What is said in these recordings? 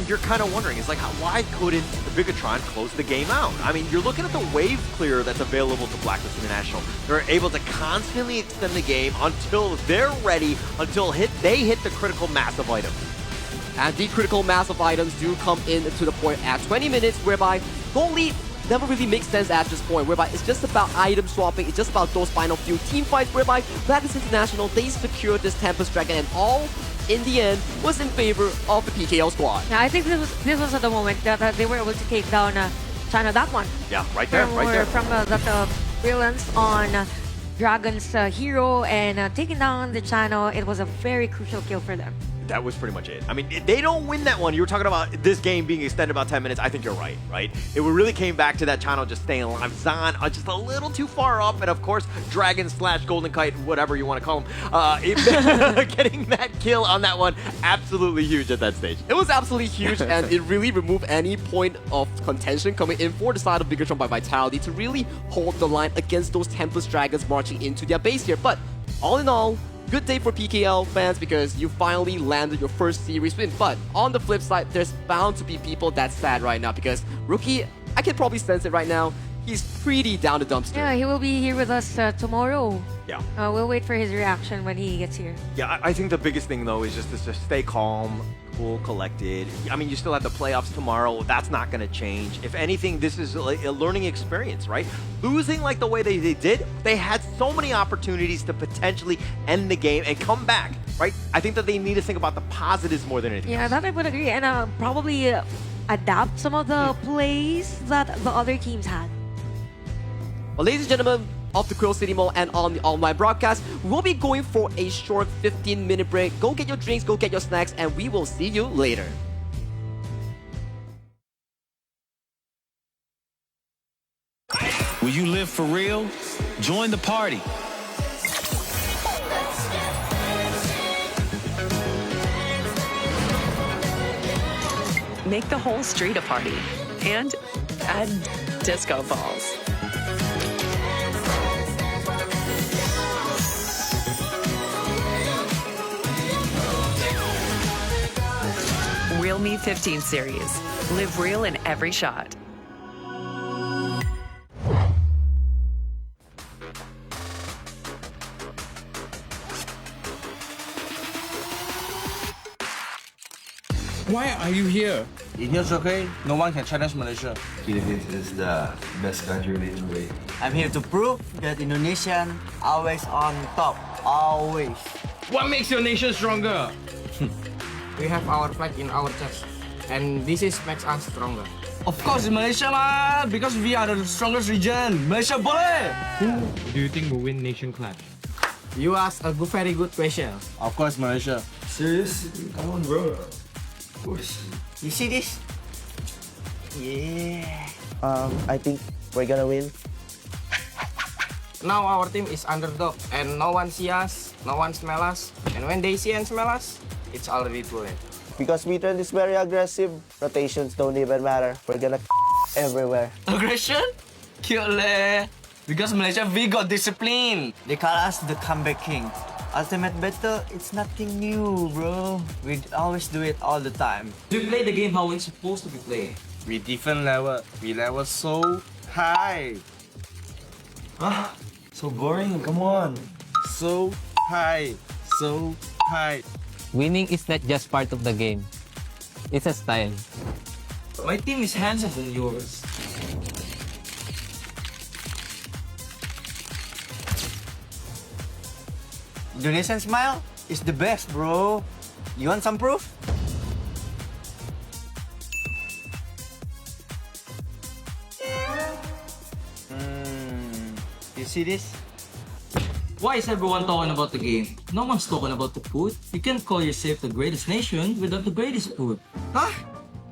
you're kind of wondering, it's like, why couldn't the Bigetron close the game out? I mean, you're looking at the wave clear that's available to Blacklist International. They're able to constantly extend the game until they're ready, until they hit the critical mass of items. And the critical mass of items do come in to the point at 20 minutes, whereby goal lead never really makes sense at this point, whereby it's just about item swapping, it's just about those final few team fights, whereby Blacklist International, they secured this Tempest Dragon, and all, in the end, was in favor of the PKL squad. Yeah, I think this was at the moment that they were able to take down China, that one. Yeah, right there, right there. From that brilliance on Dragon's hero and taking down the China, it was a very crucial kill for them. That was pretty much it. I mean, they don't win that one. You were talking about this game being extended about 10 minutes. I think you're right, right? It really came back to that channel just staying alive. Zan just a little too far up, and of course, Dragon / Golden Kite, whatever you want to call him, getting that kill on that one, absolutely huge at that stage. It was absolutely huge, and it really removed any point of contention coming in for the side of Bigetron by Vitality to really hold the line against those Tempest Dragons marching into their base here. But all in all, good day for PKL fans because you finally landed your first series win. But on the flip side, there's bound to be people that's sad right now because Rookie, I can probably sense it right now, he's pretty down the dumpster. Yeah, he will be here with us tomorrow. Yeah. We'll wait for his reaction when he gets here. Yeah, I think the biggest thing though is just to stay calm, cool, collected. I mean, you still have the playoffs tomorrow. That's not going to change. If anything, this is like a learning experience, right? Losing like the way they did, they had so many opportunities to potentially end the game and come back, right? I think that they need to think about the positives more than anything else. That I would agree. And probably adapt some of the plays that the other teams had. Well, ladies and gentlemen, of the Quill City Mall and on the online broadcast, we'll be going for a short 15-minute break. Go get your drinks, go get your snacks, and we will see you later. Will you live for real? Join the party. Make the whole street a party and add disco balls. Realme 15 series. Live real in every shot. Why are you here? Indians okay? No one can challenge Malaysia. Philippines is the best country in the way. I'm here to prove that Indonesian always on top, always. What makes your nation stronger? We have our flag in our chest, and this is makes us stronger. Of course, Malaysia lah, because we are the strongest region. Malaysia boleh. Who do you think will win nation clash? You ask a very good question. Of course, Malaysia. Serious? Come on, bro. Of course. You see this? Yeah. I think we're gonna win. Now our team is underdog, and no one see us, no one smell us, and when they see and smell us, it's already too late. Because Wetrnd is very aggressive, rotations don't even matter. We're gonna everywhere. Aggression? Killer. Because Malaysia, we got discipline. They call us the comeback king. Ultimate battle, it's nothing new, bro. We always do it all the time. We play the game how it's supposed to be played. We different level. We level so high. Ah, so boring. Come on. So high. So high. Winning is not just part of the game. It's a style. My team is handsome than yours. Indonesian smile is the best, bro. You want some proof? You see this? Why is everyone talking about the game? No one's talking about the food. You can't call yourself the greatest nation without the greatest food. Huh?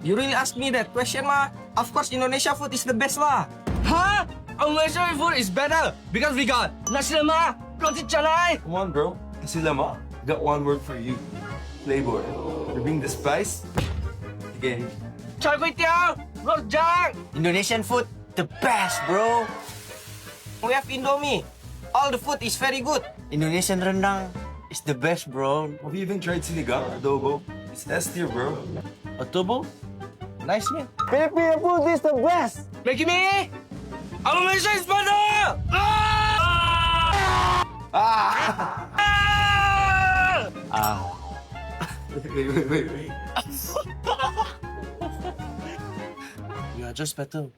You really ask me that question lah? Of course, Indonesia food is the best lah. Huh? Malaysia food is better because we got nasi lemak, roti canai. Come on, bro. Nasi lemak. Got one word for you. Flavor. You bring the spice. Again. Char kway teow, rojak. Indonesian food, the best, bro. We have Indomie. All the food is very good. Indonesian rendang is the best, bro. Have you even tried sinigang, adobo? It's S tier, bro. Adobo? Nice man. Filipino food is the best! Make me! I'm Malaysia is better! Wait. You are just better.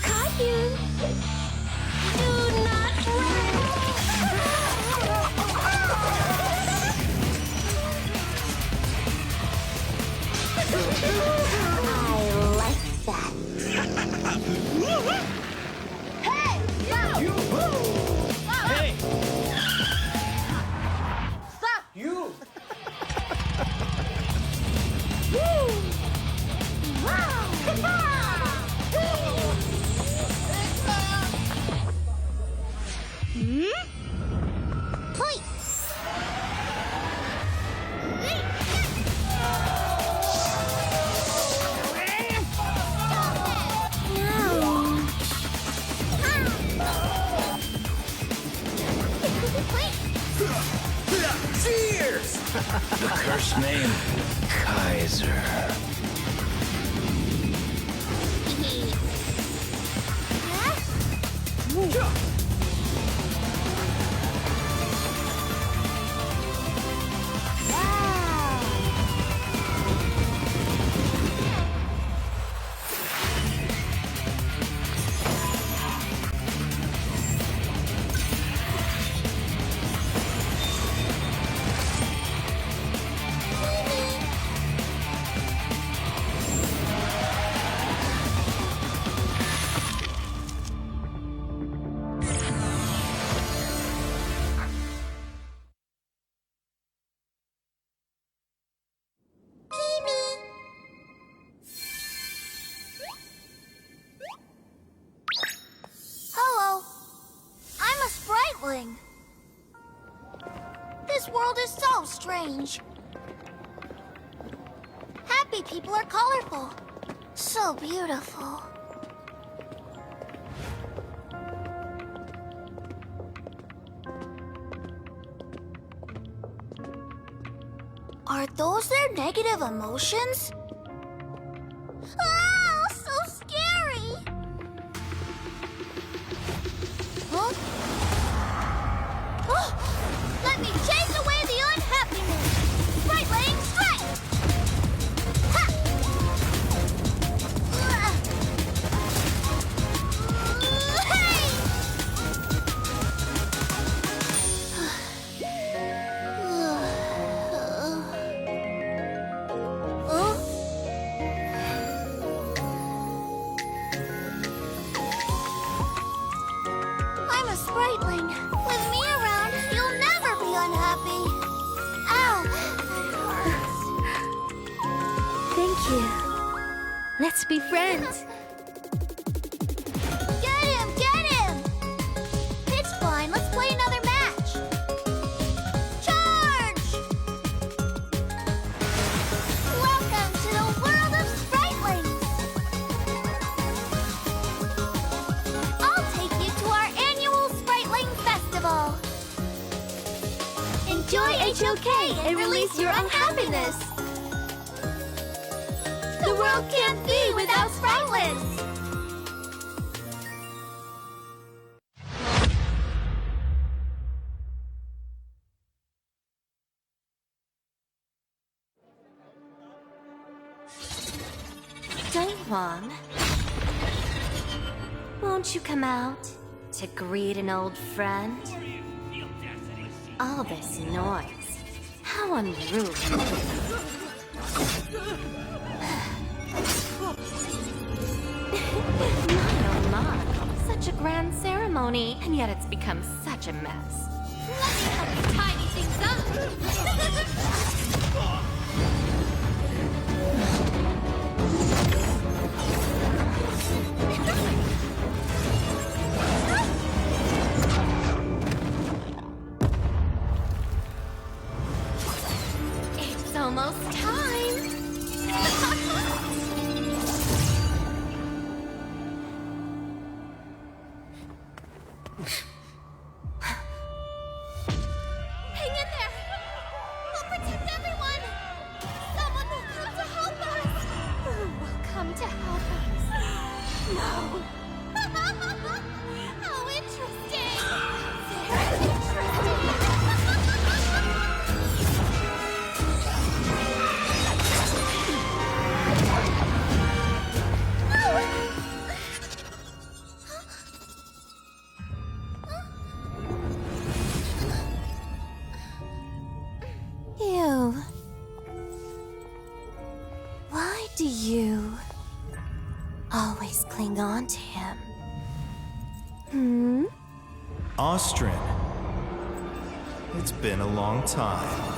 Caught you! Do not I like that. Hey! Hey! Stop! You! Cheers! The cursed name, Kaiser. Hello. I'm a spriteling. This world is so strange. Happy people are colorful. So beautiful. Are those their negative emotions? Ah, so scary! Huh? Oh, let me chase away the unhappiness! Spriteling strike! Ha! I'm a spriteling. With me around, you'll never be unhappy. Ow! That hurts. Thank you. Let's be friends. Get him! Get him! It's fine. Let's play another match. Charge! Welcome to the world of spritelings. I'll take you to our annual Spriteling Festival. Enjoy HOK and release your unhappiness. The world can't be without spritelings. Daewon, won't you come out to greet an old friend? All this noise. How unrude. My, such a grand ceremony, and yet it's become such a mess. Let me help you tidy things up. It's almost time. Hang in there. We'll protect everyone. Someone will come to help us. Who will come to help us? No. How Do you always cling on to him? Austrian. It's been a long time.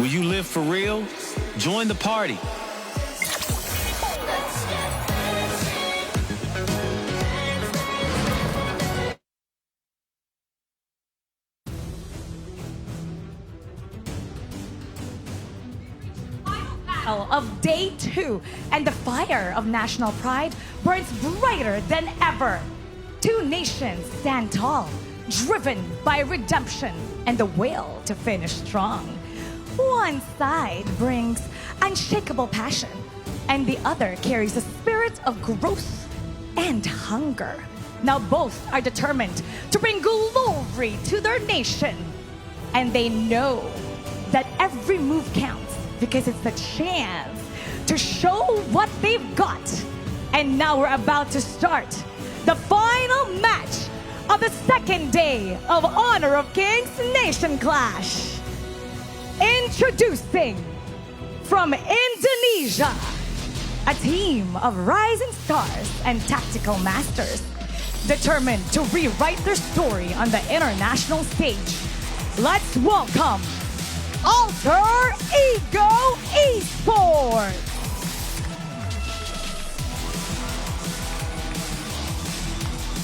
Will you live for real? Join the party. Of day 2, and the fire of national pride burns brighter than ever. Two nations stand tall, driven by redemption and the will to finish strong. One side brings unshakable passion, and the other carries a spirit of growth and hunger. Now both are determined to bring glory to their nation, and they know that every move counts because it's the chance to show what they've got. And now we're about to start the final match of the second day of Honor of Kings Nation Clash. Introducing from Indonesia, a team of rising stars and tactical masters determined to rewrite their story on the international stage. Let's welcome Alter Ego Esports!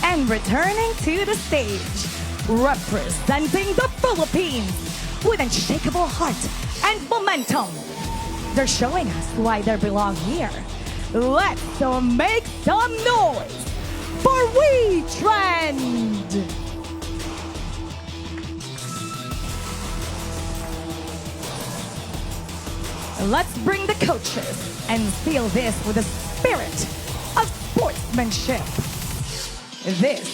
And returning to the stage, representing the Philippines with unshakable heart and momentum. They're showing us why they belong here. Let's make some noise for Wetrnd! Let's bring the coaches and seal this with a spirit of sportsmanship. This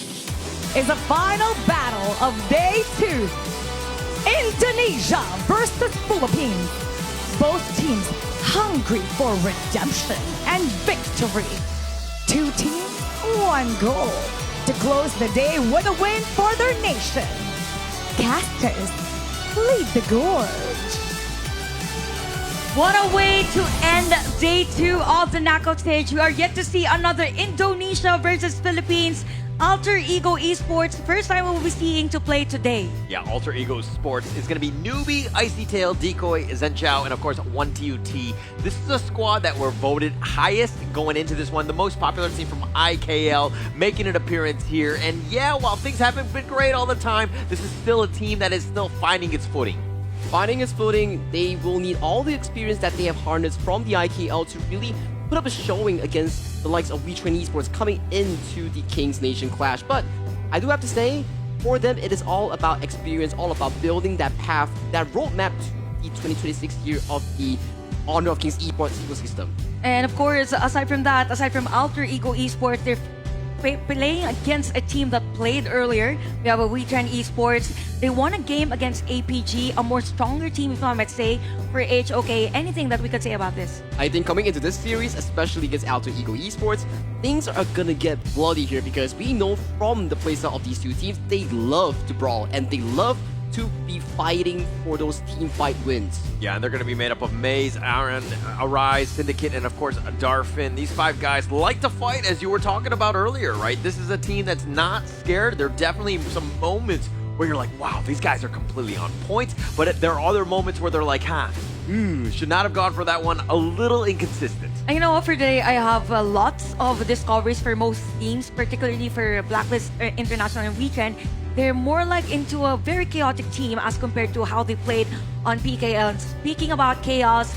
is the final battle of day 2. Indonesia versus Philippines. Both teams hungry for redemption and victory. Two teams, one goal to close the day with a win for their nation. Casters, lead the gorge. What a way to end day 2 of the knockout stage. We are yet to see another Indonesia versus Philippines. Alter Ego Esports, first time we'll be seeing to play today. Yeah, Alter Ego Sports is going to be Newbie, Icy Tail, Decoy, Zhenchao, and of course 1TUT. This is a squad that were voted highest going into this one, the most popular team from IKL, making an appearance here. And yeah, while things haven't been great all the time, this is still a team that is still finding its footing. Finding its footing, they will need all the experience that they have harnessed from the IKL to really put up a showing against the likes of Wetrnd Esports coming into the Kings Nation Clash. But I do have to say, for them, it is all about experience, all about building that path, that roadmap to the 2026 year of the Honor of Kings Esports ecosystem. And of course, aside from that, aside from Alter Ego Esports, they're playing against a team that played earlier. We have a Wetrnd Esports. They won a game against APG, a more stronger team, if I might say, for HOK. Anything that we could say about this? I think coming into this series, especially against Alter Ego Esports, things are gonna get bloody here because we know from the playstyle of these two teams, they love to brawl and they love to be fighting for those team fight wins. Yeah, and they're going to be made up of Maze, Aaron, Arise, Syndicate, and of course Darfin. These 5 guys like to fight, as you were talking about earlier, right? This is a team that's not scared. There are definitely some moments where you're like, wow, these guys are completely on point. But there are other moments where they're like, Should not have gone for that one. A little inconsistent. And you know what, for today, I have lots of discoveries for most teams, particularly for Blacklist International and Wetrnd. They're more like into a very chaotic team as compared to how they played on PKL. And speaking about chaos,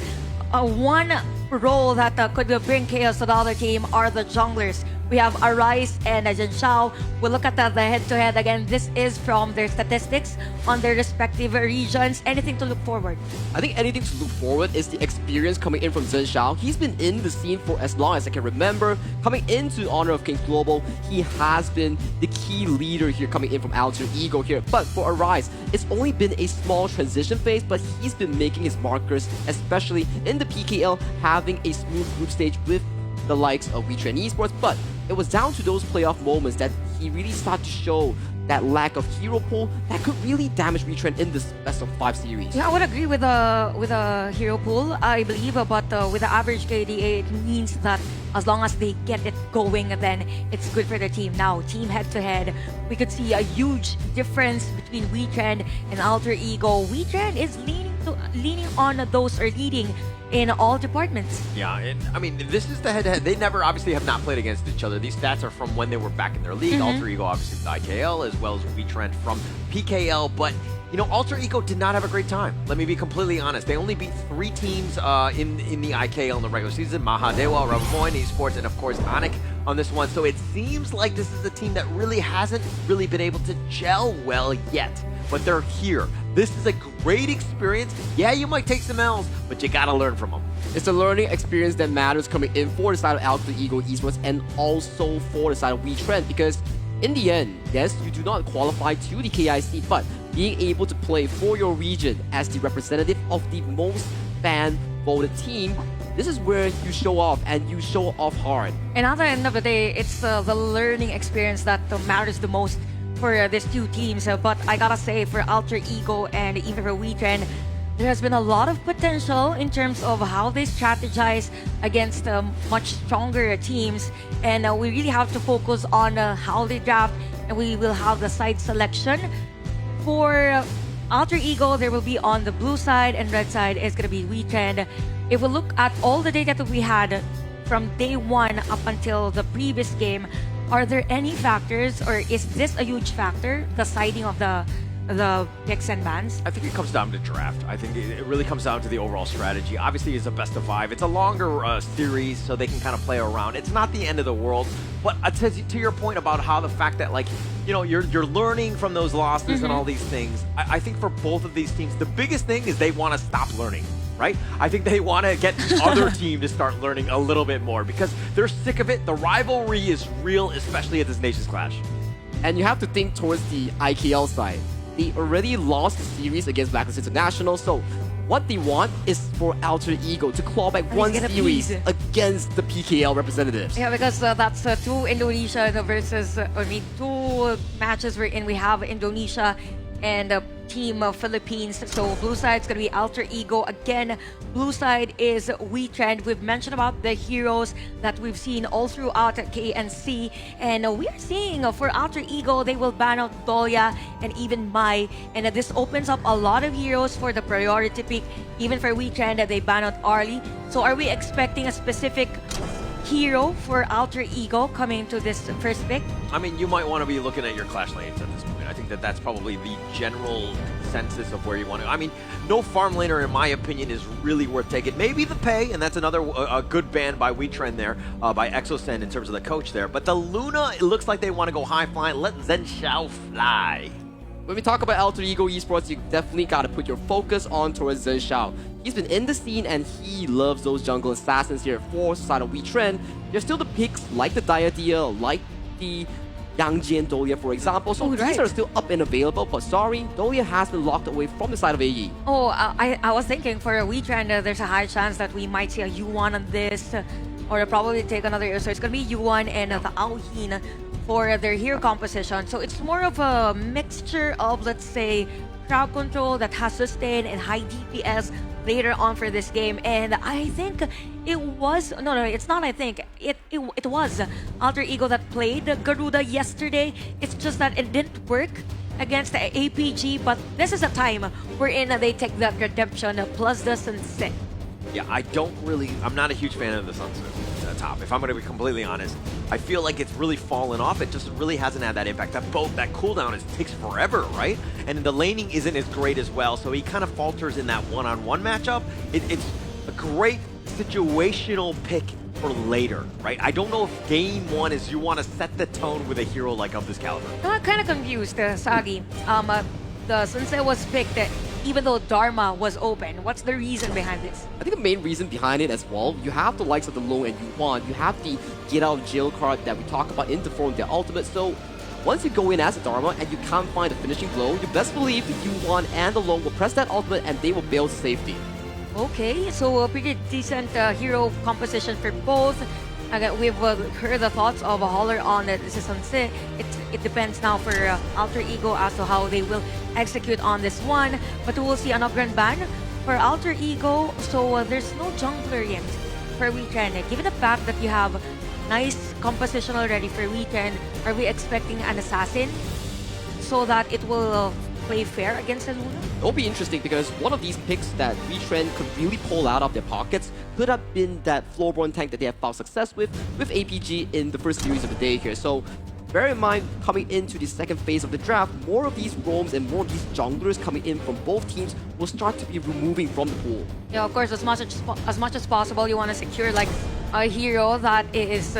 one role that could bring chaos to the other team are the junglers. We have Arise and Zhen Xiao. We'll look at the head-to-head again. This is from their statistics on their respective regions. Anything to look forward? I think anything to look forward is the experience coming in from Zhen Xiao. He's been in the scene for as long as I can remember. Coming into Honor of King Global, he has been the key leader here coming in from Alter Ego here. But for Arise, it's only been a small transition phase, but he's been making his markers, especially in the PKL, having a smooth group stage with the likes of Wetrnd Esports. But it was down to those playoff moments that he really started to show that lack of hero pool that could really damage Wetrnd in this best of 5 series. Yeah, I would agree with a hero pool, I believe, but with the average KDA, it means that as long as they get it going, then it's good for the team. Now, team head-to-head, we could see a huge difference between Wetrnd and Alter Ego. Wetrnd is leaning on those, or leading in all departments. Yeah, and I mean, this is the head-to-head. They never, obviously, have not played against each other. These stats are from when they were back in their league. Alter Ego, obviously, with IKL, as well as Wetrnd from PKL. But, you know, Alter Ego did not have a great time. Let me be completely honest. They only beat 3 teams in the IKL in the regular season. Mahadewa, Ravoin, Esports, and, of course, Onic on this one. So it seems like this is a team that really hasn't really been able to gel well yet. But they're here. This is a great experience. Yeah, you might take some L's, but you gotta learn from them. It's the learning experience that matters coming in for the side of Alter Ego Esports and also for the side of Wetrnd, because in the end, yes, you do not qualify to the KIC, but being able to play for your region as the representative of the most fan-voted team, this is where you show off, and you show off hard. And at the end of the day, it's the learning experience that matters the most for these two teams. But I gotta say, for Alter Ego and even for Wetrnd, there has been a lot of potential in terms of how they strategize against much stronger teams. And we really have to focus on how they draft, and we will have the side selection. For Alter Ego, there will be on the blue side, and red side is going to be Wetrnd. If we look at all the data that we had from day 1 up until the previous game, are there any factors, or is this a huge factor, the siding of the picks and bans? I think it comes down to draft. I think it really comes down to the overall strategy. Obviously, it's a best of 5. It's a longer series, so they can kind of play around. It's not the end of the world, but to your point about how the fact that, like, you know, you're learning from those losses and all these things. I think for both of these teams, the biggest thing is they want to stop learning. Right? I think they want to get the other team to start learning a little bit more because they're sick of it. The rivalry is real, especially at this Nations Clash. And you have to think towards the IKL side. They already lost the series against Blacklist International, so what they want is for Alter Ego to claw back one series against the PKL representatives. Yeah, because that's 2 Indonesia versus, 2 matches wherein we have Indonesia and Team Philippines. So blue side is going to be Alter Ego. Again, blue side is Wetrnd. We've mentioned about the heroes that we've seen all throughout KNC. And we are seeing for Alter Ego, they will ban out Dolia and even Mai. And this opens up a lot of heroes for the priority pick. Even for Wetrnd, they ban out Arlie. So are we expecting a specific hero for Alter Ego coming to this first pick? I mean, you might want to be looking at your clash lanes at this point. I think that's probably the general consensus of where you want to. I mean, no farm laner, in my opinion, is really worth taking. Maybe the Pei, and that's another a good ban by Wetrnd there, by Exosen in terms of the coach there. But the Luna, it looks like they want to go high flying. Let Zhen Xiao fly. When we talk about Alter Ego Esports, you definitely got to put your focus on towards Zhen Xiao. He's been in the scene and he loves those jungle assassins here for side of Wetrnd. There's still the picks like the Diadea, like the Yangjian Dolia, for example. So these are still up and available, but sorry, Dolia has been locked away from the side of AE. Oh, I was thinking for a Wetrnd, there's a high chance that we might see a U1 on this, or probably take another hero. So it's going to be U1 and the Aohin for their hero composition. So it's more of a mixture of, let's say, crowd control that has sustain and high DPS later on for this game. And I think it was, no, it's not I think, it was Alter Ego that played Garuda yesterday. It's just that it didn't work against the APG, but this is a time wherein they take the redemption plus the sunset. Yeah, I'm not a huge fan of the sunset top, if I'm going to be completely honest. I feel like it's really fallen off. It just really hasn't had that impact. That cooldown takes forever, right? And the laning isn't as great as well, so he kind of falters in that one-on-one matchup. It's a great situational pick for later, right? I don't know if game one is you want to set the tone with a hero like of this caliber. I'm kind of confused, Sagi. The sunset was picked even though Dharma was open. What's the reason behind this? I think the main reason behind it as well, you have the likes of the Long and Yuan, you have the get out of jail card that we talk about in the form of their ultimate. So once you go in as a Dharma and you can't find a finishing blow, you best believe the Yuan and the Long will press that ultimate and they will bail to safety. Okay, so a pretty decent hero composition for both. Again, we've heard the thoughts of a Holler on this is sunset. It depends now for Alter Ego as to how they will execute on this one. But we will see an upgrade ban for Alter Ego. So there's no jungler yet for Wetrnd. Given the fact that you have nice composition already for Wetrnd, are we expecting an assassin so that it will play fair against the Luna? It'll be interesting because one of these picks that Wetrnd could really pull out of their pockets could have been that floorborne tank that they have found success with APG in the first series of the day here. So bear in mind, coming into the second phase of the draft, more of these roams and more of these junglers coming in from both teams will start to be removing from the pool. Yeah, of course, as much as possible, you want to secure like a hero that is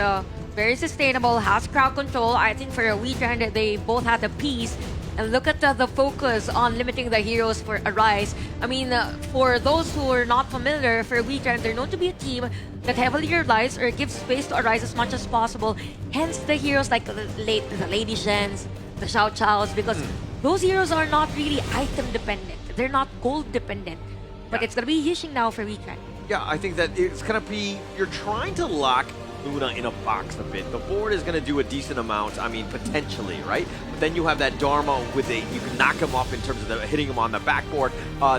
very sustainable, has crowd control. I think for Wetrnd, they both had the piece. And look at the focus on limiting the heroes for Arise. I mean, for those who are not familiar, for Wetrnd, they're known to be a team that heavily relies or gives space to Arise as much as possible. Hence the heroes like the Lady Shens, the Xiao Chaos, because those heroes are not really item dependent. They're not gold dependent. But it's going to be Yixing now for Wetrnd. Yeah, I think that it's going to be, you're trying to lock Luna in a box a bit. The board is going to do a decent amount, I mean, potentially, right? But then you have that Dharma with you can knock him off in terms of hitting him on the backboard.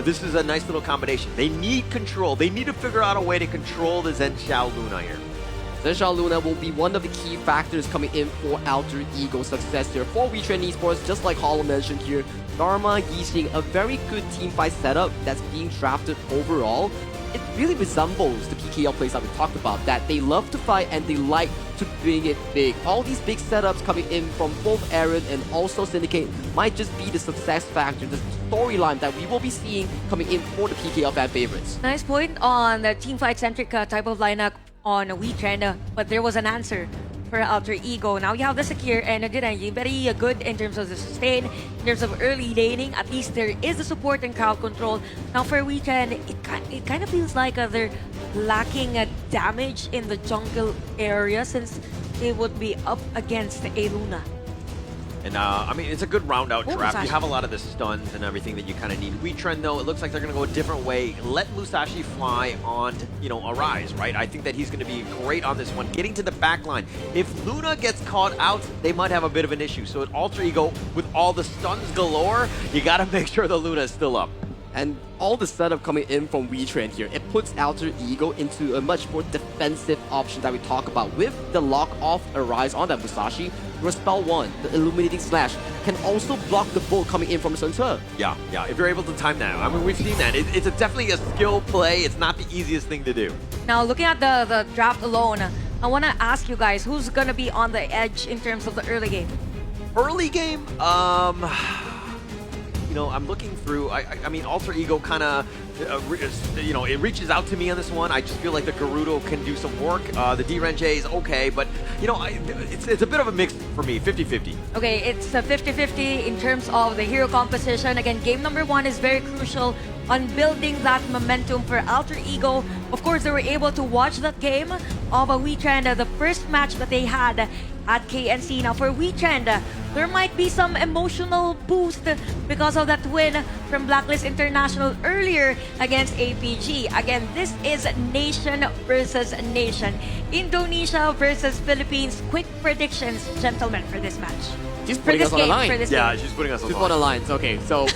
This is a nice little combination. They need control. They need to figure out a way to control the Zen Xiao Luna here. Zen Xiao Luna will be one of the key factors coming in for Alter Ego success here. For Wetrnd Esports, just like Hollow mentioned here, Dharma, Yixing, a very good team fight setup that's being drafted overall. It really resembles the PKL plays that we talked about, that they love to fight and they like to bring it big. All these big setups coming in from both Aaron and also Syndicate might just be the success factor, the storyline that we will be seeing coming in for the PKL fan favorites. Nice point on the teamfight-centric type of lineup on Wetrnd, but there was an answer for Alter Ego. Now you have the secure and very good in terms of the sustain, in terms of early laning. At least there is the support and crowd control. Now for Wetrnd, it kind of feels like they're lacking damage in the jungle area since they would be up against a Luna. And I mean, it's a good round-out draft. You have a lot of the stuns and everything that you kind of need. Wetrnd, though, it looks like they're going to go a different way. Let Musashi fly on, Arise, right? I think that he's going to be great on this one. Getting to the back line. If Luna gets caught out, they might have a bit of an issue. So at Alter Ego, with all the stuns galore, you got to make sure the Luna is still up. And all the setup coming in from Wetrnd here, it puts Alter Ego into a much more defensive option that we talk about. With the lock off Arise on that Musashi, your spell 1, the Illuminating Slash, can also block the bolt coming in from Sun Ce. Yeah, if you're able to time that. I mean, we've seen that. It's definitely a skill play. It's not the easiest thing to do. Now, looking at the draft alone, I want to ask you guys, who's going to be on the edge in terms of the early game? Early game? I'm looking through. I mean, Alter Ego kind of, it reaches out to me on this one. I just feel like the Gerudo can do some work. The D-Renge is okay, but, it's a bit of a mix for me, 50-50. Okay, it's a 50-50 in terms of the hero composition. Again, game number 1 is very crucial on building that momentum for Alter Ego. Of course, they were able to watch that game of Wetrnd, the first match that they had at KNC. Now for Wetrnd, there might be some emotional boost because of that win from Blacklist International earlier against APG. Again, this is nation versus nation. Indonesia versus Philippines. Quick predictions, gentlemen, for this match. She's putting us on the line. She's putting us on the line. On the lines. Okay, so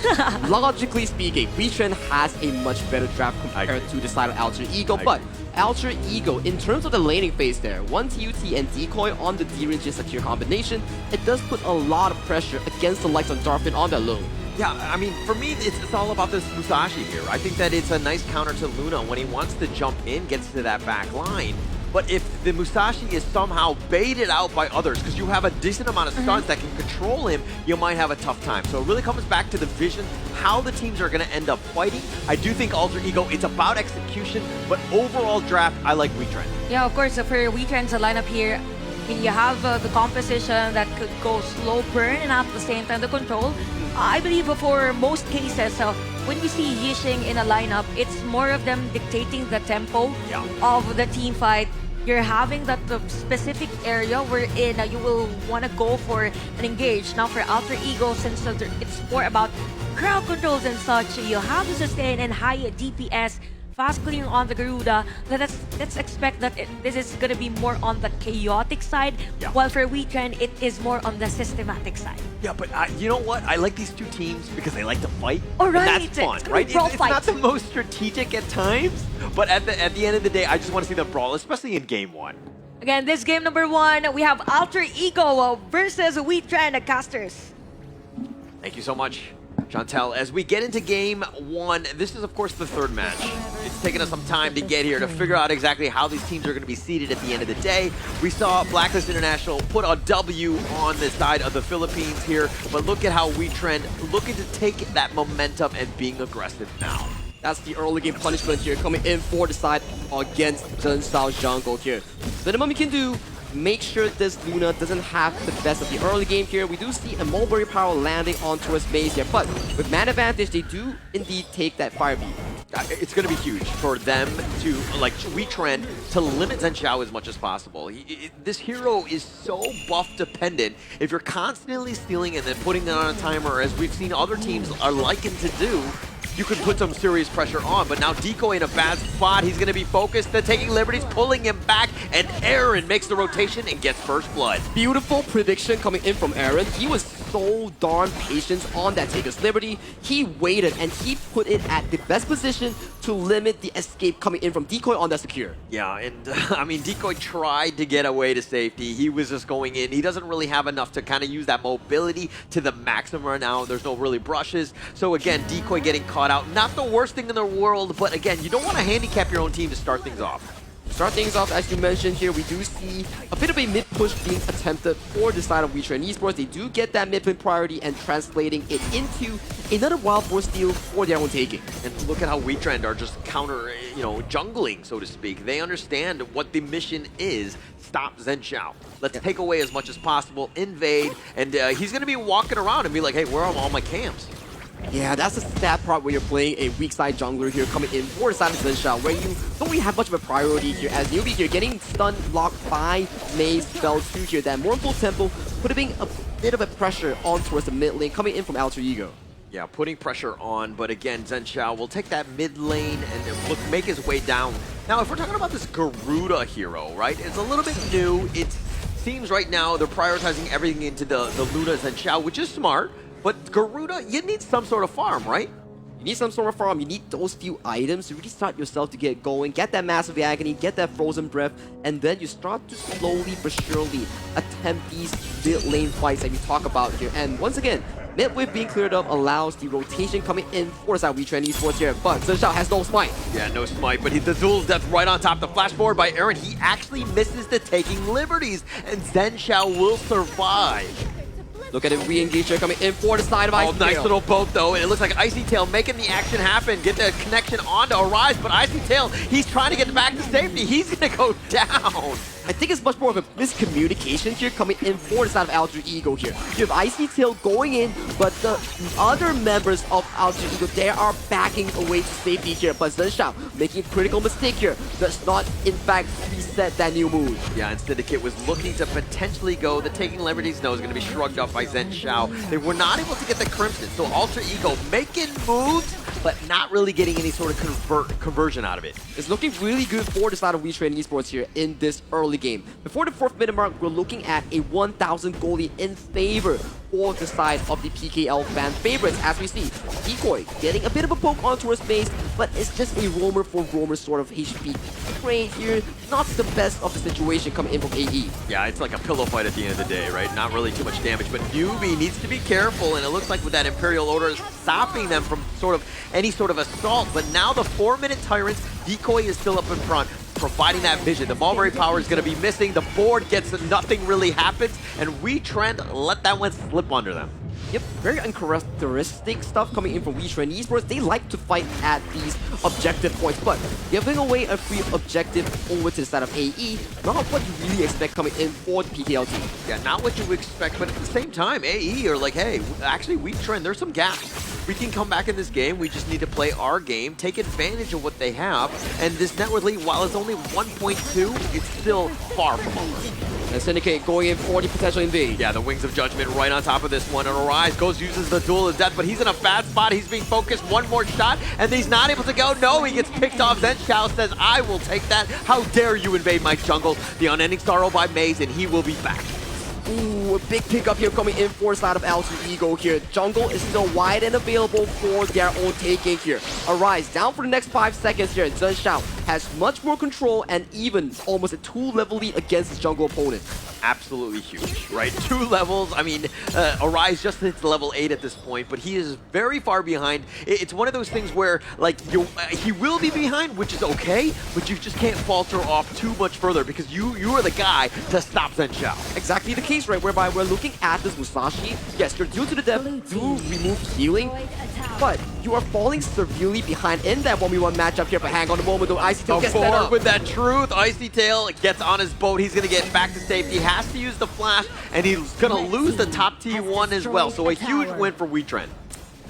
logically speaking, Wetrnd has a much better draft compared to the side of Alter Ego. But Alter Ego, in terms of the laning phase there, one TUT and Decoy on the D-range is a secure combination. It does put a lot of pressure against the likes of Darfin on that low. Yeah, I mean, for me, it's all about this Musashi here. I think that it's a nice counter to Luna when he wants to jump in, gets to that back line. But if the Musashi is somehow baited out by others, because you have a decent amount of stuns that can control him, you might have a tough time. So it really comes back to the vision, how the teams are going to end up fighting. I do think Alter Ego, it's about execution, but overall draft, I like Wetrnd. Yeah, of course, for Wetrnd's lineup here, I mean, you have the composition that could go slow burn and at the same time the control. I believe for most cases, when we see Yixing in a lineup, it's more of them dictating the tempo of the team fight. You're having that specific area wherein you will want to go for an engage. Now for Alter Ego, since it's more about crowd controls and such, you have to sustain and high DPS, fast clearing on the Garuda. Let's expect that this is going to be more on the chaotic side, while for Wetrnd, it is more on the systematic side. Yeah, but you know what? I like these two teams because they like to fight. All right, and that's fun, right? It's not the most strategic at times, but at the end of the day, I just want to see them brawl, especially in game one. Again, this game number 1, we have Alter Ego versus Wetrnd casters. Thank you so much, Chantel. As we get into game 1, this is of course the third match. It's taken us some time to get here to figure out exactly how these teams are going to be seeded at the end of the day. We saw Blacklist International put a W on the side of the Philippines here, but look at how Wetrnd looking to take that momentum and being aggressive now. That's the early game punishment here, coming in for the side against Zhen Shao's jungle here. Minimum you can do, make sure this Luna doesn't have the best of the early game here. We do see a Mulberry Power landing onto his base here, but with man advantage, they do indeed take that Fire Beat. It's going to be huge for them to, like Wetrnd, to limit Zhen Shao as much as possible. This hero is so buff dependent. If you're constantly stealing and then putting it on a timer, as we've seen other teams are likened to do, you could put some serious pressure on. But now Decoy in a bad spot. He's going to be focused. They're taking liberties, pulling him back, and Aaron makes the rotation and gets first blood. Beautiful prediction coming in from Aaron. He was so darn patient on that Taker's Liberty. He waited and he put it at the best position to limit the escape coming in from Decoy on that secure. Yeah, and I mean, Decoy tried to get away to safety. He was just going in. He doesn't really have enough to kind of use that mobility to the maximum right now. There's no really brushes. So again, Decoy getting caught out. Not the worst thing in the world, but again, you don't want to handicap your own team to start things off. Start things off, as you mentioned here, we do see a bit of a mid-push being attempted for the side of Wetrnd Esports. They do get that mid-pin priority and translating it into another Wild Boar steal for their own taking. And look at how Wetrnd are just counter, jungling, so to speak. They understand what the mission is. Stop Zhen Shao. Let's take away as much as possible, invade, and he's going to be walking around and be like, hey, where are all my camps? Yeah, that's the sad part where you're playing a weak side jungler here coming in for the side of Zhen Shao, where you don't really have much of a priority here as newbie here, getting stun blocked by Maze Spell 2 here. That Mournful Temple putting a bit of a pressure on towards the mid lane coming in from Alter Ego. Yeah, putting pressure on, but again, Zhen Shao will take that mid lane and make his way down. Now, if we're talking about this Garuda hero, right, it's a little bit new. It seems right now they're prioritizing everything into the Luna Zhen Shao, which is smart. But Garuda, you need some sort of farm, right? You need some sort of farm. You need those few items to really start yourself to get going, get that Massive Agony, get that Frozen Breath, and then you start to slowly but surely attempt these mid lane fights that we talk about here. And once again, mid wave being cleared up allows the rotation coming in for the side Wetrnd Esports here, but Zhen Shao has no smite. Yeah, no smite, but the dual death right on top. The flash forward by Aaron, he actually misses the taking liberties, and Zhen Shao will survive. Look at it, re-engage here coming in for the side of Icy Tail. Nice little boat though, and it looks like Icy Tail making the action happen, get the connection onto Arise, but Icy Tail, he's trying to get back to safety. He's gonna go down. I think it's much more of a miscommunication here coming in for the side of Alter Ego here. You have Icy Tail going in, but the other members of Alter Ego, they are backing away to safety here. But Zhen Shao making a critical mistake here, does not in fact reset that new move. Yeah, and Syndicate was looking to potentially go. The taking liberties now is going to be shrugged off by Zhen Shao. They were not able to get the Crimson, so Alter Ego making moves, but not really getting any sort of conversion out of it. It's looking really good for the side of Wetrnd Esports here in this early early game. Before the 4th minute mark, we're looking at a 1,000 goal lead in favor for the side of the PKL fan favorites. As we see, Decoy getting a bit of a poke onto his base, but it's just a roamer for roamer sort of HP. Trade here, not the best of the situation coming in from AE. Yeah, it's like a pillow fight at the end of the day, right? Not really too much damage, but Newbie needs to be careful, and it looks like with that Imperial Order stopping them from any sort of assault. But now the 4-minute Tyrants, Decoy is still up in front, providing that vision. The Mulberry Power is going to be missing. The board gets nothing really happens, and Wetrnd let that one slip under them. Yep, very uncharacteristic stuff coming in from Wetrnd Esports. They like to fight at these objective points, but giving away a free objective over to the side of AE, not what you really expect coming in for the PKL team. Yeah, not what you expect, but at the same time, AE are like, hey, actually Wetrnd, there's some gaps. We can come back in this game, we just need to play our game, take advantage of what they have, and this net worth lead, while it's only 1.2, it's still far from over. And Syndicate going in for the potential invade. Yeah, the Wings of Judgment right on top of this one. And Arise goes, uses the Duel of Death, but he's in a bad spot. He's being focused. One more shot, and he's not able to go. No, he gets picked off. Zenshao says, I will take that. How dare you invade my jungle? The Unending Sorrow by Maze, and he will be back. Ooh, a big pickup here coming in for side of Alter Ego here. Jungle is still wide and available for their own taking here. Arise down for the next 5 seconds here. Zenshao has much more control and even almost a 2-level lead against his jungle opponent. Absolutely huge, right? 2 levels. I mean, Arise just hits level 8 at this point, but he is very far behind. It's one of those things where, like, he will be behind, which is okay, but you just can't falter off too much further because you are the guy to stop Zenshao. Exactly the case, right? Whereby we're looking at this Musashi. Yes, you're due to the death, do remove healing, but you are falling severely behind in that 1v1 matchup here. But hang on a moment, though. Icy Tail gets set up. With that truth, Icy Tail gets on his boat. He's going to get back to safety. Has to use the flash, and he's going to lose the top T1 as well. So a huge win for Wetrnd.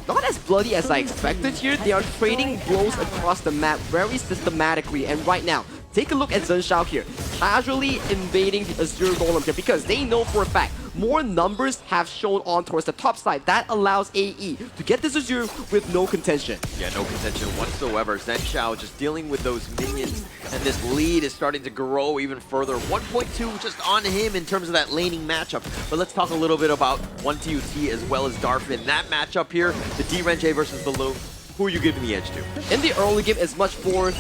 Not as bloody as I expected here. They are trading blows across the map very systematically. And right now, take a look at Zenshao here, casually invading the Azure Golem here because they know for a fact more numbers have shown on towards the top side. That allows AE to get this Azure with no contention. Yeah, no contention whatsoever. Zenshao just dealing with those minions, and this lead is starting to grow even further. 1.2 just on him in terms of that laning matchup. But let's talk a little bit about 1TUT as well as Darfin. That matchup here, the D-Renjay versus Balloon. Who are you giving the edge to? In the early game, it's much more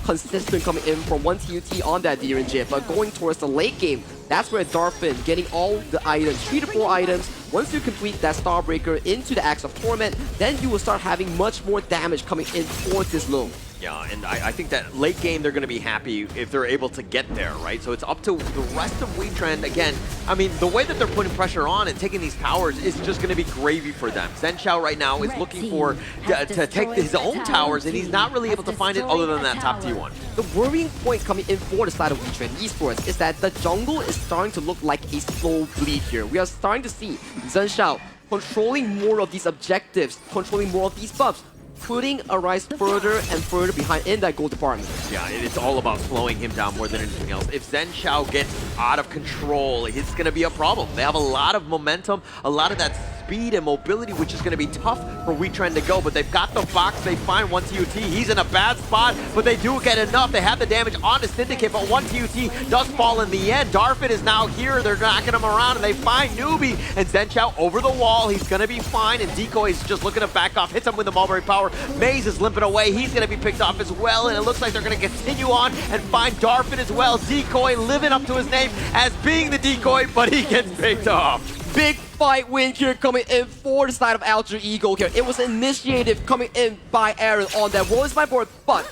consistent coming in from 1TUT on that D-Renjay, but going towards the late game, that's where Darfin getting all the items, 3 to 4 items. Once you complete that Starbreaker into the Axe of Torment, then you will start having much more damage coming in towards this loom. Yeah, and I think that late game they're going to be happy if they're able to get there, right? So it's up to the rest of Wetrnd. Again, I mean, the way that they're putting pressure on and taking these towers is just going to be gravy for them. Zenshao right now is looking for to take his own towers, and he's not really able to find it other than that top T1. The worrying point coming in for the side of Wetrnd Esports is that the jungle is starting to look like a slow bleed here. We are starting to see Zenshao controlling more of these objectives, controlling more of these buffs, putting Arise further and further behind in that gold department. Yeah, it's all about slowing him down more than anything else. If Zenshao gets out of control, it's going to be a problem. They have a lot of momentum, a lot of that speed and mobility, which is going to be tough for Wetrnd to go, but they've got the box. They find 1TUT. He's in a bad spot, but they do get enough. They have the damage on the Syndicate, but 1TUT does fall in the end. Darfin is now here. They're knocking him around, and they find Newbie, and Zenshao over the wall. He's going to be fine, and Decoy is just looking to back off. Hits him with the Mulberry Power. Maze is limping away. He's going to be picked off as well, and it looks like they're going to continue on and find Darfin as well. Decoy living up to his name as being the decoy, but he gets picked off. Big fight win here coming in for the side of Alter Ego here. It was initiative coming in by Aaron on that Roll is my board, but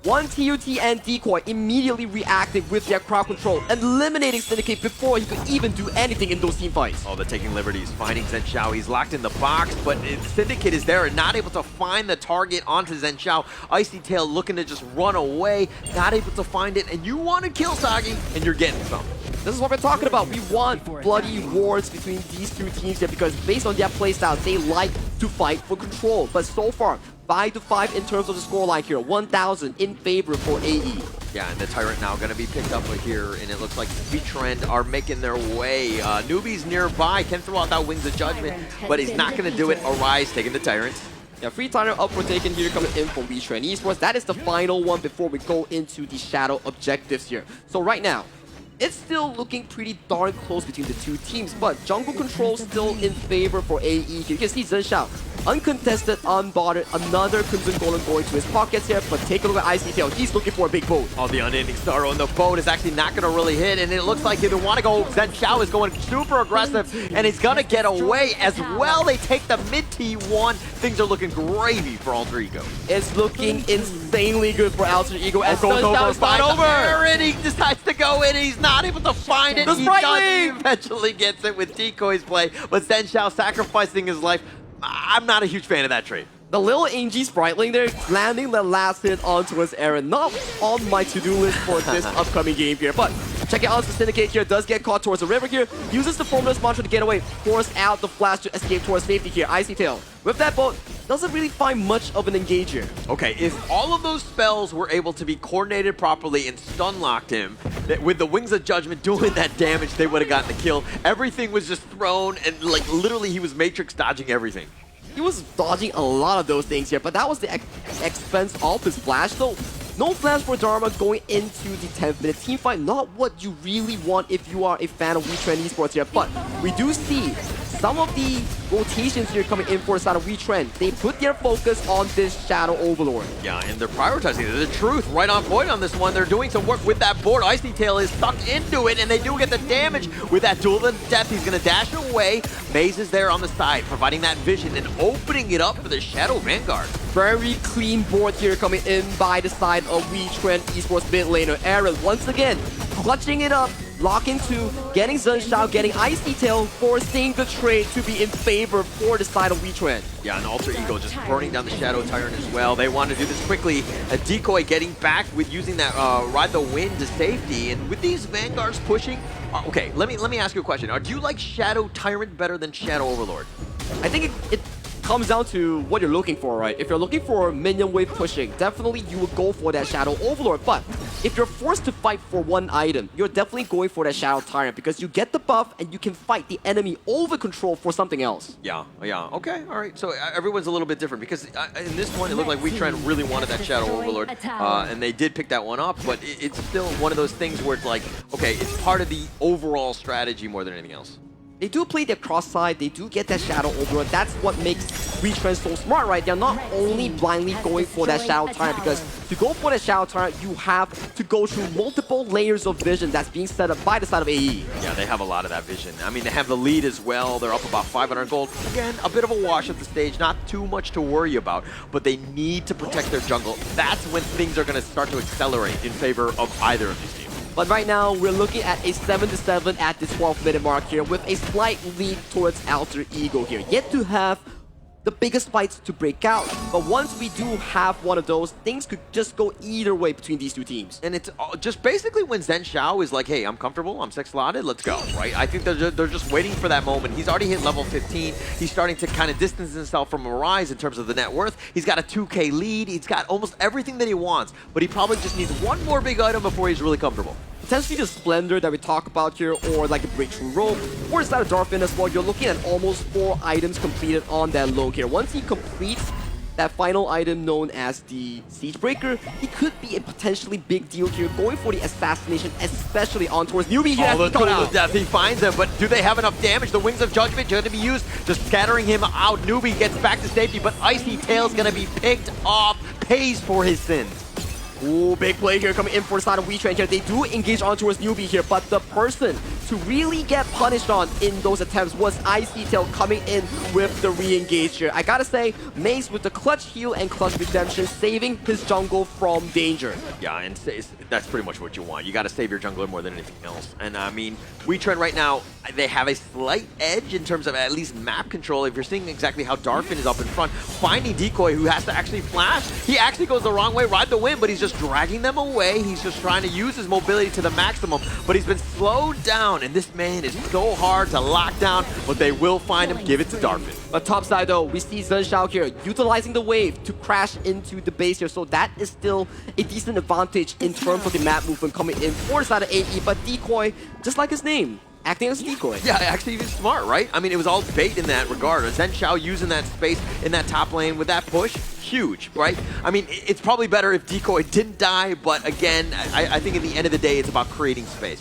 1TUT and Decoy immediately reacting with their crowd control, eliminating Syndicate before he could even do anything in those team fights. Oh, they're taking liberties, finding Zenshao. He's locked in the box, but Syndicate is there and not able to find the target onto Zenshao. Icy Tail looking to just run away, not able to find it, and you want to kill Sagi, and you're getting some. This is what we're talking about. We want bloody wars between these two teams here because based on their playstyle, they like to fight for control. But so far, 5-5 in terms of the scoreline here. 1,000 in favor for AE. Yeah, and the Tyrant now going to be picked up here, and it looks like Wetrnd are making their way. Newbie's nearby, can throw out that Wings of Judgment, but he's not going to do it. Arise taking the Tyrant. Yeah, free timer up for taken here coming in from Wetrnd Esports. That is the final one before we go into the shadow objectives here. So right now, it's still looking pretty darn close between the two teams, but jungle control still in favor for AE here. You can see Zhenxiao, uncontested, unbothered, another Crimson Golem going to his pockets here, but take a look at Icy Tail. He's looking for a big boat. Oh, the unending sorrow, and the boat is actually not going to really hit, and it looks like they want to go. Zhenxiao is going super aggressive, and he's going to get away as well. They take the mid T1. Things are looking gravy for Alter Ego. It's looking insanely good for Alter Ego as goes over, Zhenxiao is not over. And he decides to go in. He's not able to find it. He eventually gets it with Decoy's play, but Zhenxiao sacrificing his life. I'm not a huge fan of that trade. The little Angie Spriteling there, landing the last hit onto his Aaron. Not on my to-do list for this upcoming game here, but check it out. The Syndicate here does get caught towards the river here, uses the Formless Mantra to get away, force out the Flash to escape towards safety here. Icy Tail, with that boat, doesn't really find much of an engager. Okay, if all of those spells were able to be coordinated properly and stun-locked him, with the Wings of Judgment doing that damage, they would have gotten the kill. Everything was just thrown, and like literally he was Matrix dodging everything. He was dodging a lot of those things here, but that was the expense of his flash. So no flash for Dharma going into the 10th minute team fight. Not what you really want if you are a fan of Wetrnd Esports here, but we do see some of the rotations here coming in for the side of Wetrnd. They put their focus on this Shadow Overlord. Yeah, and they're prioritizing it. The truth, right on point on this one. They're doing some work with that board. Icy Tail is sucked into it, and they do get the damage with that duel to death. He's going to dash away. Maze is there on the side, providing that vision and opening it up for the Shadow Vanguard. Very clean board here coming in by the side of Wetrnd Esports mid laner. Aaron, once again, clutching it up. Lock into, getting Zhenxiao, getting Icy Tail, forcing the trade to be in favor for the side of Wetrnd. Yeah, and Alter Ego just burning down the Shadow Tyrant as well. They want to do this quickly. A Decoy getting back with using that Ride the Wind to safety. And with these Vanguards pushing... okay, let me ask you a question. Do you like Shadow Tyrant better than Shadow Overlord? I think it comes down to what you're looking for, right? If you're looking for minion wave pushing, definitely you would go for that Shadow Overlord. But if you're forced to fight for one item, you're definitely going for that Shadow Tyrant because you get the buff and you can fight the enemy over control for something else. Yeah, okay, all right. So everyone's a little bit different because in this one, it looked like Wetrnd really wanted that Shadow Overlord, and they did pick that one up, but it's still one of those things where it's like, okay, it's part of the overall strategy more than anything else. They do play their cross side, they do get that Shadow Overlord. That's what makes Wetrnd so smart, right? They're not only blindly going for that Shadow Tyrant, because to go for that Shadow Tyrant, you have to go through multiple layers of vision that's being set up by the side of AE. Yeah, they have a lot of that vision. I mean, they have the lead as well. They're up about 500 gold. Again, a bit of a wash at the stage, not too much to worry about, but they need to protect their jungle. That's when things are going to start to accelerate in favor of either of these teams. But right now, we're looking at a 7-7 at the 12th minute mark here with a slight lead towards Alter Ego here. Yet to have the biggest fights to break out. But once we do have one of those, things could just go either way between these two teams. And it's just basically when Zhenxiao is like, hey, I'm comfortable, I'm 6-slotted, let's go, right? I think they're just waiting for that moment. He's already hit level 15. He's starting to kind of distance himself from Arise in terms of the net worth. He's got a 2K lead. He's got almost everything that he wants, but he probably just needs one more big item before he's really comfortable. Potentially the Splendor that we talk about here, or like the Breakthrough Rope, or is that a Darfin as well? You're looking at almost 4 items completed on that low here. Once he completes that final item known as the Siege Breaker, he could be a potentially big deal here, going for the assassination, especially on towards Newbie here. The Duel of Death, he finds him, but do they have enough damage? The Wings of Judgment going to be used, just scattering him out. Newbie gets back to safety, but Icy Tail's going to be picked off, pays for his sins. Ooh, big play here coming in for the side of Wetrnd here. They do engage on towards Newbie here, but the person to really get punished on in those attempts was Icy Tail coming in with the re-engage here. I gotta say, Maze with the clutch heal and clutch redemption, saving his jungle from danger. Yeah, and that's pretty much what you want. You gotta save your jungler more than anything else. And I mean, Wetrnd right now, they have a slight edge in terms of at least map control. If you're seeing exactly how Darfin is up in front, finding Decoy, who has to actually flash, he actually goes the wrong way, Ride the Wind, but he's just dragging them away. He's just trying to use his mobility to the maximum, but he's been slowed down, and this man is so hard to lock down, but they will find him. Give it to Darfin. But top side though, we see Zhenxiao here utilizing the wave to crash into the base here, so that is still a decent advantage in terms of the map movement coming in for the side of AE, but Decoy, just like his name, acting as a decoy. Yeah, actually even smart, right? I mean, it was all bait in that regard. Zhenxiao using that space in that top lane with that push, huge, right? I mean, it's probably better if Decoy didn't die, but again, I think at the end of the day, it's about creating space.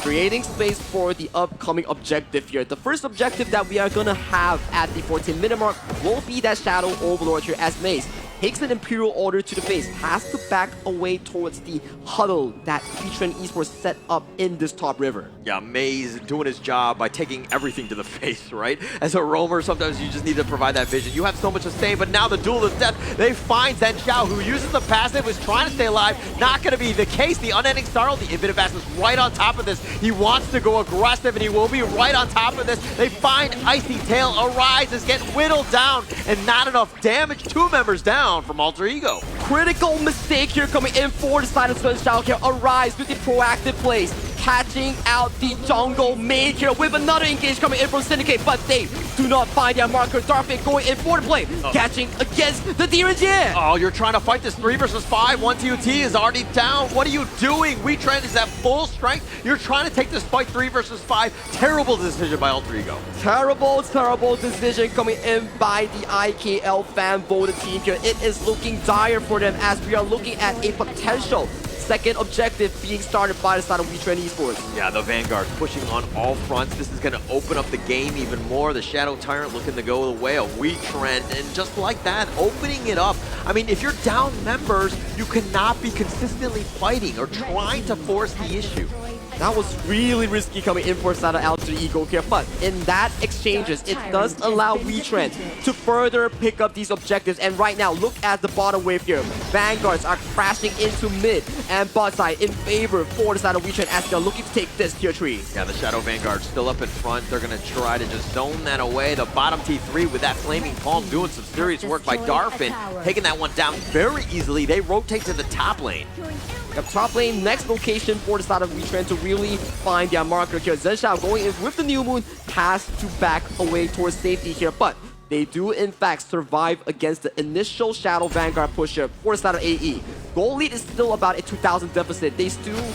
creating space for the upcoming objective here. The first objective that we are gonna have at the 14-minute mark will be that Shadow Overlord here, as Maze takes an Imperial Order to the face, has to back away towards the huddle that Wetrnd Esports set up in this top river. Yeah, Maze doing his job by taking everything to the face, right? As a roamer, sometimes you just need to provide that vision. You have so much to say, but now the duel of death, they find Zen Xiao, who uses the passive, was trying to stay alive. Not going to be the case. The unending startle, the infinite vast is right on top of this. He wants to go aggressive, and he will be right on top of this. They find Icy Tail, arises, get whittled down, and not enough damage. 2 members down from Alter Ego. Critical mistake here coming in for the side of Zen Xiao here. Arise with the proactive plays, catching out the jungle main here with another engage coming in from Syndicate, but they do not find their marker. Darfin going in for the play, catching against the DRNG. Oh, you're trying to fight this 3 versus 5. 1 TOT is already down. What are you doing? Wetrnd is at full strength. You're trying to take this fight 3 versus 5. Terrible decision by Alter Ego. Terrible decision coming in by the IKL fan voted team here. It is looking dire for them as we are looking at a potential second objective being started by the side of Wetrnd Esports. Yeah, the Vanguard pushing on all fronts. This is going to open up the game even more. The Shadow Tyrant looking to go the way of Wetrnd, and just like that, opening it up. I mean, if you're down members, you cannot be consistently fighting or trying to force the issue. That was really risky coming in for side of Alter Ego here, but in that exchanges, it does allow Wetrnd to further pick up these objectives. And right now, look at the bottom wave here. Vanguards are crashing into mid and bot side in favor for the side of Wetrnd as they're looking to take this tier 3. Yeah, the Shadow Vanguard still up in front. They're going to try to just zone that away. The bottom T3 with that Flaming Palm doing some serious work by Darfin, taking that one down very easily. They rotate to the top lane. Top lane, next location for the side of Wetrnd to really find their marker here. Zen Xiao going in with the New Moon has to back away towards safety here, but they do in fact survive against the initial Shadow Vanguard push here for the side of AE. Goal lead is still about a 2,000 deficit. They still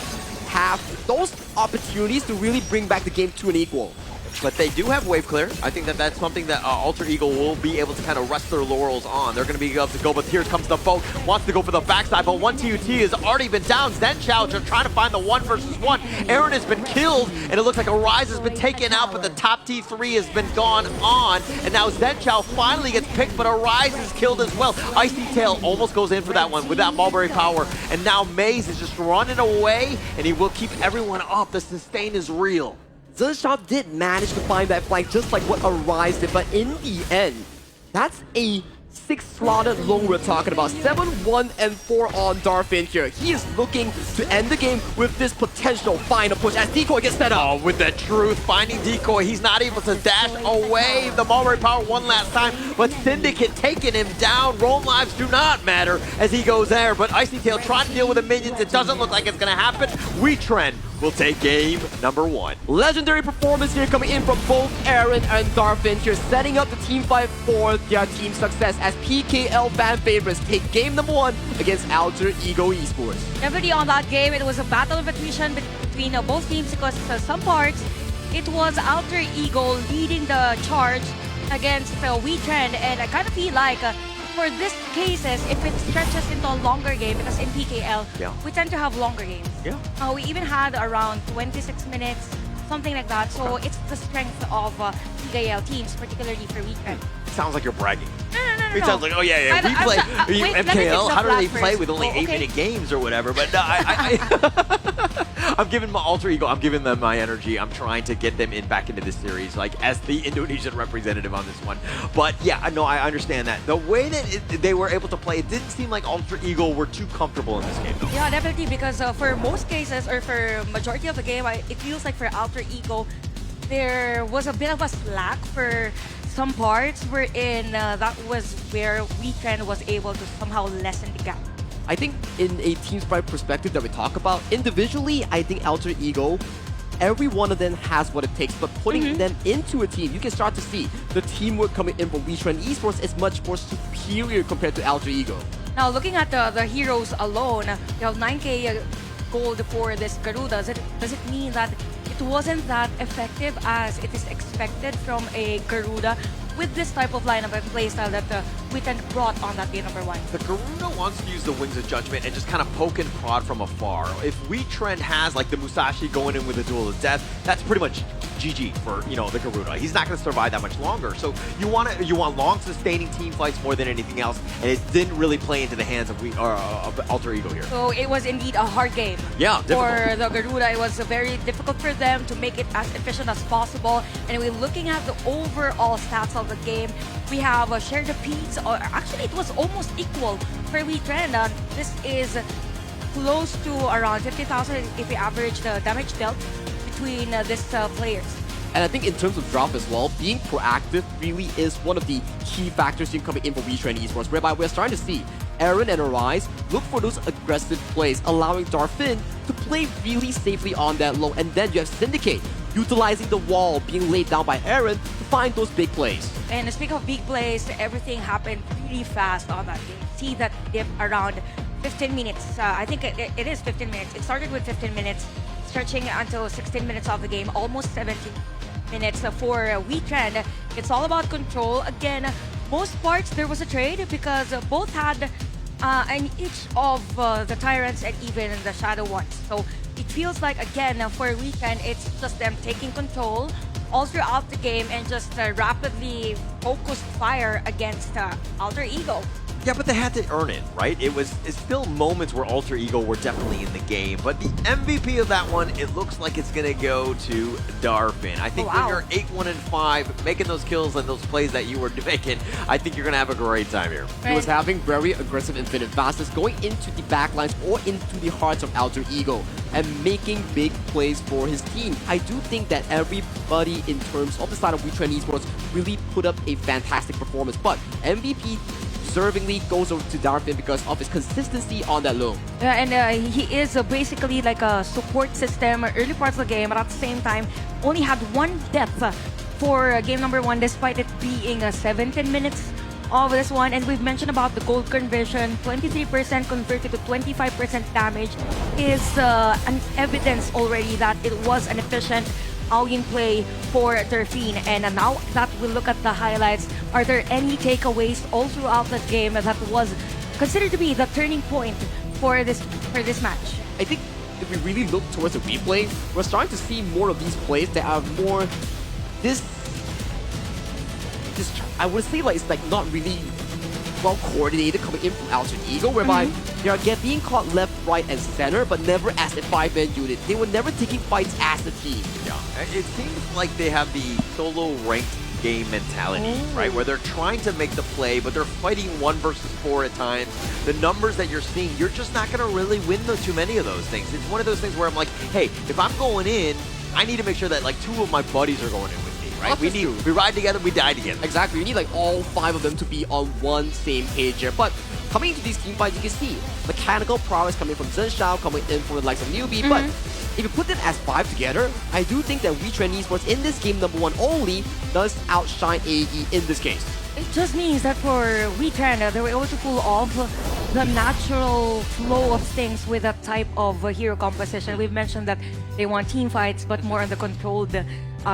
have those opportunities to really bring back the game to an equal. But they do have wave clear. I think that that's something that Alter Ego will be able to kind of rest their laurels on. They're going to be able to go, but here comes the boat. Wants to go for the backside, but 1 TUT has already been down. Zen Xiao just trying to find the 1 versus 1. Aaron has been killed, and it looks like Arise has been taken out, but the top T3 has been gone on. And now Zen Xiao finally gets picked, but Arise is killed as well. Icy Tail almost goes in for that one with that Mulberry Power. And now Maze is just running away, and he will keep everyone up. The sustain is real. Zen Xiao did manage to find that flank just like what Arise did, but in the end, that's a 6-slotted lone we're talking about. 7-1 and 4 on Darfin here. He is looking to end the game with this potential final push as Decoy gets set up. Oh, with the truth, finding Decoy, he's not able to dash away the Mulberry Power one last time, but Syndicate taking him down. Roam lives do not matter as he goes there, but Icy Tail trying to deal with the minions. It doesn't look like it's going to happen. Wetrnd will take game number 1. Legendary performance here coming in from both Aaron and Darfin here, setting up the team fight for their team success as PKL fan favorites take game number 1 against Alter Ego Esports. Definitely on that game, it was a battle of attrition between both teams because some parts, it was Alter Ego leading the charge against Wetrnd, and I kind of feel like for these cases, if it stretches into a longer game, because in PKL, we tend to have longer games. We even had around 26 minutes, something like that. So it's the strength of PKL teams, particularly for Wetrnd. Sounds like you're bragging. No. It sounds like, oh yeah, we play MKL. How do they play with only 8-minute games or whatever? But no, I'm giving my Alter Ego, I'm giving them my energy. I'm trying to get them back into this series, like as the Indonesian representative on this one. But yeah, no, I understand that. The way that they were able to play, it didn't seem like Alter Ego were too comfortable in this game, though. Yeah, definitely, because for most cases, or for majority of the game, it feels like for Alter Ego, there was a bit of a slack for some parts wherein that was where Wetrnd was able to somehow lessen the gap. I think in a team sprite perspective that we talk about, individually, I think Alter Ego, every one of them has what it takes, but putting them into a team, you can start to see the teamwork coming in from Wetrnd Esports is much more superior compared to Alter Ego. Now, looking at the heroes alone, you have 9k gold for this Garuda. Does it mean that it wasn't that effective as it is expected from a Garuda with this type of lineup and playstyle that Wetrnd brought on that game number 1. The Garuda wants to use the Wings of Judgment and just kind of poke and prod from afar. If Wetrnd has like the Musashi going in with a Duel of Death, that's pretty much GG for, you know, the Garuda. He's not going to survive that much longer. So you want long sustaining team fights more than anything else, and it didn't really play into the hands of Alter Ego here. So it was indeed a hard game. Yeah, difficult. For the Garuda, it was very difficult for them to make it as efficient as possible. And we're looking at the overall stats of the game. We have shared the peaks, or actually it was almost equal for Wetrnd. This is close to around 50,000 if we average the damage dealt between these players. And I think in terms of draft as well, being proactive really is one of the key factors here coming in for Wetrnd Esports, whereby we're starting to see Aaron and Arise look for those aggressive plays, allowing Darfin to play really safely on that low. And then you have Syndicate utilizing the wall being laid down by Aaron to find those big plays. And speaking of big plays, everything happened really fast on that game. See that dip around 15 minutes. I think it is 15 minutes. It started with 15 minutes, stretching until 16 minutes of the game, almost 17 minutes for Wetrnd. It's all about control. Again, most parts there was a trade because both had an each of the Tyrants and even the Shadow ones. So it feels like, again, for Wetrnd, it's just them taking control all throughout the game and just rapidly focused fire against Alter Ego. Yeah, but they had to earn it, right? It's still moments where Alter Ego were definitely in the game, but the MVP of that one, it looks like it's gonna go to Darfin. I think when you're 8-1-5, making those kills and those plays that you were making, I think you're gonna have a great time here. He was having very aggressive infinite fastness, going into the backlines or into the hearts of Alter Ego and making big plays for his team. I do think that everybody in terms of the side of Wetrnd Esports really put up a fantastic performance, but MVP deservingly goes over to Darfin because of his consistency on that low. Yeah, and he is basically like a support system early parts of the game, but at the same time only had one death for game number 1 despite it being 17 minutes of this one. And we've mentioned about the gold conversion, 23% converted to 25% damage is an evidence already that it was an efficient all-in play for Darfin. And now that we look at the highlights, are there any takeaways all throughout the game that was considered to be the turning point for this match? I think if we really look towards the replay, we're starting to see more of these plays that are more I would say like it's like not really well coordinated coming in from Alter Ego, whereby they are being caught left, right, and center, but never as a 5-man unit. They were never taking fights as a team. Yeah, it seems like they have the solo ranked game mentality, right? Where they're trying to make the play, but they're fighting 1 versus 4 at times. The numbers that you're seeing, you're just not going to really win too many of those things. It's one of those things where I'm like, hey, if I'm going in, I need to make sure that like 2 of my buddies are going in with me, right? We ride together, we die together. Exactly. You need like all 5 of them to be on one same page here. But coming into these team fights, you can see mechanical prowess coming from Zhenshao, coming in from the likes of Newbie. But if you put them as 5 together, I do think that Wetrnd Esports in this game number 1 only does outshine AE in this case. It just means that for Wetrnd, they were able to pull off the natural flow of things with that type of hero composition. We've mentioned that they want team fights, but more on the controlled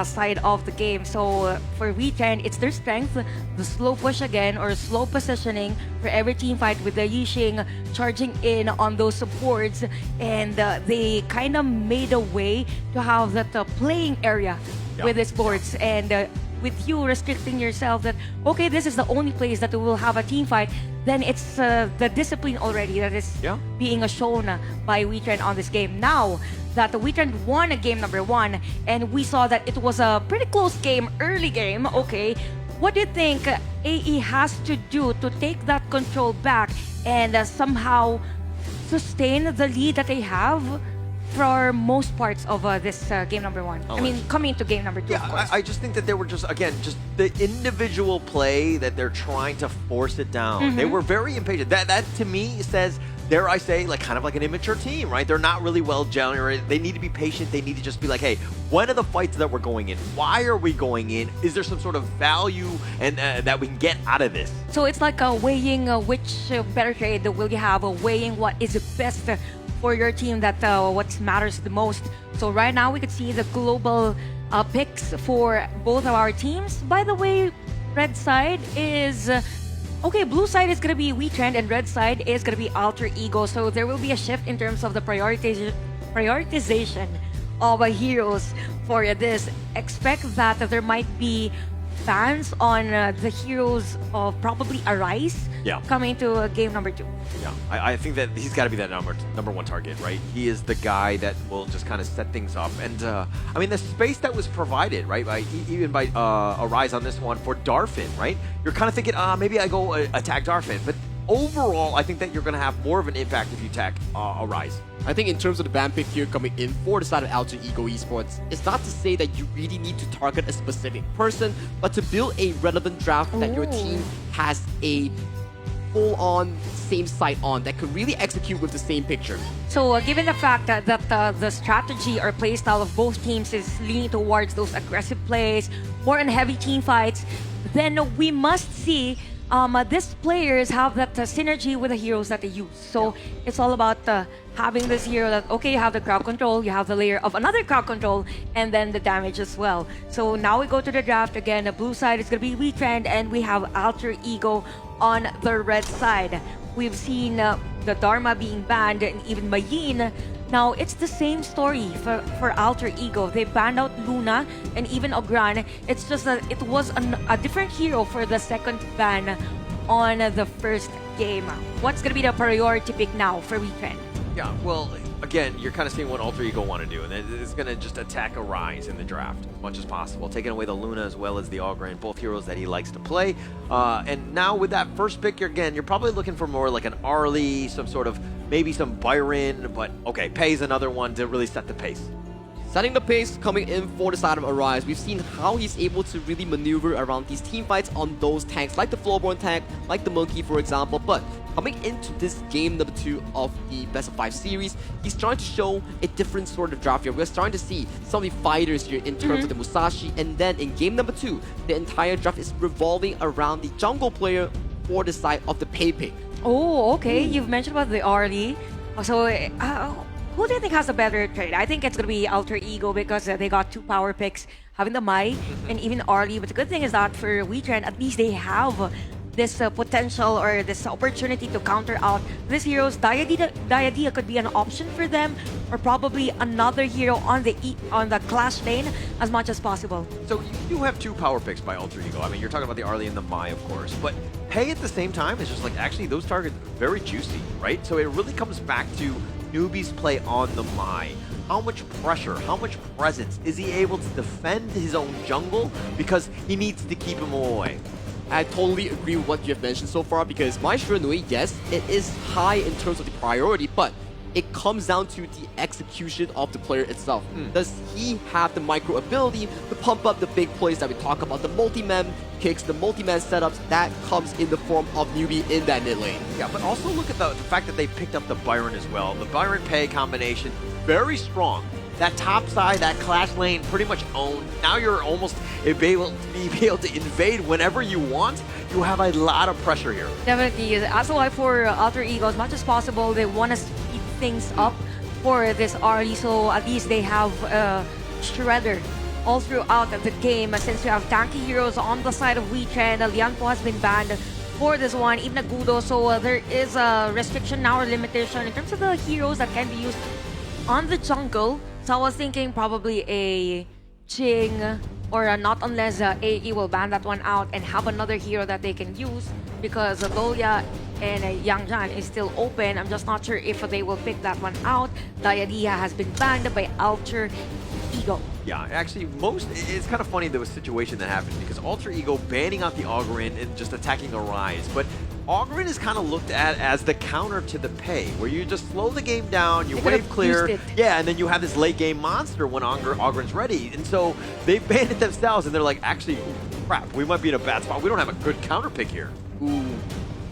side of the game. So for Wetrnd, it's their strength, the slow push again, or slow positioning for every team fight with the Yixing charging in on those supports. And they kind of made a way to have that playing area with the sports. And with you restricting yourself that, okay, this is the only place that we will have a team fight, then it's the discipline already that is being shown by Wetrnd on this game. Now that Wetrnd won a game number 1, and we saw that it was a pretty close game, early game, okay, what do you think AE has to do to take that control back and somehow sustain the lead that they have for most parts of this game number 1? I mean, coming into game number 2, of course. I just think that they were just, again, just the individual play that they're trying to force it down. They were very impatient. That to me says, dare I say, like kind of like an immature team, right? They're not really well generated. They need to be patient. They need to just be like, hey, when are the fights that we're going in? Why are we going in? Is there some sort of value and that we can get out of this? So it's like weighing which better trade will you have, weighing what is best for your team, that what matters the most. So right now we could see the global picks for both of our teams. By the way, red side is Okay, blue side is gonna be Wetrnd and red side is gonna be Alter Ego. So there will be a shift in terms of the prioritization of heroes for this. Expect that there might be fans on the heroes of probably Arise coming to game number 2. Yeah, I think that he's got to be that number one target, right? He is the guy that will just kind of set things up. And I mean, the space that was provided, right, even by Arise on this one for Darfin, right? You're kind of thinking, maybe I go attack Darfin. But overall, I think that you're going to have more of an impact if you attack Arise. I think in terms of the ban pick here coming in for the side of Alter Ego Esports, it's not to say that you really need to target a specific person, but to build a relevant draft that your team has a full-on same site on that could really execute with the same picture. So given the fact that the strategy or playstyle of both teams is leaning towards those aggressive plays, more on heavy team fights, then we must see these players have that synergy with the heroes that they use. So it's all about having this hero that, okay, you have the crowd control, you have the layer of another crowd control, and then the damage as well. So now we go to the draft again. The blue side is going to be Wetrnd, and we have Alter Ego on the red side. We've seen the Dharma being banned and even Mayin. Now, it's the same story for Alter Ego. They banned out Luna and even Ogran. It's just that it was a different hero for the second ban on the first game. What's going to be the priority pick now for Wetrnd? Yeah, well, again, you're kind of seeing what Alter Ego want to do, and it's going to just attack Arise in the draft as much as possible, taking away the Luna as well as the Ogran, both heroes that he likes to play. And now with that first pick, you're probably looking for more like an Arlie, some sort of, maybe some Byron, but okay, Pei's another one to really set the pace. Setting the pace coming in for the side of Arise, we've seen how he's able to really maneuver around these team fights on those tanks, like the Flowborn tank, like the Monkey, for example. But coming into this game number 2 of the Best of 5 series, he's trying to show a different sort of draft here. We're starting to see some of the fighters here in terms of the Musashi, and then in game number 2, the entire draft is revolving around the jungle player for the side of the Pei pick. Oh, okay. You've mentioned about the Arlie. So, who do you think has a better trade? I think it's going to be Alter Ego because they got 2 power picks, having the Mai and even Arlie. But the good thing is that for Wetrnd, at least they have this potential or this opportunity to counter out these heroes. Diadea could be an option for them, or probably another hero on the Clash lane as much as possible. So you do have 2 power picks by Alter Ego. I mean, you're talking about the Arlie and the Mai, of course, but Pei at the same time is just like, actually, those targets are very juicy, right? So it really comes back to newbies play on the Mai. How much pressure, how much presence is he able to defend his own jungle because he needs to keep him away? I totally agree with what you have mentioned so far, because Mai Shiranui, yes, it is high in terms of the priority, but it comes down to the execution of the player itself. Does he have the micro ability to pump up the big plays that we talk about, the multi-man kicks, the multi-man setups, that comes in the form of newbie in that mid lane. Yeah, but also look at the fact that they picked up the Byron as well. The Byron-Pei combination, very strong. That top side, that Clash lane, pretty much owned. Now you're almost be able to invade whenever you want. You have a lot of pressure here. Definitely. That's why for Alter Ego, as much as possible, they want to speed things up for this Arlie, so at least they have Shredder all throughout the game. Since you have tanky heroes on the side of Wetrnd, Lianpo has been banned for this one, even Agudo, so there is a restriction now or limitation in terms of the heroes that can be used on the jungle. So I was thinking probably a Ching or not, unless AE will ban that one out and have another hero that they can use, because Lolia and Yang Jan is still open. I'm just not sure if they will pick that one out. Diadea has been banned by Alter Ego. Yeah, actually, it's kind of funny the situation that happened, because Alter Ego banning out the Ogren and just attacking Arise, but Ogren is kind of looked at as the counter to the Pei, where you just slow the game down, you wave clear, yeah, and then you have this late game monster when Ogren's ready, and so they banned it themselves, and they're like, actually, crap, we might be in a bad spot. We don't have a good counter pick here. Ooh.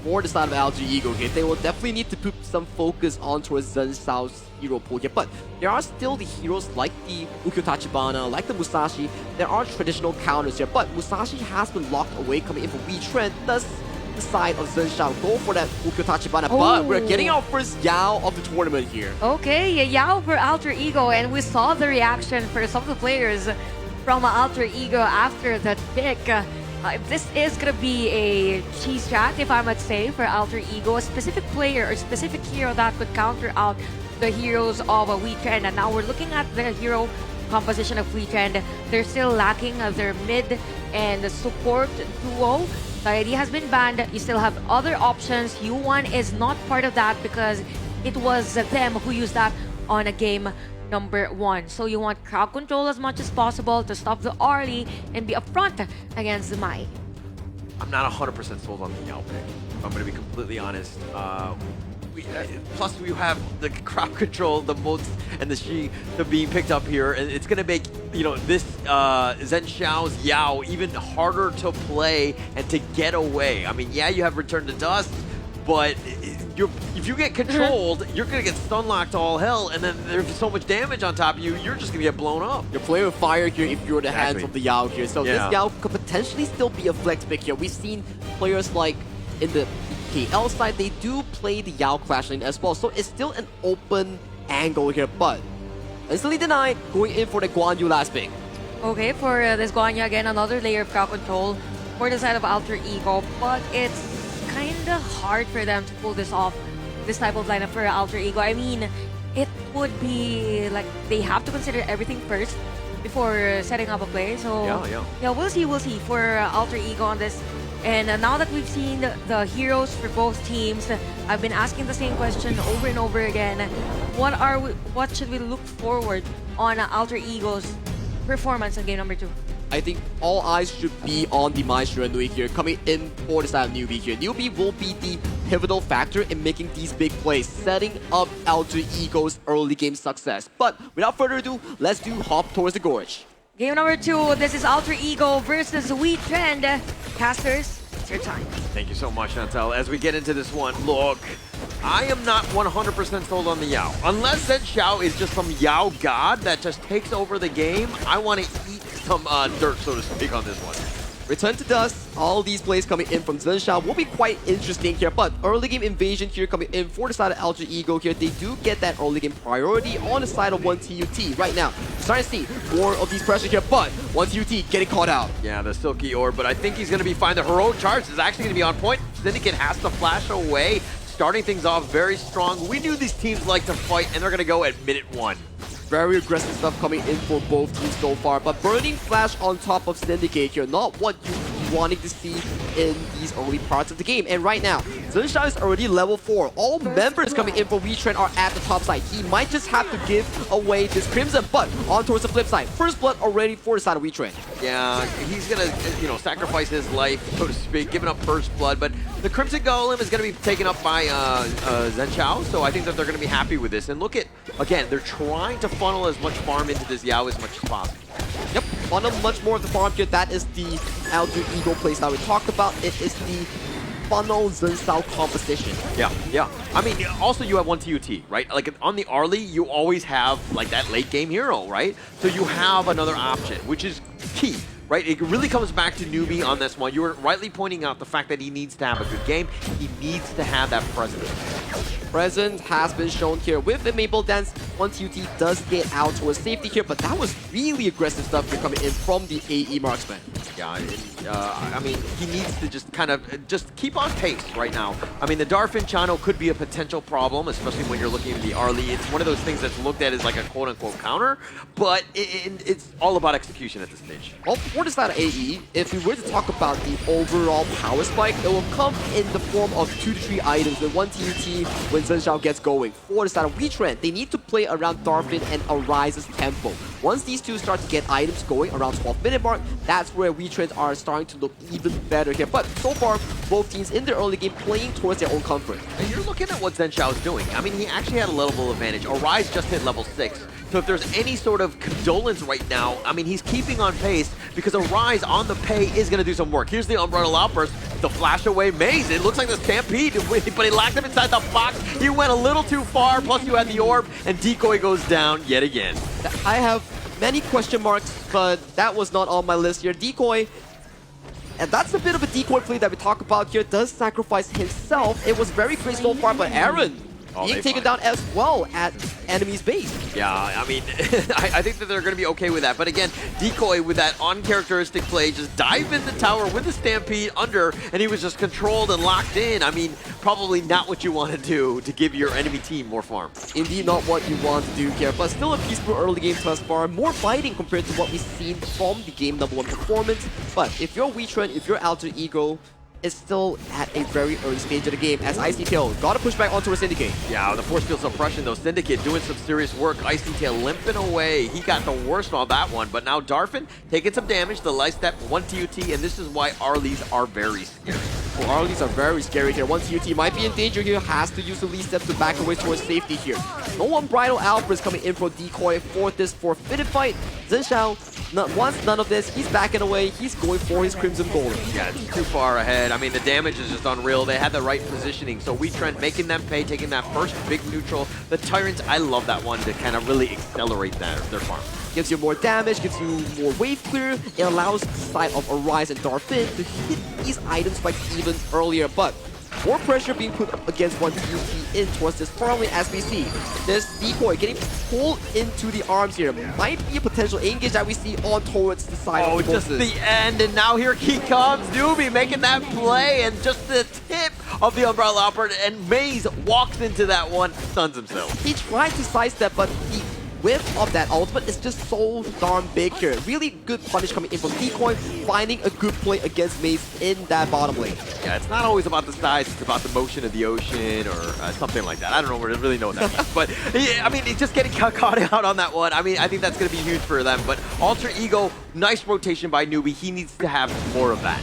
For the side of Alter Ego here, they will definitely need to put some focus on towards Zen Shao's hero pool here, but there are still the heroes like the Ukyo Tachibana, like the Musashi. There are traditional counters here, but Musashi has been locked away coming in for Wetrnd. Does the side of Zen Shao go for that Ukyo Tachibana? But we're getting our first Yao of the tournament here. Okay, Yao for Alter Ego, and we saw the reaction for some of the players from Alter Ego after that pick. If this is gonna be a cheese strat, if I might say, for Alter Ego, a specific player or specific hero that could counter out the heroes of Wetrnd. And now we're looking at the hero composition of Wetrnd. They're still lacking their mid and support duo. The idea has been banned. You still have other options. U1 is not part of that because it was them who used that on a game number 1. So you want crowd control as much as possible to stop the early and be upfront against the Mai. I'm not 100% sold on the Yao pick. I'm going to be completely honest. Plus, we have the crowd control, the moats, and the being picked up here. And it's going to make, you know, this Zhen Xiao's Yao even harder to play and to get away. I mean, yeah, you have Wetrnd to Dust, but if you get controlled, you're going to get stun locked to all hell, and then there's so much damage on top of you, you're just going to get blown up. You're playing with fire here if you're the hands of the Yao here. So Yeah. this Yao could potentially still be a flex pick here. We've seen players like in the KL side, they do play the Yao Clash Lane as well. So it's still an open angle here, but instantly denied, going in for the Guan Yu last pick. Okay, for this Guan Yu, again, another layer of crowd control for the side of Alter Ego, but it's kind of hard for them to pull this off, this type of lineup for Alter Ego. I mean, it would be like they have to consider everything first before setting up a play. So yeah, we'll see for Alter Ego on this. And now that we've seen the heroes for both teams, I've been asking the same question over and over again. What should we look forward on Alter Ego's performance in game number 2? I think all eyes should be on the Maestro Nui here, coming in for the side of Newbie here. Newbie will be the pivotal factor in making these big plays, setting up Alter Ego's early game success. But without further ado, let's hop towards the gorge. Game number 2, this is Alter Ego versus Wetrnd. Casters, it's your time. Thank you so much, Chantal. As we get into this one, look, I am not 100% sold on the Yao. Unless Zhen Xiao is just some Yao god that just takes over the game, I want to eat some dirt, so to speak, on this one. Return to Dust, all these plays coming in from Zhen Xiao will be quite interesting here, but early game invasion here coming in for the side of Alter Ego here. They do get that early game priority on the side of 1TUT right now. Starting to see more of these pressure here, but 1TUT getting caught out. Yeah, the Silky Orb, but I think he's going to be fine. The Heroic Charge is actually going to be on point. Syndicate has to flash away, starting things off very strong. We knew these teams like to fight, and they're going to go at minute 1. Very aggressive stuff coming in for both teams so far, but Burning Flash on top of Syndicate here, not what you wanting to see in these early parts of the game. And right now, Zhen Xiao is already level 4. All members coming in for Wetrnd are at the top side. He might just have to give away this Crimson, but on towards the flip side, first blood already for the side of Wetrnd. Yeah, he's gonna, you know, sacrifice his life, so to speak, giving up first blood, but the Crimson Golem is gonna be taken up by Zhen Xiao, so I think that they're gonna be happy with this. And look at, again, they're trying to funnel as much farm into this Yao as much as possible. Yep, funnel much more of the farm here. That is the Alter Ego playstyle we talked about. It is the funnel Zhen Xiao composition. Yeah. I mean, also you have 1TUT, right? Like on the early, you always have like that late game hero, right? So you have another option, which is key. Right, it really comes back to Newbie on this one. You were rightly pointing out the fact that he needs to have a good game. He needs to have that presence. Presence has been shown here with the Maple Dance. 1TUT does get out towards safety here, but that was really aggressive stuff here coming in from the AE marksman. Yeah, I mean, he needs to just kind of just keep on pace right now. I mean, the Darfin Chano could be a potential problem, especially when you're looking at the early. It's one of those things that's looked at as like a quote-unquote counter, but it's all about execution at this stage. Well, for the side of AE, if we were to talk about the overall power spike, it will come in the form of 2 to 3 items with 1TUT when Zhen Xiao gets going. For the side of Wetrnd, they need to play around Darfin and Arise's tempo. Once these two start to get items going around 12-minute mark, that's where Wetrnd are starting to look even better here. But so far, both teams in the early game playing towards their own comfort. And you're looking at what Zhen Xiao is doing. I mean, he actually had a level advantage. Arise just hit level 6. So if there's any sort of condolence right now, I mean, he's keeping on pace because Arise on the pay is going to do some work. Here's the Umbrella Outburst, the flash away maze. It looks like the Stampede, but he locked him inside the box. He went a little too far, plus you had the orb, and Decoy goes down yet again. I have many question marks, but that was not on my list here. Decoy, and that's a bit of a Decoy play that we talk about here, does sacrifice himself. It was very great so far, but Aaron, being taken down as well at enemy's base. Yeah, I mean, I think that they're going to be okay with that. But again, Decoy with that uncharacteristic play, just dive in the tower with the Stampede under, and he was just controlled and locked in. I mean, probably not what you want to do to give your enemy team more farm. Indeed not what you want to do here, but still a peaceful early game thus far. More fighting compared to what we've seen from the game number 1 performance. But if you're Wetrnd, if you're Alter Ego, it's still at a very early stage of the game as Icy Tail got to push back onto a Syndicate. Yeah, the force field suppression though. Syndicate doing some serious work. Icy Tail limping away. He got the worst on that one, but now Darfin taking some damage. The light step, 1 TUT, and this is why Arlies are very scary. Well, Arlies are very scary here. 1 TUT might be in danger here, has to use the lead step to back away towards safety here. No Unbridled Alpha is coming in for Decoy for this forfeited fight. Zhenxiao, once none of this, he's backing away, he's going for his Crimson Golem. Yeah, it's too far ahead. I mean, the damage is just unreal. They had the right positioning. So Wetrnd making them pay, taking that first big neutral. The Tyrants, I love that one to kind of really accelerate their farm. Gives you more damage, gives you more wave clear. It allows the side of Arise and Darfin to hit these item spikes even earlier, but more pressure being put up against 1 TUT in towards this farm lane as we see. This Decoy getting pulled into the arms here. Might be a potential engage that we see on towards the side of the just the end, and now here he comes. Newbie making that play, and just the tip of the Umbrella Opera, and Maze walks into that one, stuns himself. He tried to sidestep, but the whiff of that ultimate is just so darn big here. Really good punish coming in from Decoy, finding a good play against Maze in that bottom lane. Yeah, it's not always about the size, it's about the motion of the ocean or something like that. I don't really know what that means. But, yeah, I mean, it's just getting caught out on that one. I mean, I think that's going to be huge for them. But Alter Ego, nice rotation by Newbie. He needs to have more of that.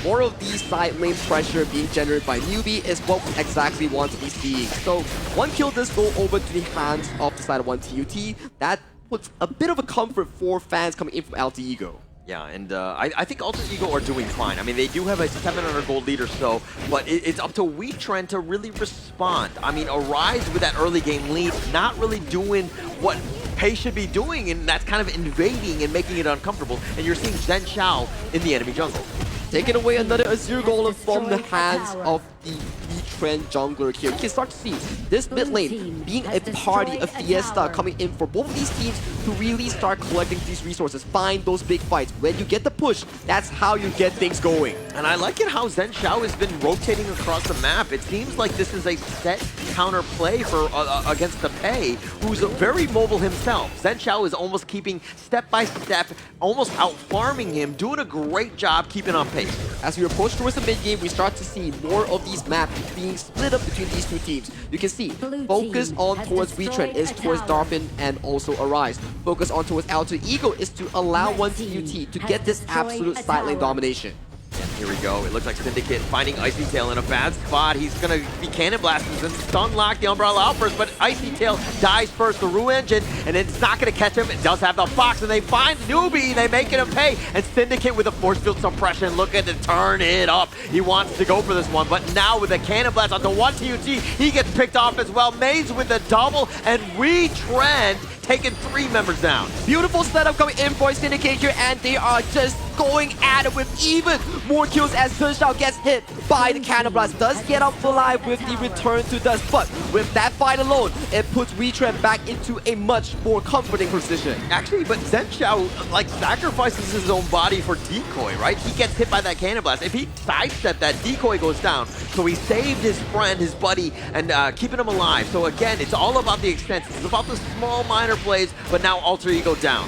More of the side lane pressure being generated by Newbie is what we exactly want to be seeing. So 1 kill does go over to the hands of the side of 1 TUT. That puts a bit of a comfort for fans coming in from Alter Ego. Yeah, and I think Alter Ego are doing fine. I mean, they do have a 700 gold lead or so, but it's up to Wetrnd to really respond. I mean, Arise with that early game lead, not really doing what Pei should be doing, and that's kind of invading and making it uncomfortable. And you're seeing Zhenxiao in the enemy jungle. Taking away another Azure Golem from the hands of the Wetrnd jungler here. You can start to see this mid lane being a party, a fiesta coming in for both of these teams to really start collecting these resources, find those big fights. When you get the push, that's how you get things going. And I like it how Zhenxiao has been rotating across the map. It seems like this is a set counter play for against the Pei, who's very mobile himself. Zhenxiao is almost keeping step by step, almost out farming him, doing a great job keeping on pace. As we approach towards the mid game, we start to see more of these maps being split up between these two teams. You can see focus on towards Wetrnd is towards Darfin and also Arise. Focus on towards Alter Ego is to allow 1 TUT to get this absolute side lane domination. And here we go. It looks like Syndicate finding Icy Tail in a bad spot. He's going to be cannon blasting and stun lock the Umbrella Outburst, but Icy Tail dies first. The Rue Engine, and it's not going to catch him. It does have the Fox, and they find Newbie. They make it a pay, and Syndicate with a force field suppression looking to turn it up. He wants to go for this one, but now with the cannon blast onto 1 TUT, he gets picked off as well. Maze with the double, and Wetrnd taking 3 members down. Beautiful setup coming in for Syndicate here, and they are just going at it with even more kills as Zhenxiao gets hit by the Cannon Blast. Does get up alive with the return to dust, but with that fight alone, it puts Wetrnd back into a much more comforting position. Actually, but Zhenxiao like sacrifices his own body for Decoy, right? He gets hit by that Cannon Blast. If he sidestepped that, Decoy goes down. So he saved his friend, his buddy, and keeping him alive. So again, it's all about the extents. It's about the small minor plays, but now Alter Ego down.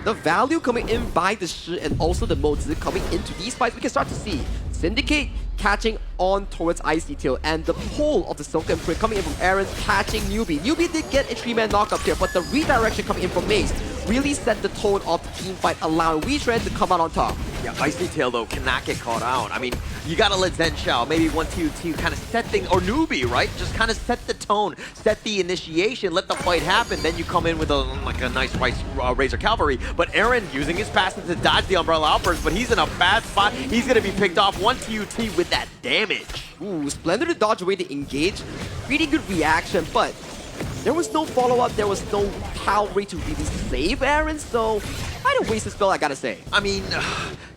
The value coming in by the Shi and also the modes coming into these fights, we can start to see Syndicate catching on towards Icy Tail, and the pull of the Silk Imprint coming in from Aaron catching Newbie. Newbie did get a 3-man knockup here, but the redirection coming in from Maze really set the tone of the team fight, allowing Wetrnd to come out on top. Yeah, Icy Tail though cannot get caught out. I mean, you gotta let Zhenxiao, maybe 1 TUT kind of set things, or Newbie, right? Just kind of set the tone, set the initiation, let the fight happen. Then you come in with a nice Razor Cavalry. But Aaron using his passive to dodge the Umbrella Outburst, but he's in a bad spot. He's gonna be picked off. 1 TUT with that damage. Ooh, splendid to dodge away to engage. Pretty good reaction, but there was no follow-up, there was no power to really save Aaron, so I don't waste the spell, I gotta say. I mean,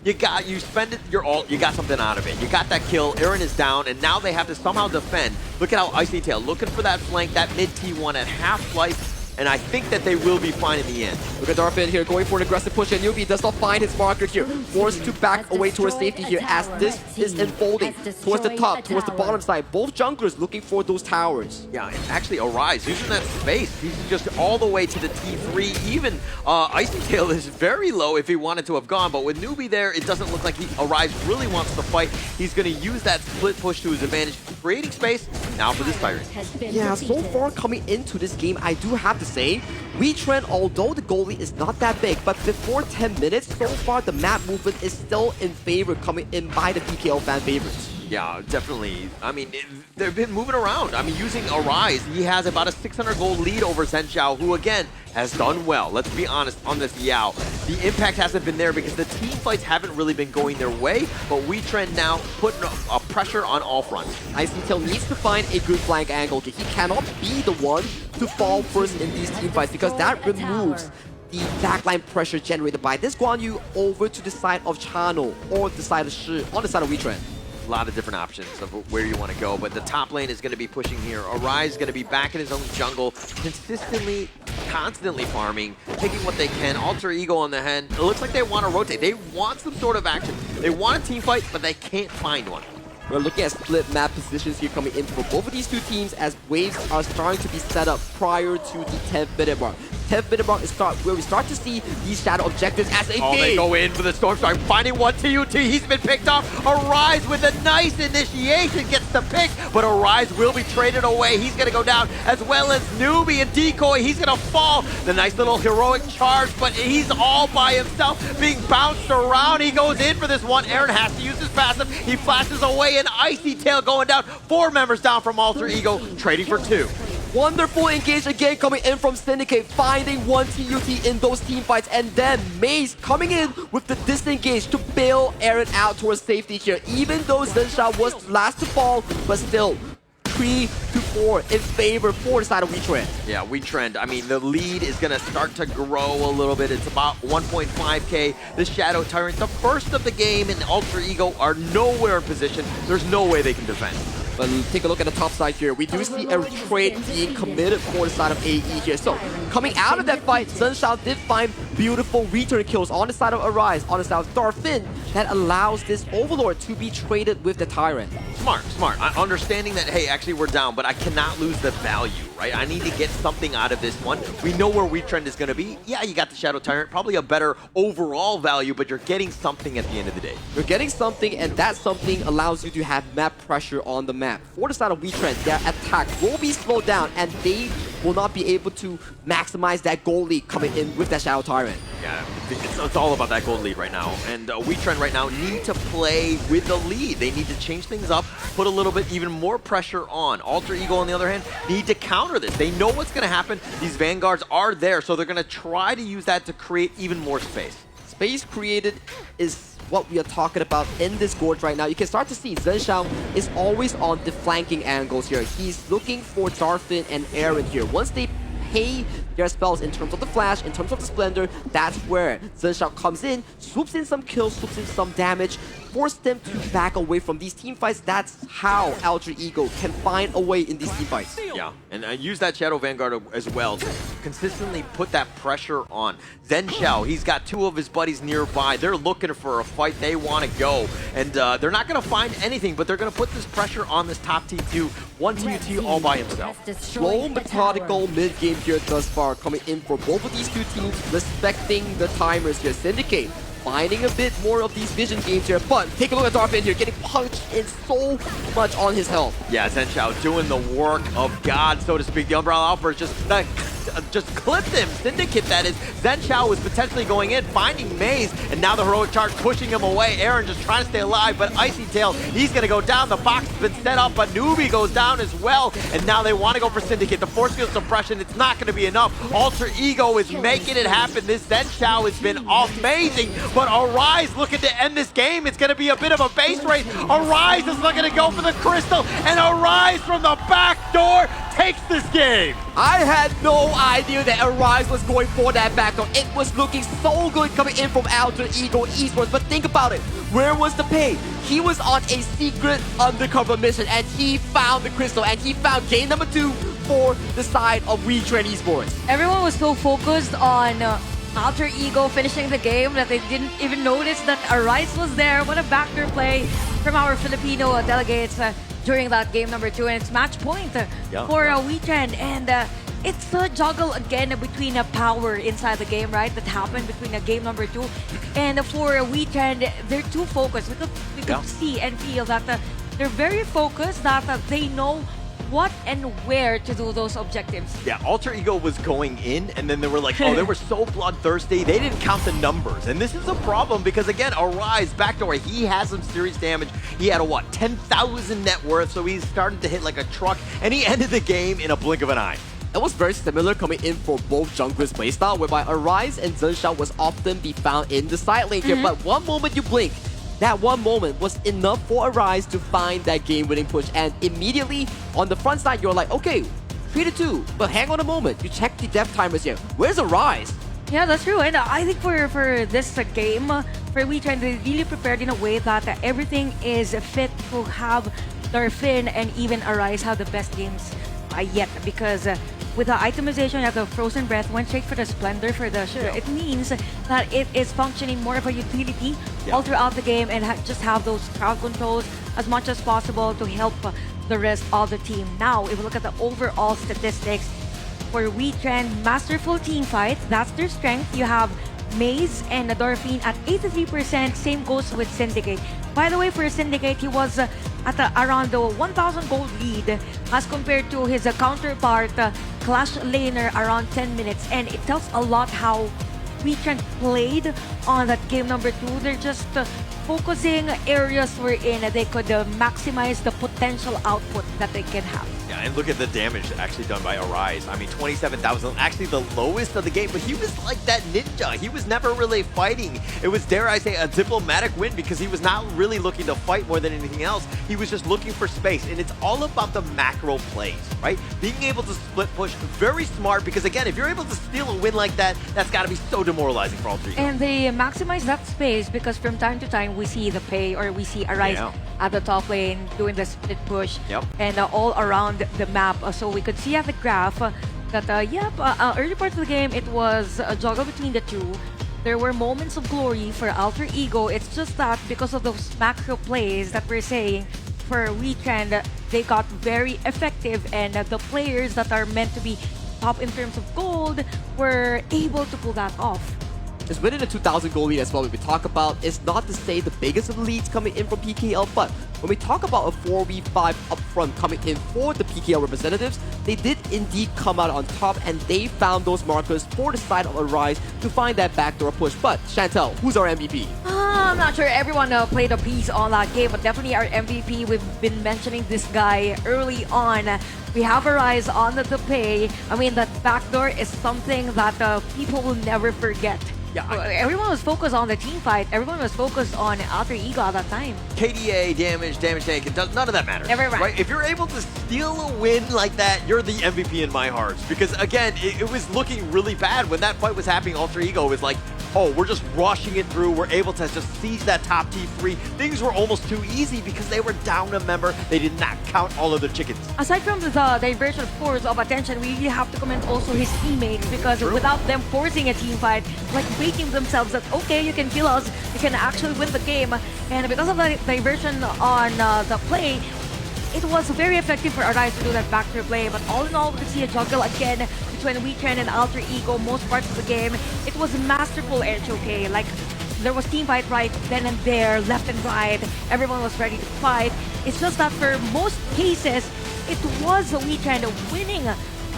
you spend it, your ult, you got something out of it. You got that kill, Aaron is down, and now they have to somehow defend. Look at how Icy Tail looking for that flank, that mid T1 at half-life, and I think that they will be fine in the end. Look at Darfin here going for an aggressive push, and Newbie does not find his marker here. Forced to back away towards safety here as this is unfolding towards the top, towards the bottom side. Both junglers looking for those towers. Yeah, and actually Arise using that space. He's just all the way to the T3. Even Icy Tail is very low if he wanted to have gone, but with Newbie there, it doesn't look like Arise really wants to fight. He's going to use that split push to his advantage, creating space now for this Tyrant. Yeah, so far coming into this game, I do have to say, Wetrnd, although the goalie is not that big, but before 10 minutes, so far the map movement is still in favor, coming in by the PKL fan favorites. Yeah, definitely. I mean, they've been moving around. I mean, using Arise, he has about a 600 gold lead over Zhenxiao, who again has done well. Let's be honest on this Yao. The impact hasn't been there because the team fights haven't really been going their way, but Wetrnd now putting a pressure on all fronts. Icy Tail needs to find a good flank angle. He cannot be the one to fall first in these team fights because that removes the backline pressure generated by this Guan Yu over to the side of Chano or the side of Shi on the side of Wetrnd. A lot of different options of where you want to go, but the top lane is going to be pushing here. Arise is going to be back in his own jungle, consistently, constantly farming, taking what they can. Alter Ego on the hand. It looks like they want to rotate. They want some sort of action. They want a team fight, but they can't find one. We're looking at split map positions here coming in for both of these two teams as waves are starting to be set up prior to the 10th minute mark. 10th minute mark is where we start to see these shadow objectives as a game. They go in for the Storm Strike, finding one TUT. He's been picked off. Arise with a nice initiation gets the pick, but Arise will be traded away. He's going to go down, as well as Newbie and Decoy. He's going to fall. The nice little heroic charge, but he's all by himself, being bounced around. He goes in for this one. Aaron has to use his passive. He flashes away, and Icy Tail going down. 4 members down from Alter Ego, trading for 2. Wonderful engage again coming in from Syndicate, finding one TUT in those team fights, and then Maze coming in with the disengage to bail Aaron out towards safety here. Even though Zhenxiao was last to fall, but still 3-4 in favor for the side of Wetrnd. Yeah, Wetrnd, I mean, the lead is going to start to grow a little bit. It's about 1.5k. The Shadow Tyrant, the first of the game, and Alter Ego are nowhere in position. There's no way they can defend. But take a look at the top side here. We do see a trade being committed for the side of AE here. So, coming out of that fight, Zhenxiao did find beautiful return kills on the side of Arise, on the side of Darfin, that allows this Overlord to be traded with the Tyrant. Smart, smart. Understanding that, hey, actually we're down, but I cannot lose the value, right? I need to get something out of this one. We know where Wetrnd is going to be. Yeah, you got the Shadow Tyrant, probably a better overall value, but you're getting something at the end of the day. You're getting something, and that something allows you to have map pressure on the map. For the side of Wetrnd, their attack will be slowed down, and they will not be able to maximize that gold lead coming in with that Shadow Tyrant. Yeah, it's all about that gold lead right now. And Wetrnd right now need to play with the lead. They need to change things up, put a little bit even more pressure on. Alter Ego, on the other hand, need to counter this. They know what's going to happen. These Vanguards are there, so they're going to try to use that to create even more space. Space created is what we are talking about in this gorge right now. You can start to see Zhenxiao is always on the flanking angles here. He's looking for Darfin and Aaron here. Once they pay their spells in terms of the flash, in terms of the splendor, that's where Zhenxiao comes in, swoops in some kills, swoops in some damage, force them to back away from these team fights. That's how Alter Ego can find a way in these team fights. Yeah, and use that Shadow Vanguard as well to consistently put that pressure on. Zhenxiao, he's got 2 of his buddies nearby. They're looking for a fight. They want to go. And they're not going to find anything, but they're going to put this pressure on this top T2. 1 TUT all by himself. Slow, methodical mid-game here thus far, coming in for both of these two teams, respecting the timers here. Syndicate finding a bit more of these vision games here, but take a look at Darfin here, getting punched in so much on his health. Yeah, Zhenxiao doing the work of God, so to speak. The Umbrella Outburst just clipped him. Syndicate, that is. Zhenxiao was potentially going in, finding Maze, and now the heroic charge pushing him away. Aaron just trying to stay alive, but Icy Tail, he's going to go down. The box has been set up, but Newbie goes down as well, and now they want to go for Syndicate. The force field suppression, it's not going to be enough. Alter Ego is making it happen. This Zhenxiao has been amazing, but Arise looking to end this game. It's going to be a bit of a base race. Arise is looking to go for the crystal, and Arise from the back door takes this game. I had no idea that Arise was going for that backdoor. It was looking so good coming in from Alter Ego Esports, but think about it. Where was the pay? He was on a secret undercover mission and he found the crystal and he found game number 2 for the side of Wetrnd Esports. Everyone was so focused on Alter Ego finishing the game that they didn't even notice that Arise was there. What a backdoor play from our Filipino delegates during that game number 2, and it's match point for Wetrnd. And it's a juggle again between power inside the game, right? That happened between game number 2. And for Wetrnd, they're too focused. We could see and feel that they're very focused, that they know what and where to do those objectives. Yeah, Alter Ego was going in, and then they were like, oh, they were so bloodthirsty, they didn't count the numbers. And this is a problem because, again, Arise, backdoor, he has some serious damage. He had a, what, 10,000 net worth, so he's starting to hit like a truck, and he ended the game in a blink of an eye. It was very similar coming in for both junglers' playstyle, whereby Arise and Zensha was often be found in the side lane here, but one moment you blink, that one moment was enough for Arise to find that game-winning push, and immediately on the front side, you're like, okay, 3-2, but hang on a moment, you check the death timers here. Where's Arise? Yeah, that's true, and I think for this game, for Wetrnd, they really prepared in a way that everything is fit to have Darfin and even Arise have the best games yet, because with the itemization, you have the Frozen Breath, went straight for the Splendor for the Sure. It means that it is functioning more of a utility all throughout the game, and just have those crowd controls as much as possible to help the rest of the team. Now, if we look at the overall statistics for Wetrnd, masterful team fight, that's their strength. You have Maze and Dorfin at 83%, same goes with Syndicate. By the way, for Syndicate, he was at around the 1,000 gold lead as compared to his counterpart, Clash Laner, around 10 minutes. And it tells a lot how Wetrnd played on that game number 2. They're just focusing areas wherein they could maximize the potential output that they can have. Yeah, and look at the damage actually done by Arise. I mean, 27,000, actually the lowest of the game, but he was like that ninja. He was never really fighting. It was, dare I say, a diplomatic win because he was not really looking to fight more than anything else. He was just looking for space, and it's all about the macro plays, right? Being able to split push, very smart, because again, if you're able to steal a win like that, that's got to be so demoralizing for all three. And they maximize that space because from time to time, we see the pay or we see Arise at the top lane doing the split push and all around the map. So we could see at the graph that, early part of the game, it was a juggle between the two. There were moments of glory for Alter Ego. It's just that because of those macro plays that we're saying, for Wetrnd, they got very effective, and the players that are meant to be top in terms of gold were able to pull that off. It's within the 2,000 goal lead as well. When we talk about, it's not to say the biggest of the leads coming in from PKL, but when we talk about a 4v5 upfront coming in for the PKL representatives, they did indeed come out on top, and they found those markers for the side of Arise to find that backdoor push. But Chantel, who's our MVP? I'm not sure everyone played a piece on that game, but definitely our MVP. We've been mentioning this guy early on. We have Arise on the pay. I mean, that backdoor is something that people will never forget. Yeah, everyone was focused on the team fight. Everyone was focused on Alter Ego at that time. KDA, damage taken, none of that matters. Right. If you're able to steal a win like that, you're the MVP in my heart. Because again, it was looking really bad when that fight was happening. Alter Ego was like, oh, we're just rushing it through. We're able to just seize that top T3. Things were almost too easy because they were down a member. They did not count all of their chickens. Aside from the diversion, of course, of attention, we really have to commend also his teammates, because without them forcing a team fight, like making themselves that, okay, you can kill us, you can actually win the game. And because of the diversion on the play, it was very effective for Arise to do that backdoor play. But all in all, we could see a juggle again between Wetrnd and Alter Ego most parts of the game. It was masterful edge, okay? Like, there was team fight right then and there, left and right. Everyone was ready to fight. It's just that for most cases, it was Wetrnd winning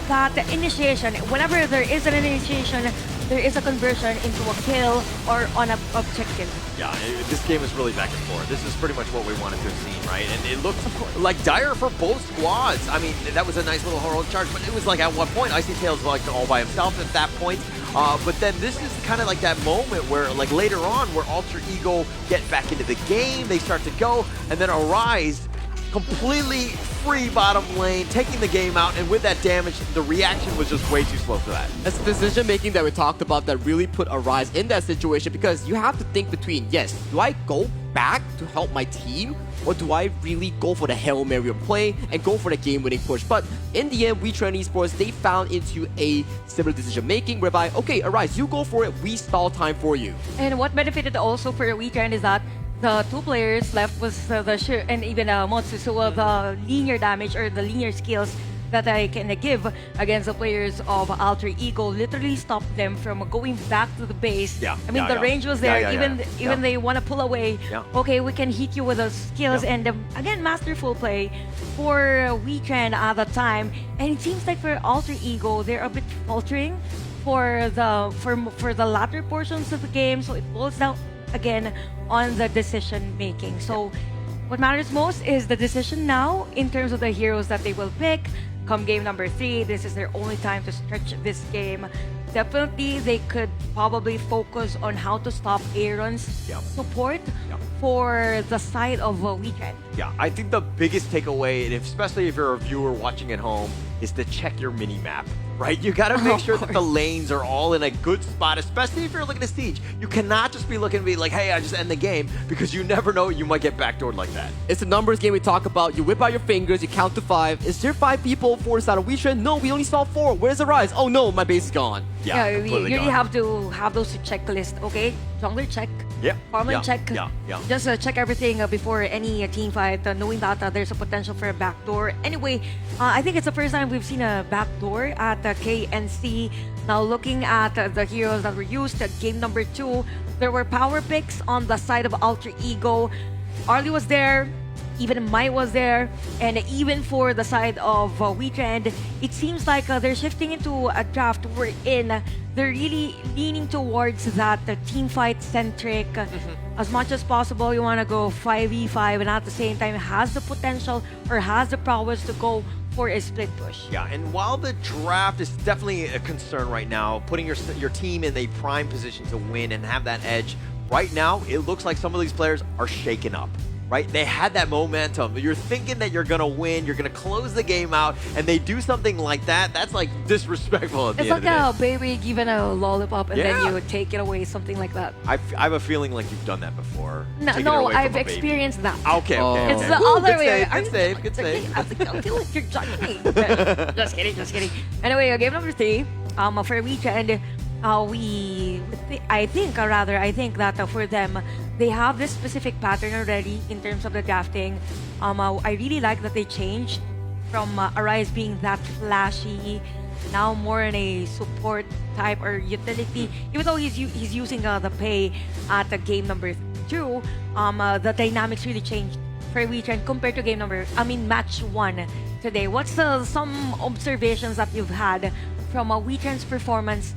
that initiation. Whenever there is an initiation, there is a conversion into a kill or on an objective. Yeah, this game is really back and forth. This is pretty much what we wanted to have seen, right? And it looked like dire for both squads. I mean, that was a nice little heroic charge, but it was like at one point, Icy Tails was like all by himself at that point. But then this is kind of like that moment where, like later on, where Alter Ego get back into the game, they start to go, and then Arise completely free bottom lane, taking the game out, and with that damage, the reaction was just way too slow for that. It's the decision making that we talked about that really put Arise in that situation, because you have to think between, yes, do I go back to help my team, or do I really go for the Hail Mary play and go for the game-winning push? But in the end, Wetrnd Esports, they found into a similar decision making whereby, okay, Arise, you go for it, we stall time for you. And what benefited also for Wetrnd is that the two players left was the Shir and even Motsu, so the linear damage or the linear skills that I can give against the players of Alter Ego literally stopped them from going back to the base. Yeah, I mean, the range was there. Even they want to pull away. Yeah. Okay, we can hit you with those skills. Yeah. And again, masterful play for Wetrnd at the time. And it seems like for Alter Ego, they're a bit faltering for the latter portions of the game. So it boils down again on the decision making. So what matters most is the decision now in terms of the heroes that they will pick. Come game number 3, this is their only time to stretch this game. Definitely, they could probably focus on how to stop Aaron's support for the side of Wetrnd. Yeah, I think the biggest takeaway, and especially if you're a viewer watching at home, is to check your mini-map, right? You gotta make sure that the lanes are all in a good spot, especially if you're looking at Siege. You cannot just be looking to be like, hey, I just end the game, because you never know, you might get backdoored like that. It's a numbers game we talk about. You whip out your fingers, you count to 5. Is there 5 people for the side of Wetrnd? No, we only saw 4. Where's the Rise? Oh no, my base is gone. Yeah, you really have to have those checklists, okay? Jungler check. Yeah. Farmland check. Yeah. Just check everything before any team fight, knowing that there's a potential for a backdoor. Anyway, I think it's the first time we've seen a backdoor at KNC. Now looking at the heroes that were used at game number 2, there were power picks on the side of Alter Ego. Arlie was there, even Mai was there, and even for the side of Wetrnd, it seems like they're shifting into a draft wherein they're really leaning towards that team fight centric. As much as possible, you want to go 5v5, and at the same time has the potential or has the prowess to go for a split push. Yeah, and while the draft is definitely a concern right now, putting your team in a prime position to win and have that edge, right now it looks like some of these players are shaken up. Right? They had that momentum. You're thinking that you're going to win, you're going to close the game out, and they do something like that. That's like disrespectful at the It's end like of a baby given a lollipop and then you take it away, something like that. I have a feeling like you've done that before. No, I've experienced that. Okay. It's the other way. Good save. I feel like you're judging me. Just kidding. Anyway, game number 3, for Wetrnd, I think that for them, they have this specific pattern already in terms of the drafting. I really like that they changed from Arise being that flashy, now more in a support type or utility. Even though he's using the pay at game number 2, the dynamics really changed for Wetrnd compared to match 1 today. What's some observations that you've had from Wetrnd's performance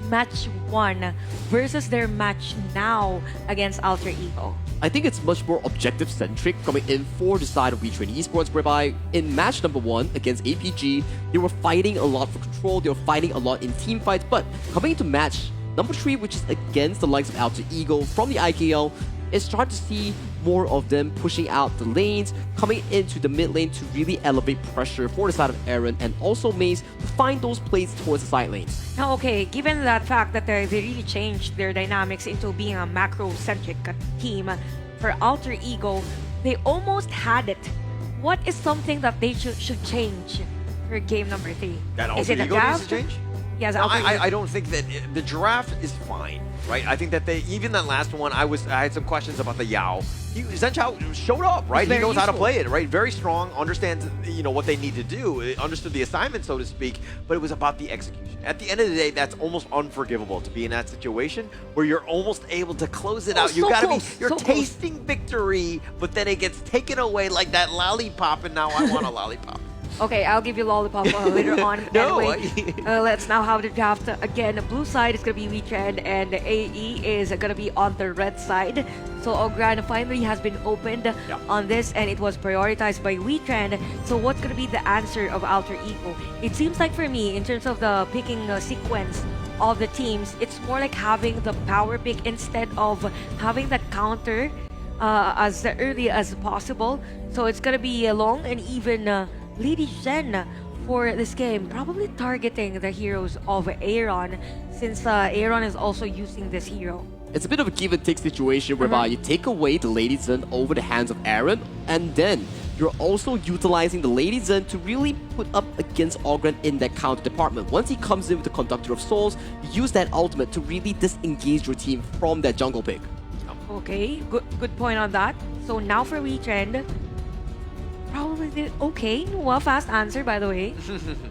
match 1 versus their match now against Alter Ego? I think it's much more objective-centric coming in for the side of Wetrnd Esports, whereby in match number 1 against APG, they were fighting a lot for control, they were fighting a lot in team fights, but coming into match number 3, which is against the likes of Alter Ego from the IKL, it's starting to see more of them pushing out the lanes, coming into the mid lane to really elevate pressure for the side of Aaron, and also Maze to find those plays towards the side lanes. Now, okay, given that fact that they really changed their dynamics into being a macro-centric team, for Alter Ego, they almost had it. What is something that they should change for game number 3? That Alter Is it a Ego draft? needs to change? Yes, No, I don't think that the draft is fine, right? I think that even that last one, I had some questions about the Yao. Zen Chao showed up, right? He knows how to play it, right? Very strong, understands what they need to do, understood the assignment, so to speak, but it was about the execution. At the end of the day, that's almost unforgivable to be in that situation where you're almost able to close it out. You gotta you're tasting victory, but then it gets taken away like that lollipop, and now I want a lollipop. Okay, I'll give you lollipop later on. No, anyway, let's now have the draft. Again, the blue side is going to be Wetrnd, and AE is going to be on the red side. So Ogran finally has been opened on this, and it was prioritized by Wetrnd. So what's going to be the answer of Alter Ego? It seems like for me, in terms of the picking sequence of the teams, it's more like having the power pick instead of having that counter as early as possible. So it's gonna be a long and even Lady Zhen for this game, probably targeting the heroes of Aaron, since Aaron is also using this hero. It's a bit of a give and take situation whereby you take away the Lady Zen over the hands of Aaron, and then you're also utilizing the Lady Zen to really put up against Ogren in that counter department. Once he comes in with the Conductor of Souls, you use that ultimate to really disengage your team from that jungle pick. Okay, good point on that. So now for Wetrnd, probably okay. Well, fast answer by the way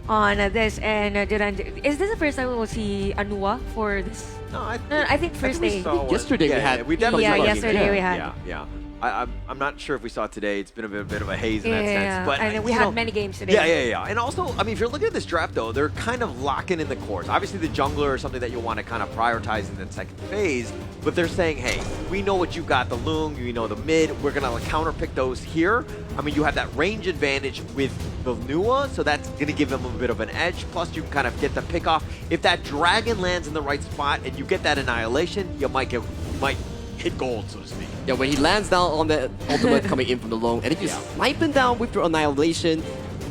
on this. And is this the first time we will see Anua for this? No, I think first day. Yesterday we had. We definitely yeah, saw it. yesterday we had. Yeah. I'm not sure if we saw it today. It's been a bit of a haze in that sense. But and we had many games today. Yeah. And also, I mean, if you're looking at this draft, though, they're kind of locking in the cores. Obviously, the jungler is something that you'll want to kind of prioritize in the second phase. But they're saying, hey, we know what you got, the Lung, you know the mid. We're going to counterpick those here. I mean, you have that range advantage with the Nua, so that's going to give them a bit of an edge. Plus, you can kind of get the pick off. If that dragon lands in the right spot and you get that annihilation, you might hit gold, so to speak. Yeah, when he lands down on the ultimate coming in from the long, and if you snipe him down with your annihilation,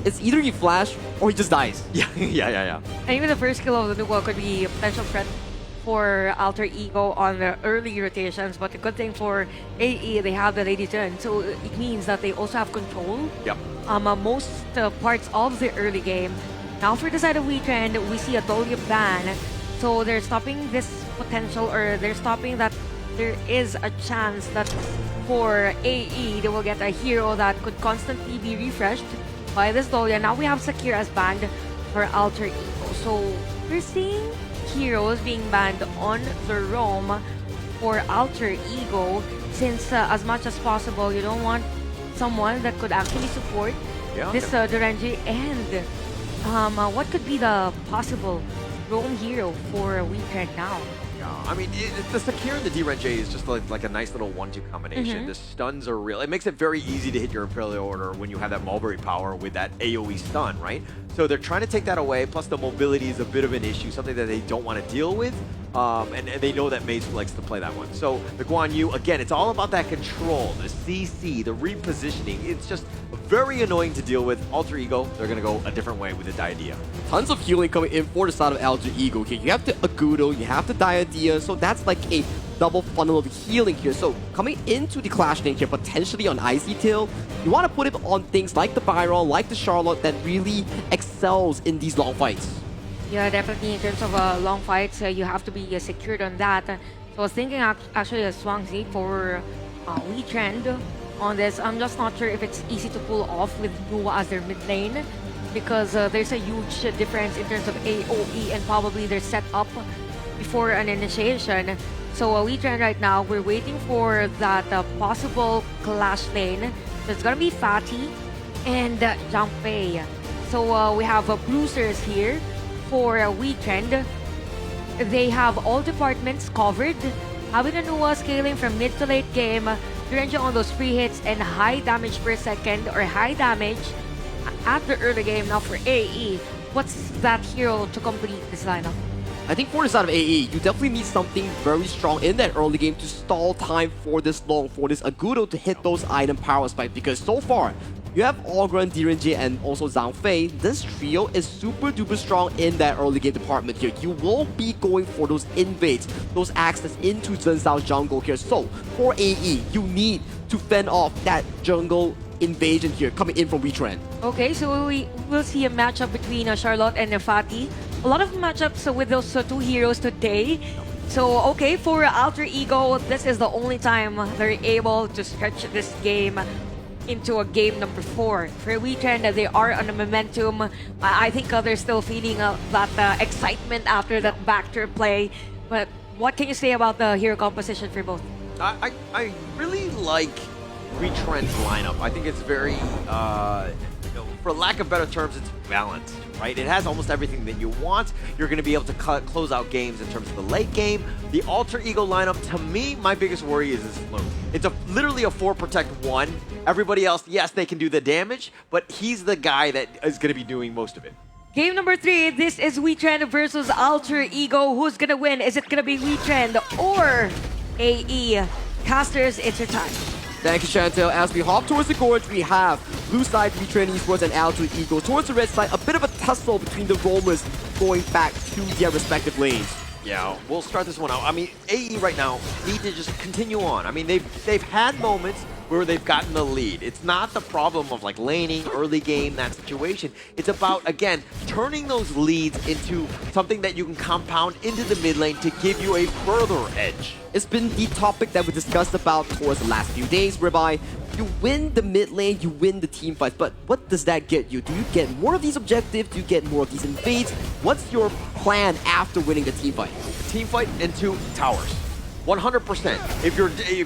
it's either you flash or he just dies. Yeah. And even the first kill of the Nua could be a potential threat for Alter Ego on the early rotations, but the good thing for AE, they have the Lady Zhen, so it means that they also have control. Yep. Most parts of the early game. Now for the side of Wetrnd, we see a Dahlia ban, so they're stopping this potential, or they're stopping that there is a chance that for AE, they will get a hero that could constantly be refreshed by this Dahlia. Now we have Sakir as banned for Alter Ego. So we're seeing heroes being banned on the roam for Alter Ego, since as much as possible, you don't want someone that could actually support this Duranji. And what could be the possible roam hero for Wetrnd now? I mean, the Sakir and the D-Renjay is just like a nice little 1-2 combination. The stuns are real. It makes it very easy to hit your Imperial Order when you have that Mulberry power with that AoE stun, right? So they're trying to take that away, plus the mobility is a bit of an issue, something that they don't want to deal with. And they know that Mace likes to play that one. So the Guan Yu, again, it's all about that control, the CC, the repositioning. It's just very annoying to deal with. Alter Ego, they're going to go a different way with the Diadea. Tons of healing coming in for the side of Alter Ego here. You have the Agudo, you have the Diadea, so that's like a double funnel of healing here. So coming into the Clash lane here, potentially on Icy Tail, you want to put it on things like the Byron, like the Charlotte, that really excels in these long fights. Yeah, definitely. In terms of long fights, you have to be secured on that. So I was thinking actually a Swangzi for Wetrnd on this. I'm just not sure if it's easy to pull off with Nua as their mid lane, because there's a huge difference in terms of AoE and probably their setup before an initiation. So Wetrnd right now, we're waiting for that possible clash lane. So it's gonna be Fatty and Zhang Fei. So we have bruisers here for Wetrnd. They have all departments covered. Having a Nua scaling from mid to late game, Duranji on those free hits and high damage per second, or high damage at the early game. Now for AE, what's that hero to complete this lineup? I think for the side of AE, you definitely need something very strong in that early game to stall time for this long, for this Agudo to hit those item power spikes, because so far, you have Ogren, D-Renjay, and also Zhang Fei. This trio is super duper strong in that early game department here. You will be going for those invades, those access into Zhen Zhao's jungle here. So for AE, you need to fend off that jungle invasion here coming in from Wetrnd. Okay, so we will see a matchup between Charlotte and Fatty. A lot of matchups with those two heroes today. So, okay, for Alter Ego, this is the only time they're able to stretch this game into a game number 4. For Wetrnd, they are on a momentum. I think they're still feeling that excitement after that backdoor play. But what can you say about the hero composition for both? I really like Wetrnd's lineup. I think it's very, for lack of better terms, it's balanced, right? It has almost everything that you want. You're going to be able to close out games in terms of the late game. The Alter Ego lineup, to me, my biggest worry is this Lung. It's literally a 4 protect 1. Everybody else, yes, they can do the damage, but he's the guy that is going to be doing most of it. Game number 3, this is Wetrnd versus Alter Ego. Who's going to win? Is it going to be Wetrnd or AE? Casters, it's your time. Thank you, Chantel. As we hop towards the gorge, we have blue side Wetrnd Esports and Alter Ego. Towards the red side, a bit of a tussle between the roamers going back to their respective lanes. Yeah, we'll start this one out. I mean, AE right now need to just continue on. I mean, they've had moments where they've gotten the lead. It's not the problem of like laning, early game, that situation. It's about, again, turning those leads into something that you can compound into the mid lane to give you a further edge. It's been the topic that we discussed about towards the last few days, whereby you win the mid lane, you win the team fight, but what does that get you? Do you get more of these objectives? Do you get more of these invades? What's your plan after winning the team fight? Team fight into towers. 100%. If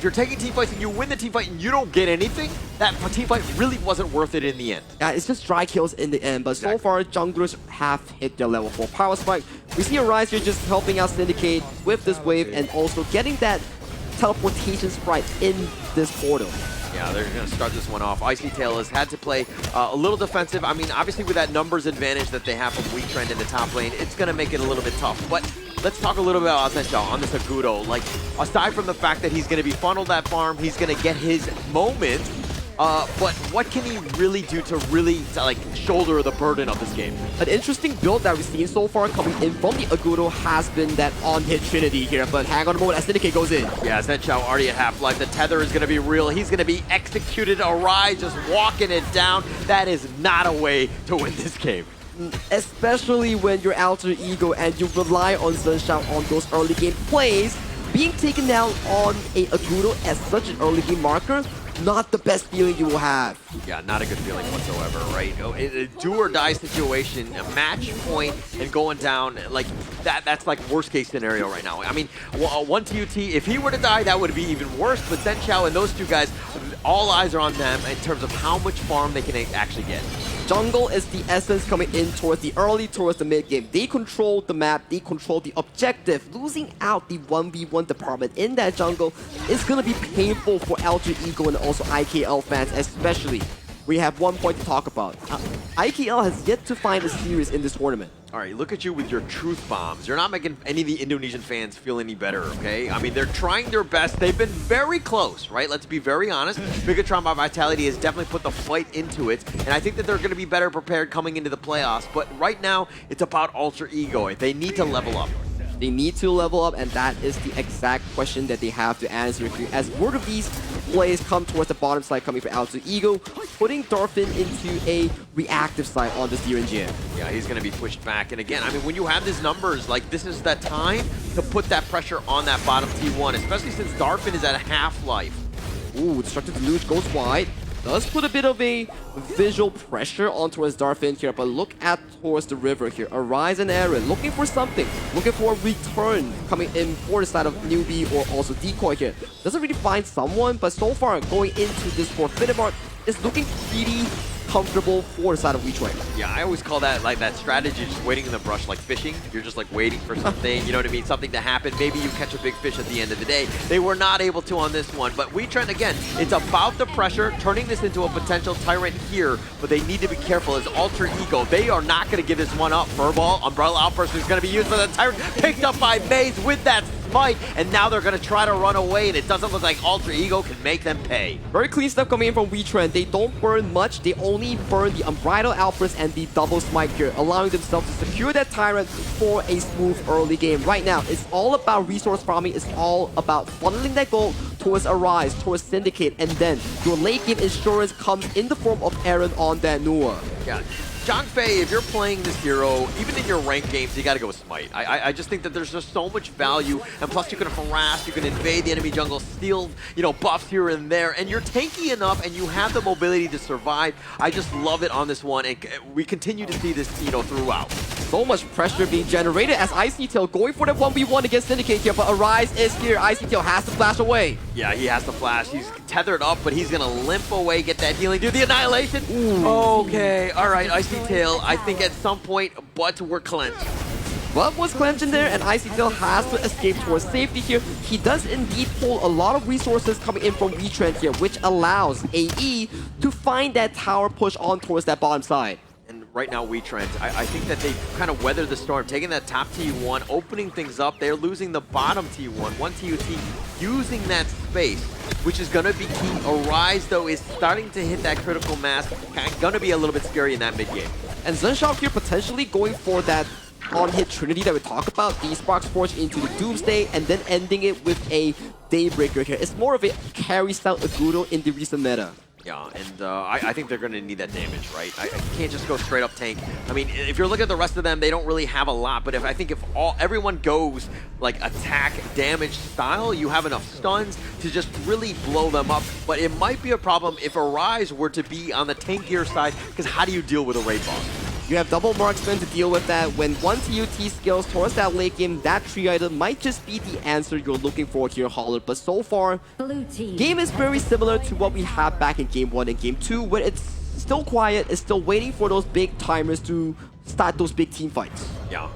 you're taking team fights and you win the team fight and you don't get anything, that team fight really wasn't worth it in the end. Yeah, it's just dry kills in the end, but so far junglers have hit their level 4 power spike. We see Arise here just helping out Syndicate with this wave and also getting that teleportation sprite in this portal. Yeah, they're going to start this one off. Icy Tail has had to play a little defensive. I mean, obviously with that numbers advantage that they have from Wetrnd in the top lane, it's going to make it a little bit tough. But let's talk a little bit about Asensio on this Agudo. Like, aside from the fact that he's going to be funneled that farm, he's going to get his moment. But what can he really do to really like shoulder the burden of this game? An interesting build that we've seen so far coming in from the Agudo has been that on-hit trinity here, but hang on a moment as Syndicate goes in. Yeah, Zenchao already at half-life. The tether is going to be real. He's going to be executed. Arise just walking it down. That is not a way to win this game. Especially when you're Alter Ego and you rely on Sunshine on those early game plays. Being taken down on a Agudo as such an early game marker, not the best feeling you will have. Yeah, not a good feeling whatsoever, right? A do or die situation, a match point, and going down like that's like worst case scenario right now. I mean, one TUT, if he were to die, that would be even worse. But Zenchao and those two guys, all eyes are on them in terms of how much farm they can actually get. Jungle is the essence coming in towards the early, towards the mid game. They control the map, they control the objective. Losing out the 1v1 department in that jungle is going to be painful for Alter Ego and also IKL fans especially. We have one point to talk about. IKL has yet to find a series in this tournament. All right, look at you with your truth bombs. You're not making any of the Indonesian fans feel any better, okay? I mean, they're trying their best. They've been very close, right? Let's be very honest. Bigetron by Vitality has definitely put the fight into it, and I think that they're going to be better prepared coming into the playoffs. But right now, it's about Alter Ego. They need to level up. They need to level up, and that is the exact question that they have to answer here. As more of these plays come towards the bottom side coming from Alter Ego, putting Darfin into a reactive side on this DRNG. Yeah, he's going to be pushed back. And again, I mean, when you have these numbers, like this is that time to put that pressure on that bottom T1, especially since Darfin is at a half-life. Ooh, Destructive Deluge goes wide. Does put a bit of a visual pressure on towards Darfin here, but look at towards the river here. Arise and Aaron looking for something, looking for a return coming in for the side of Newbie or also Decoy here. Doesn't really find someone, but so far going into this forfeited mark is looking pretty comfortable for the side of Wetrnd. Yeah, I always call that like that strategy, just waiting in the brush, like fishing. You're just like waiting for something, you know what I mean? Something to happen. Maybe you catch a big fish at the end of the day. They were not able to on this one, but Wetrnd, again, it's about the pressure, turning this into a potential tyrant here, but they need to be careful as Alter Ego. They are not going to give this one up. Furball, Umbrella Outburst is going to be used for the tyrant, picked up by Maze with that smite, and now they're going to try to run away, and it doesn't look like Alter Ego can make them pay. Very clean stuff coming in from Wetrnd. They don't burn much. They only burn the Unbridled Outburst and the double smite here, allowing themselves to secure that tyrant for a smooth early game. Right now, it's all about resource farming. It's all about funneling that gold towards Arise, towards Syndicate, and then your late game insurance comes in the form of Aaron on that Nua. Yeah. John Fay, if you're playing this hero, even in your ranked games, you got to go with Smite. I just think that there's just so much value, and plus you can harass, you can invade the enemy jungle, steal, you know, buffs here and there, and you're tanky enough, and you have the mobility to survive. I just love it on this one, and we continue to see this, you know, throughout. So much pressure being generated as Icy Tail going for the 1v1 against Syndicate here, but Arise is here. Icy Tail has to flash away. Yeah, he has to flash. He's tethered up, but he's going to limp away, get that healing, do the Annihilation. Ooh. Okay, all right, Icy Tail, I think at some point, butts were clenched. Butt was clenched in there, and Icy Tail has to escape towards safety here. He does indeed pull a lot of resources coming in from Wetrnd here, which allows AE to find that tower push on towards that bottom side. And right now, Wetrnd, I think that they kind of weathered the storm, taking that top T1, opening things up. They're losing the bottom T1, one TUT, using that space, which is going to be key. Arise, though, is starting to hit that critical mass, going to be a little bit scary in that mid game. And Zenshao here potentially going for that on-hit trinity that we talk about, the Spark Forge into the Doomsday, and then ending it with a Daybreaker here. It's more of a carry-style Aguro in the recent meta. Yeah, and I think they're going to need that damage, right? I can't just go straight up tank. I mean, if you're looking at the rest of them, they don't really have a lot, but I think if everyone goes like attack damage style, you have enough stuns to just really blow them up. But it might be a problem if Arise were to be on the tankier side, because how do you deal with a raid boss? You have double marksman to deal with that. When one TUT scales towards that late game, that 3 item might just be the answer you're looking for here, Holler. But so far, game is very similar to what we had back in Game 1 and Game 2, where it's still quiet, it's still waiting for those big timers to start those big team fights. Yeah,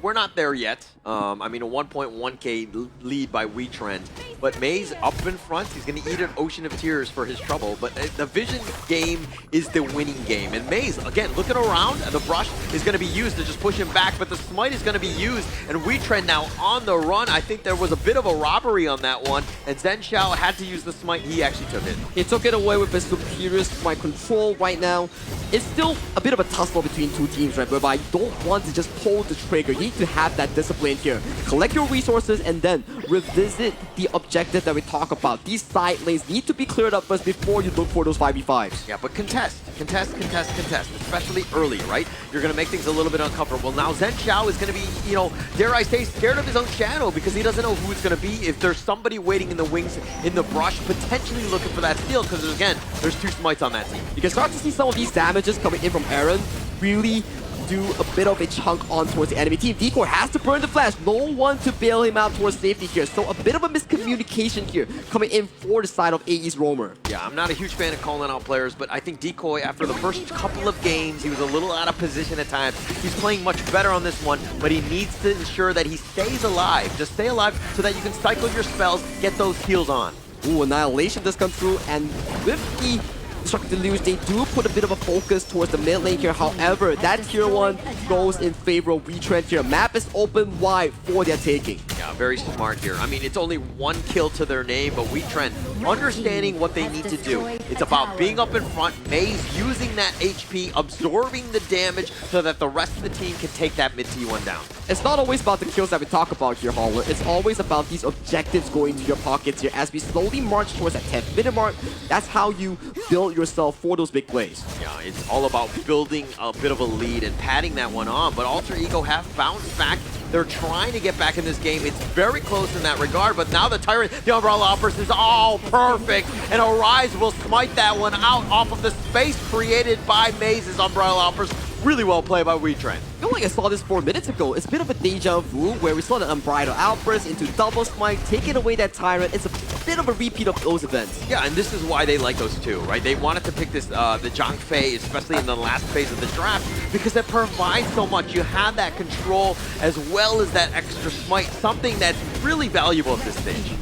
we're not there yet. I mean, a 1.1k lead by Wetrnd, but Maze up in front. He's going to eat an ocean of tears for his trouble, but the Vision game is the winning game. And Maze, again, looking around, the brush is going to be used to just push him back, but the smite is going to be used, and Wetrnd now on the run. I think there was a bit of a robbery on that one, and Zenshao had to use the smite. He actually took it. He took it away with his superior smite control right now. It's still a bit of a tussle between two teams, right, whereby you don't want to just pull the trigger. You need to have that discipline here. Collect your resources and then revisit the objective that we talk about. These side lanes need to be cleared up first before you look for those 5v5s. Yeah, but contest, especially early, right? You're going to make things a little bit uncomfortable. Now, Zenshao is going to be, you know, dare I say, scared of his own shadow because he doesn't know who it's going to be. If there's somebody waiting in the wings, in the brush, potentially looking for that steal, because again, there's 2 smites on that team. You can start to see some of these damages coming in from Aaron really do a bit of a chunk on towards the enemy team. Decoy has to burn the flash. No one to bail him out towards safety here. So a bit of a miscommunication here coming in for the side of AE's Roamer. Yeah, I'm not a huge fan of calling out players, but I think Decoy, after the first couple of games, he was a little out of position at times. He's playing much better on this one, but he needs to ensure that he stays alive. Just stay alive so that you can cycle your spells, get those heals on. Ooh, Annihilation does come through, and with the Destructive Deluge, they do put a bit of a focus towards the mid lane here. However, that tier 1 goes in favor of Wetrnd here. Map is open wide for their taking. Yeah, very smart here. I mean, it's only 1 kill to their name, but Wetrnd understanding what they need to do. It's about being up in front, Maze using that HP, absorbing the damage so that the rest of the team can take that mid T1 down. It's not always about the kills that we talk about here, Holler. It's always about these objectives going to your pockets here. As we slowly march towards that 10th-minute mark, that's how you build yourself for those big plays. Yeah, it's all about building a bit of a lead and padding that one on, but Alter Ego have bounced back. They're trying to get back in this game. It's very close in that regard, but now the Tyrant, the Umbrella Hoppers is all perfect, and Arise will smite that one out off of the space created by Maze's Umbrella Hoppers. Really well played by Wetrnd. I feel like I saw this 4 minutes ago. It's a bit of a deja vu where we saw the Unbridled Outburst into double smite, taking away that Tyrant. It's a bit of a repeat of those events. Yeah, and this is why they like those two, right? They wanted to pick this, the Zhang Fei, especially in the last phase of the draft, because it provides so much. You have that control as well as that extra smite, something that's really valuable at this stage.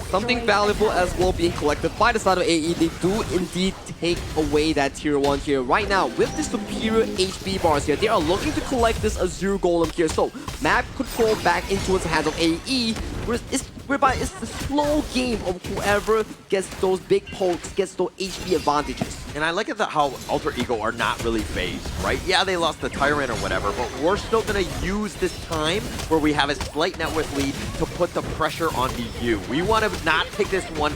Something valuable as well being collected by the side of AE. They do indeed take away that tier 1 here. Right now, with the superior HP bars here, they are looking to collect this Azure Golem here. So, map control back into the hands of AE, whereby it's the slow game of whoever gets those big pokes, gets those HP advantages. And I like it how Alter Ego are not really phased, right? Yeah, they lost the Tyrant or whatever, but we're still going to use this time where we have a slight net worth lead to put the pressure on BU. We want to not take this one,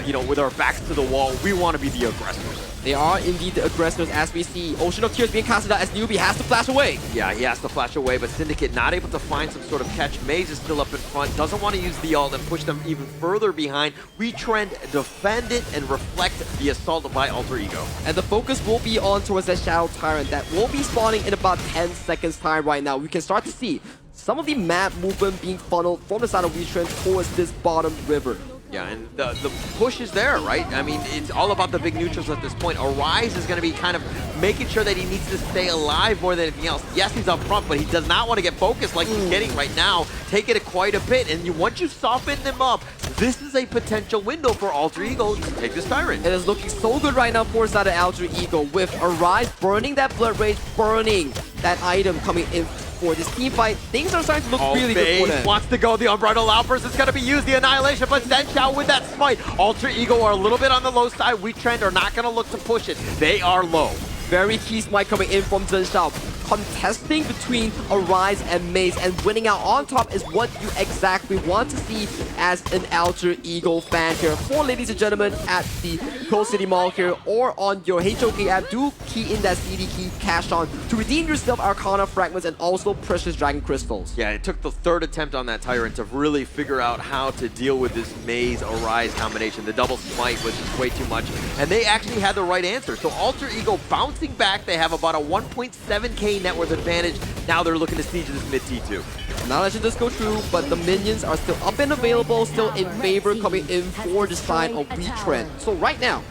you know, with our backs to the wall. We want to be the aggressors. They are indeed the aggressors, as we see Ocean of Tears being casted out as Newbie has to flash away. Yeah, he has to flash away, but Syndicate not able to find some sort of catch. Maze is still up in front, doesn't want to use the ult and push them even further behind. Wetrnd defend it and reflect the assault by Alter Ego. And the focus will be on towards that Shadow Tyrant that will be spawning in about 10 seconds time right now. We can start to see some of the map movement being funneled from the side of Wetrnd towards this bottom river. Yeah, and the push is there, right? I mean, it's all about the big neutrals at this point. Arise is going to be kind of making sure that he needs to stay alive more than anything else. Yes, he's up front, but he does not want to get focused like he's getting right now. Take it quite a bit, and once you soften him up, this is a potential window for Alter Ego to take this Tyrant. It is looking so good right now for side of Alter Ego with Arise burning that Blood Rage, burning that item coming in for this team fight. Things are starting to look really good for them. Wants to go. The Unbridled Outburst is going to be used. The Annihilation, but Zenshao with that smite. Alter Ego are a little bit on the low side. Wetrnd are not going to look to push it. They are low. Very key smite coming in from Zenshao. Contesting between Arise and Maze, and winning out on top is what you exactly want to see as an Alter Ego fan here. For ladies and gentlemen at the Cold City Mall here or on your HOK app, do key in that CD key, cash on to redeem yourself Arcana Fragments and also Precious Dragon Crystals. Yeah, it took the third attempt on that Tyrant to really figure out how to deal with this Maze Arise combination. The double smite was just way too much, and they actually had the right answer. So Alter Ego bouncing back, they have about a 1.7k net worth advantage. Now they're looking to siege this mid T2. Not letting this go through, but the minions are still up and available, still in favor coming in for the side of Wetrnd. So right now,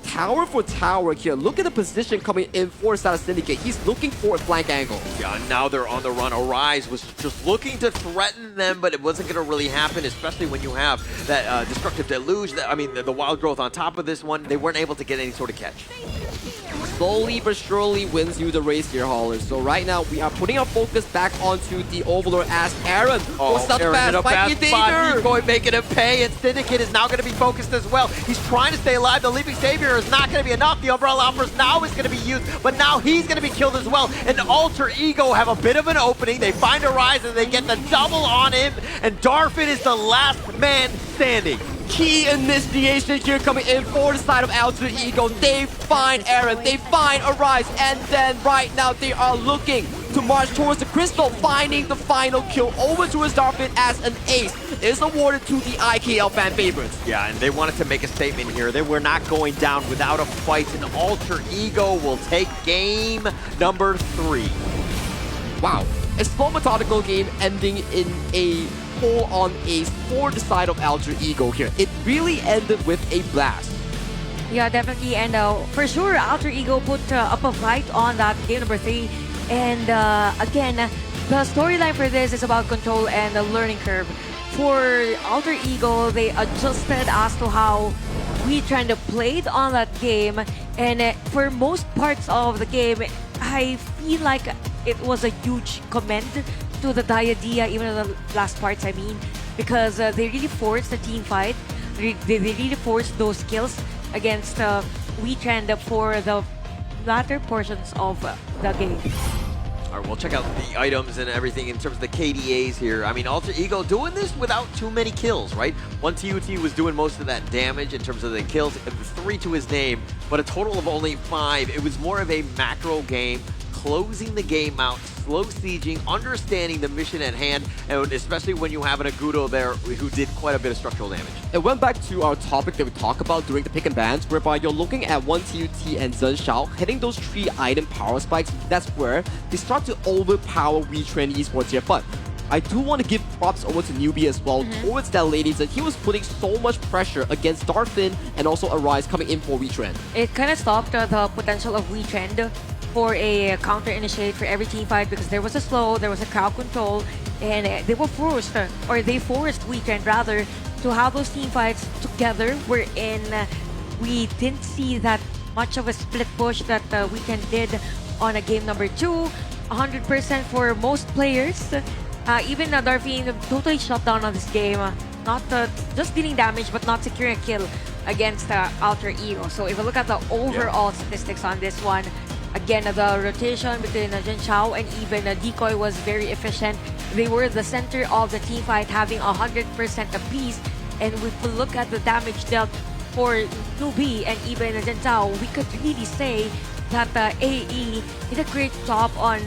tower for tower here. Look at the position coming in for the side of Syndicate. He's looking for a flank angle. Yeah, now they're on the run. Arise was just looking to threaten them, but it wasn't going to really happen, especially when you have that Destructive Deluge, the Wild Growth on top of this one. They weren't able to get any sort of catch. Slowly but surely wins you the race here, Haulers. So right now, we are putting our focus back onto the Overlord as Aaron. What's up, fast? Fight in danger! Going making him pay, and Syndicate is now going to be focused as well. He's trying to stay alive. The Leaping Savior is not going to be enough. The Umbrella Outburst now is going to be used, but now he's going to be killed as well. And Alter Ego have a bit of an opening. They find Arise, and they get the double on him, and Darfin is the last man standing. Key initiation here coming in for the side of Alter Ego. They find Aaron, they find Arise, and then right now they are looking to march towards the crystal, finding the final kill over to his Darfin as an ace is awarded to the IKL fan favorites. Yeah, and they wanted to make a statement here. They were not going down without a fight, and Alter Ego will take game number 3. Wow, a slow methodical game ending in a full-on ace for the side of Alter Ego here. It really ended with a blast. Yeah, definitely. And for sure, Alter Ego put up a fight on that game number 3. And again, the storyline for this is about control and the learning curve. For Alter Ego, they adjusted as to how Wetrnd played on that game. And for most parts of the game, I feel like it was a huge commend to the Diadea, even in the last parts, I mean, because they really forced the team fight. They really forced those kills against Wetrnd for the latter portions of the game. All right, we'll check out the items and everything in terms of the KDAs here. I mean, Alter Ego doing this without too many kills, right? One TUT was doing most of that damage in terms of the kills, 3 to his name, but a total of only 5. It was more of a macro game, closing the game out, slow sieging, understanding the mission at hand, and especially when you have an Agudo there who did quite a bit of structural damage. It went back to our topic that we talked about during the pick and bans, whereby you're looking at one TUT and Zenshao hitting those 3 item power spikes. That's where they start to overpower Wetrnd Esports here. But I do want to give props over to Newbie as well towards that ladies, that he was putting so much pressure against Darfin and also Arise coming in for Wetrnd. It kind of stopped the potential of Wetrnd for a counter initiate for every team fight, because there was a slow, there was a crowd control, and they were forced, or they forced Wetrnd rather, to have those team fights together, wherein we didn't see that much of a split push that Wetrnd did on a game number 2. 100% for most players. Even Darfin totally shut down on this game, not just dealing damage but not securing a kill against Alter Ego. So if you look at the overall statistics on this one, again, the rotation between Zenshao and even Decoy was very efficient. They were the center of the team fight, having 100% apiece. And if we look at the damage dealt for Newbie and even Zenshao, we could really say that AE did a great job on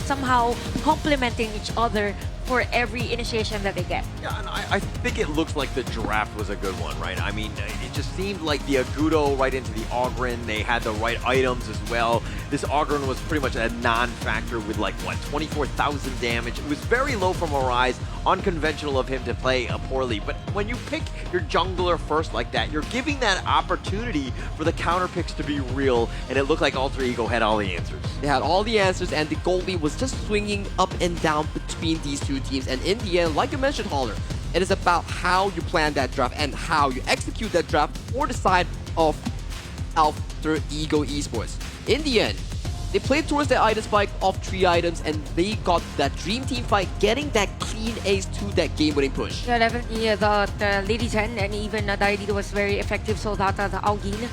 somehow complementing each other for every initiation that they get. Yeah, and I think it looks like the draft was a good one, right? I mean, it just seemed like the Agudo right into the Ogryn, they had the right items as well. This Ogryn was pretty much a non-factor with like, what, 24,000 damage. It was very low from Arise. unconventional of him to play poorly. But when you pick your jungler first like that, you're giving that opportunity for the counter picks to be real, and it looked like Alter Ego had all the answers. They had all the answers, and the goalie was just swinging up and down between these two teams. And in the end, like you mentioned, Holler, it is about how you plan that draft and how you execute that draft for the side of Alter Ego Esports. In the end, they played towards their item spike of 3 items, and they got that dream team fight, getting that clean ace to that game-winning push. Yeah, definitely the Lady 10 and even Daidito was very effective, so that the Augin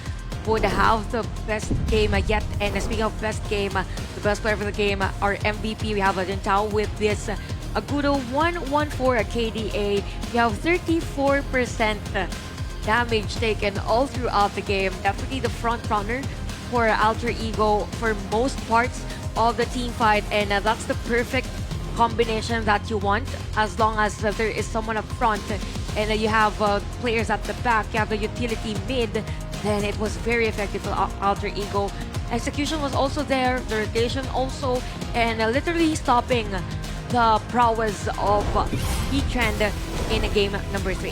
would have the best game yet. And speaking of best game, the best player for the game, our MVP, we have Jintao with this Agudo 114 KDA. We have 34% damage taken all throughout the game. Definitely the front runner for Alter Ego for most parts of the team fight, and that's the perfect combination that you want, as long as there is someone up front and you have players at the back, you have the utility mid, then it was very effective for Alter Ego. Execution was also there, the rotation also, and literally stopping the prowess of Wetrnd in game number 3.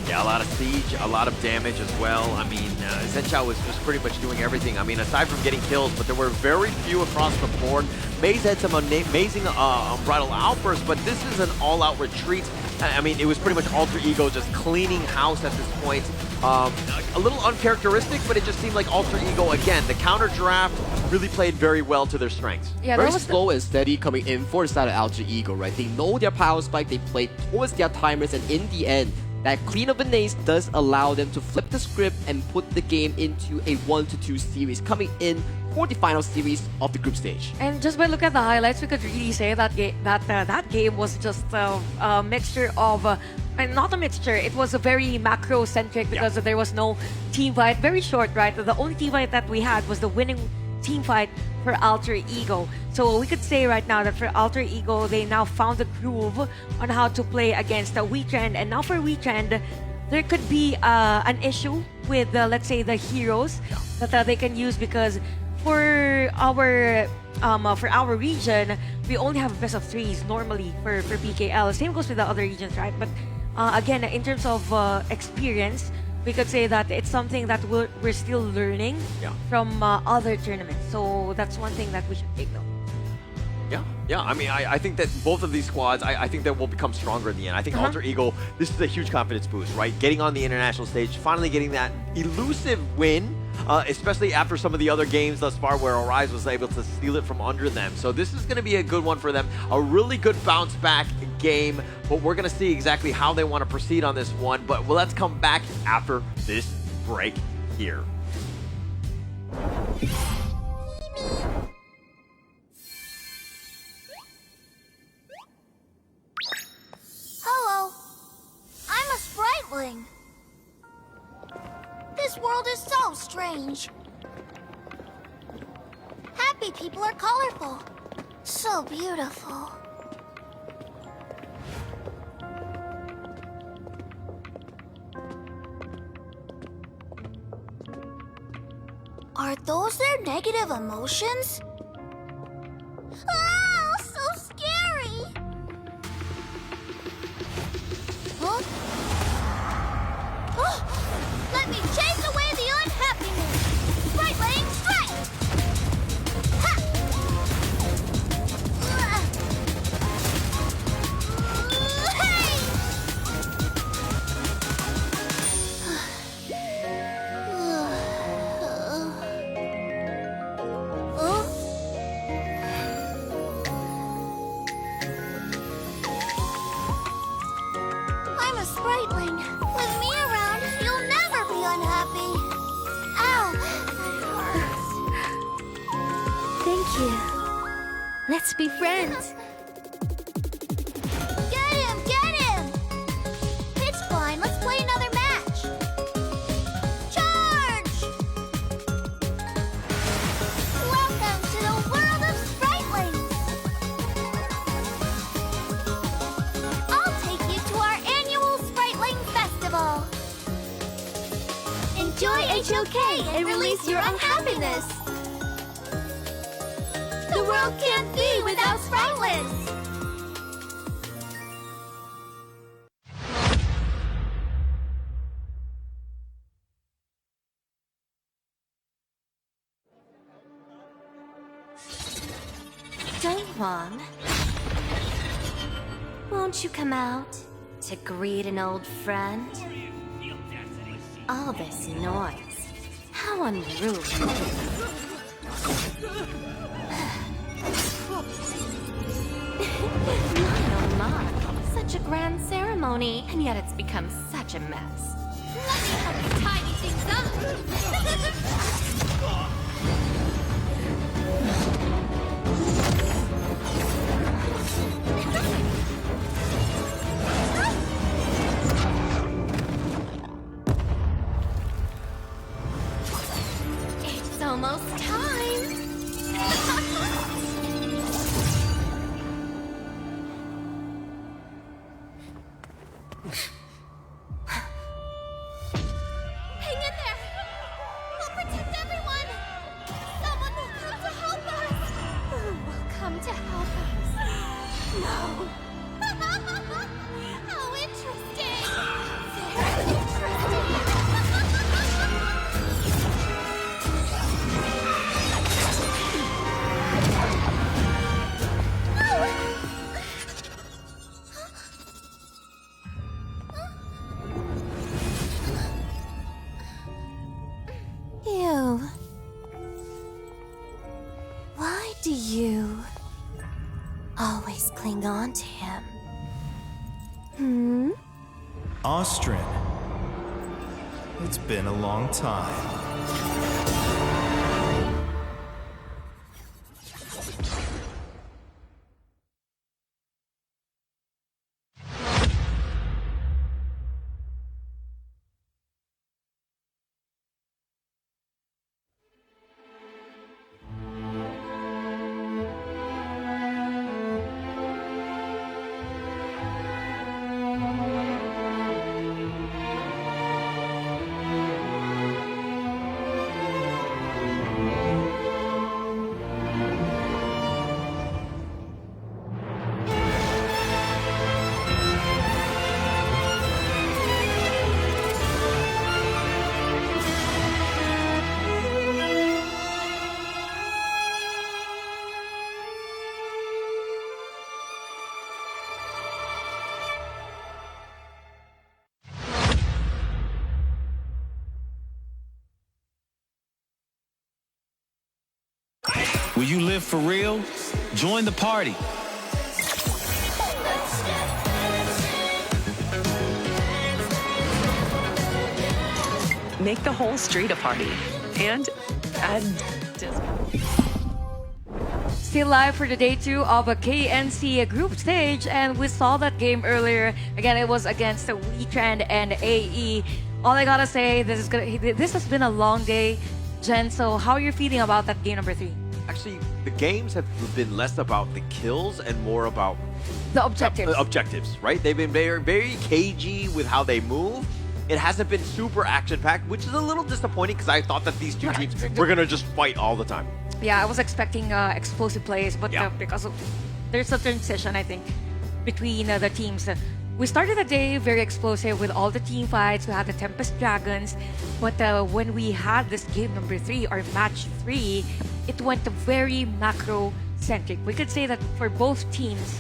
Yeah, a lot of siege, a lot of damage as well. I mean, Zenchao was pretty much doing everything. I mean, aside from getting kills, but there were very few across the board. Maze had some amazing unbridled outbursts, but this is an all-out retreat. I mean, it was pretty much Alter Ego just cleaning house at this point. A little uncharacteristic, but it just seemed like Alter Ego, again, the counter draft really played very well to their strengths. Yeah, very slow and steady coming in for the side of Alter Ego, right? They know their power spike, they played towards their timers, and in the end, that clean of an ace does allow them to flip the script and put the game into a 1-2 series, coming in for the final series of the group stage. And just by looking at the highlights, we could really say that that game was just a mixture of, not a mixture, it was a very macro-centric because there was no team fight. Very short, right? The only team fight that we had was the winning team fight for Alter Ego. So we could say right now that for Alter Ego, they now found the groove on how to play against the Wetrnd. And now for Wetrnd, there could be an issue with, let's say, the heroes that they can use, because for our region, we only have best of 3s normally for PKL. Same goes with the other regions, right? But again, in terms of experience, we could say that it's something that we're still learning from other tournaments. So that's one thing that we should take note. Yeah. I mean, I think that both of these squads, I think that will become stronger in the end. I think Alter Ego, this is a huge confidence boost, right? Getting on the international stage, finally getting that elusive win, especially after some of the other games thus far where Arise was able to steal it from under them. So this is going to be a good one for them. A really good bounce back game, but we're going to see exactly how they want to proceed on this one. But let's come back after this break here. Hello. I'm a spriteling. This world is so strange. Happy people are colorful. So beautiful. Are those their negative emotions? Oh, so scary! Huh? Oh, let me chase away the unhappiness! Sprite lane strike! Ha! I'm a spriteling. With me around, you'll never be unhappy. Ow, that hurts. Thank you. Let's be friends. Get him! Get him! It's fine. Let's play another match. Charge! Welcome to the world of spritelings. I'll take you to our annual Spriteling Festival. Enjoy HOK and release your unhappiness. The world can't be without spritelings. Kwang. Won't you come out to greet an old friend? All this noise. How unruly. My oh my. Such a grand ceremony, and yet it's become such a mess. Let me help you tidy things up. It's almost time. Hang in there. We'll protect everyone. Someone will come to help us. Who will come to help us? No. How interesting. Very interesting. You. Why do you always cling on to him? Hmm? Wetrnd. It's been a long time. Will you live for real? Join the party. Make the whole street a party. And add Still live for the day 2 of a KNC group stage, and we saw that game earlier. Again, it was against Wetrnd and AE. All I gotta say, this has been a long day, Jen. So how are you feeling about that game number 3? Actually, the games have been less about the kills and more about the objectives. Objectives, right? They've been very, very cagey with how they move. It hasn't been super action-packed, which is a little disappointing because I thought that these two teams were gonna just fight all the time. Yeah, I was expecting explosive plays, but because of, there's a transition, I think, between the teams. We started the day very explosive with all the team fights. We had the Tempest Dragons, but when we had this game number 3 or match 3, it went very macro-centric. We could say that for both teams,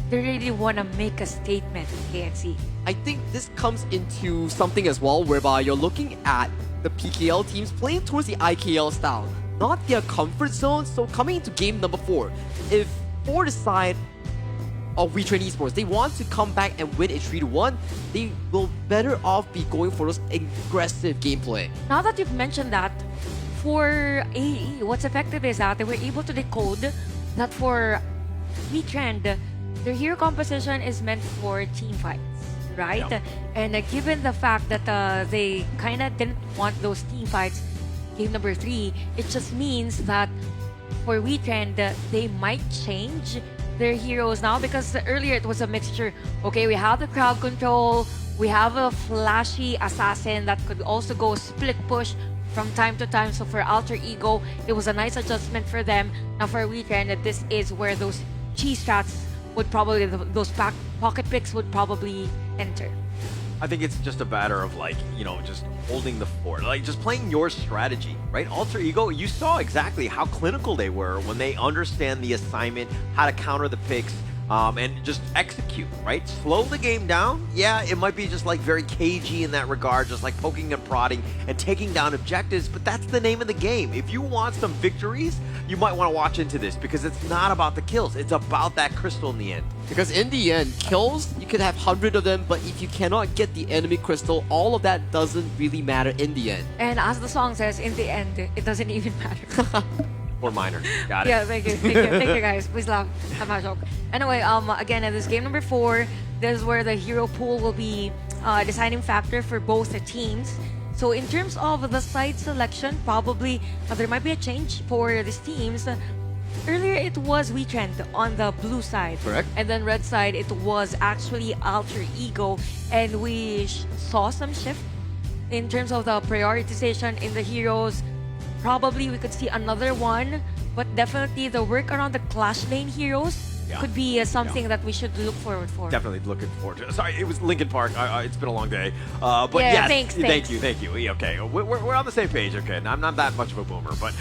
they really want to make a statement in KNC. I think this comes into something as well, whereby you're looking at the PKL teams playing towards the IKL style, not their comfort zone. So coming into game number 4, if for the side of Wetrnd Esports, they want to come back and win a 3-1, they will better off be going for those aggressive gameplay. Now that you've mentioned that, for AE, what's effective is that they were able to decode that for Wetrnd, their hero composition is meant for team fights, right? Yeah. And given the fact that they kind of didn't want those team fights, game number 3, it just means that for Wetrnd, they might change their heroes now, because earlier it was a mixture. Okay, we have the crowd control, we have a flashy assassin that could also go split push from time to time. So for Alter Ego, it was a nice adjustment for them. Now for Wetrnd, this is where those cheese strats would probably, those pocket picks would probably enter. I think it's just a matter of like, you know, just holding the fort, like just playing your strategy, right? Alter Ego, you saw exactly how clinical they were when they understand the assignment, how to counter the picks, and just execute, right? Slow the game down. Yeah, it might be just like very cagey in that regard, just like poking and prodding and taking down objectives, but that's the name of the game. If you want some victories, you might want to watch into this because it's not about the kills. It's about that crystal in the end. Because in the end, kills, you could have 100 of them, but if you cannot get the enemy crystal, all of that doesn't really matter in the end. And as the song says, in the end, it doesn't even matter. Or minor. Got it. Yeah, thank you guys. Please laugh at my joke. Anyway, again, in this game number 4, this is where the hero pool will be deciding factor for both the teams. So in terms of the side selection, probably there might be a change for these teams. Earlier, it was Wetrnd on the blue side. Correct. And then red side, it was actually Alter Ego. And we saw some shift in terms of the prioritization in the heroes. Probably we could see another one, but definitely the work around the Clash Lane heroes could be something that we should look forward for. Definitely looking forward to it. Sorry, it was Linkin Park. It's been a long day. But yeah, yes, thanks. Thank you. Okay, we're on the same page. Okay, I'm not that much of a boomer, but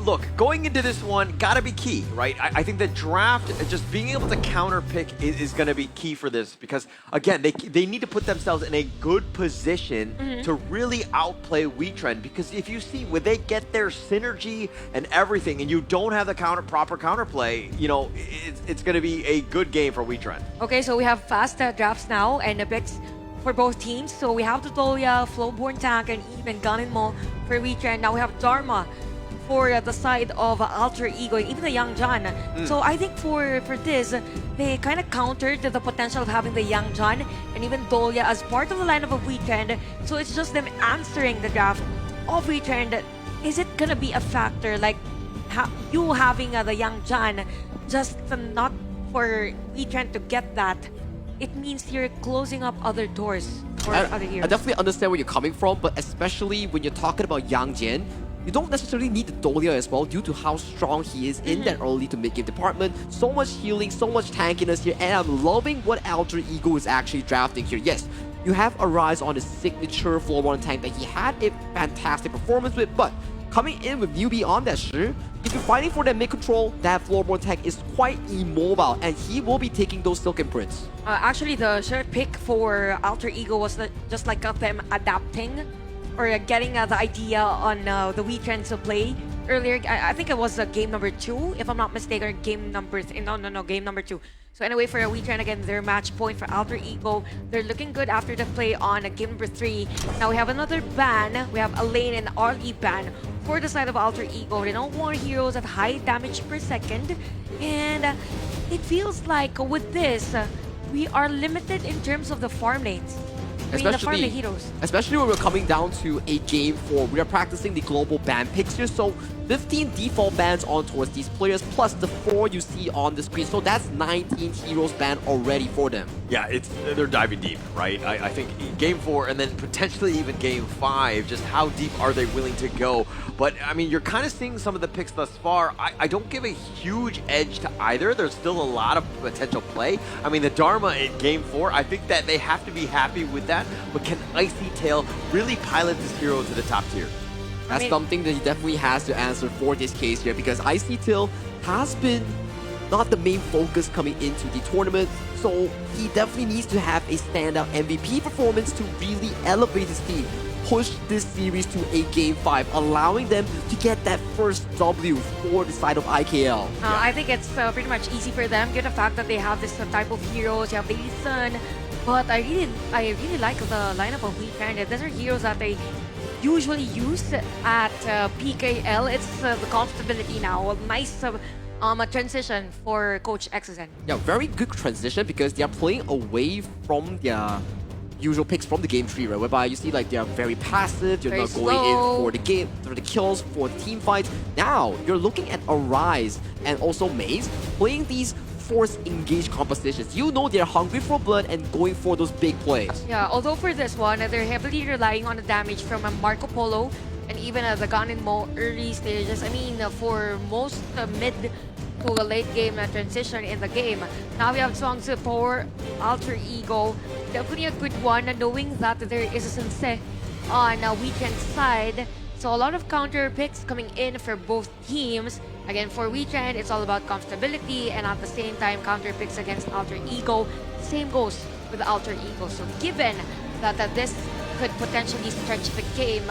look, going into this one, gotta be key, right? I think the draft, just being able to counter pick is gonna be key for this because again, they need to put themselves in a good position to really outplay Wetrnd because if you see when they get their synergy and everything, and you don't have the proper counterplay, you know, it's going to be a good game for Wetrnd. Okay, so we have fast drafts now and the picks for both teams. So we have Tutolia, Flowborn Tank, and even Ganinmo for Wetrnd. Now we have Dharma for the side of Alter Ego, and even the Young John. So I think for this, they kind of countered the potential of having the Young John and even Dolia as part of the lineup of Wetrnd. So it's just them answering the draft of Wetrnd. Is it going to be a factor, like you having the Young John, just not for Wetrnd to get that, it means you're closing up other doors for other heroes. I definitely understand where you're coming from, but especially when you're talking about Yang Jian, you don't necessarily need the Dolia as well due to how strong he is in that early to mid-game department. So much healing, so much tankiness here, and I'm loving what Alter Ego is actually drafting here. Yes, you have Arise on his signature floor 1 tank that he had a fantastic performance with, but coming in with newbie on that Shi, if you're fighting for that mid control, that floorborne tech is quite immobile, and he will be taking those silk imprints. Actually, the shirt pick for Alter Ego was just like them adapting or getting the idea on the Wetrnd's play earlier. I think it was game number 2, if I'm not mistaken, or game number game number 2. So anyway, for Wetrnd, again, their match point for Alter Ego. They're looking good after the play on game number 3. Now we have another ban. We have a lane and RE ban for the side of Alter Ego. They don't want heroes at high damage per second. And it feels like with this, we are limited in terms of the farm lanes. Especially when we're coming down to a game 4, we are practicing the global ban picks here, so 15 default bans on towards these players, plus the 4 you see on the screen, so that's 19 heroes banned already for them. Yeah, they're diving deep, right? I think game 4 and then potentially even game 5, just how deep are they willing to go? But I mean, you're kind of seeing some of the picks thus far. I don't give a huge edge to either. There's still a lot of potential play. I mean, the Dharma in game 4, I think that they have to be happy with that, but can Icy Tail really pilot this hero to the top tier? That's something that he definitely has to answer for this case here, because Icy Tail has been not the main focus coming into the tournament, so he definitely needs to have a standout MVP performance to really elevate his team, push this series to a game 5, allowing them to get that first W for the side of IKL. I think it's pretty much easy for them, given the fact that they have this type of heroes. You have Lady Sun, but I really like the lineup of Wetrnd. These are heroes that they usually use at PKL. It's the comfortability now. A nice transition for Coach XSN. Yeah, very good transition because they are playing away from their usual picks from the game tree, right? Whereby you see like they are very passive, you're not going in for the game, for the kills, for the team fights. Now you're looking at Arise and also Maze playing these force engaged compositions. You know they're hungry for blood and going for those big plays. Yeah, although for this one, they're heavily relying on the damage from Marco Polo and even the Ganinmo early stages. I mean, for most mid to a late game transition in the game. Now we have Zhuangzi for Alter Ego. Definitely a good one, knowing that there is a Sensei on Wetrnd's side. So a lot of counter picks coming in for both teams. Again, for Wetrnd, it's all about comfortability, and at the same time, counter picks against Alter Ego. Same goes with Alter Ego. So given that this could potentially stretch the game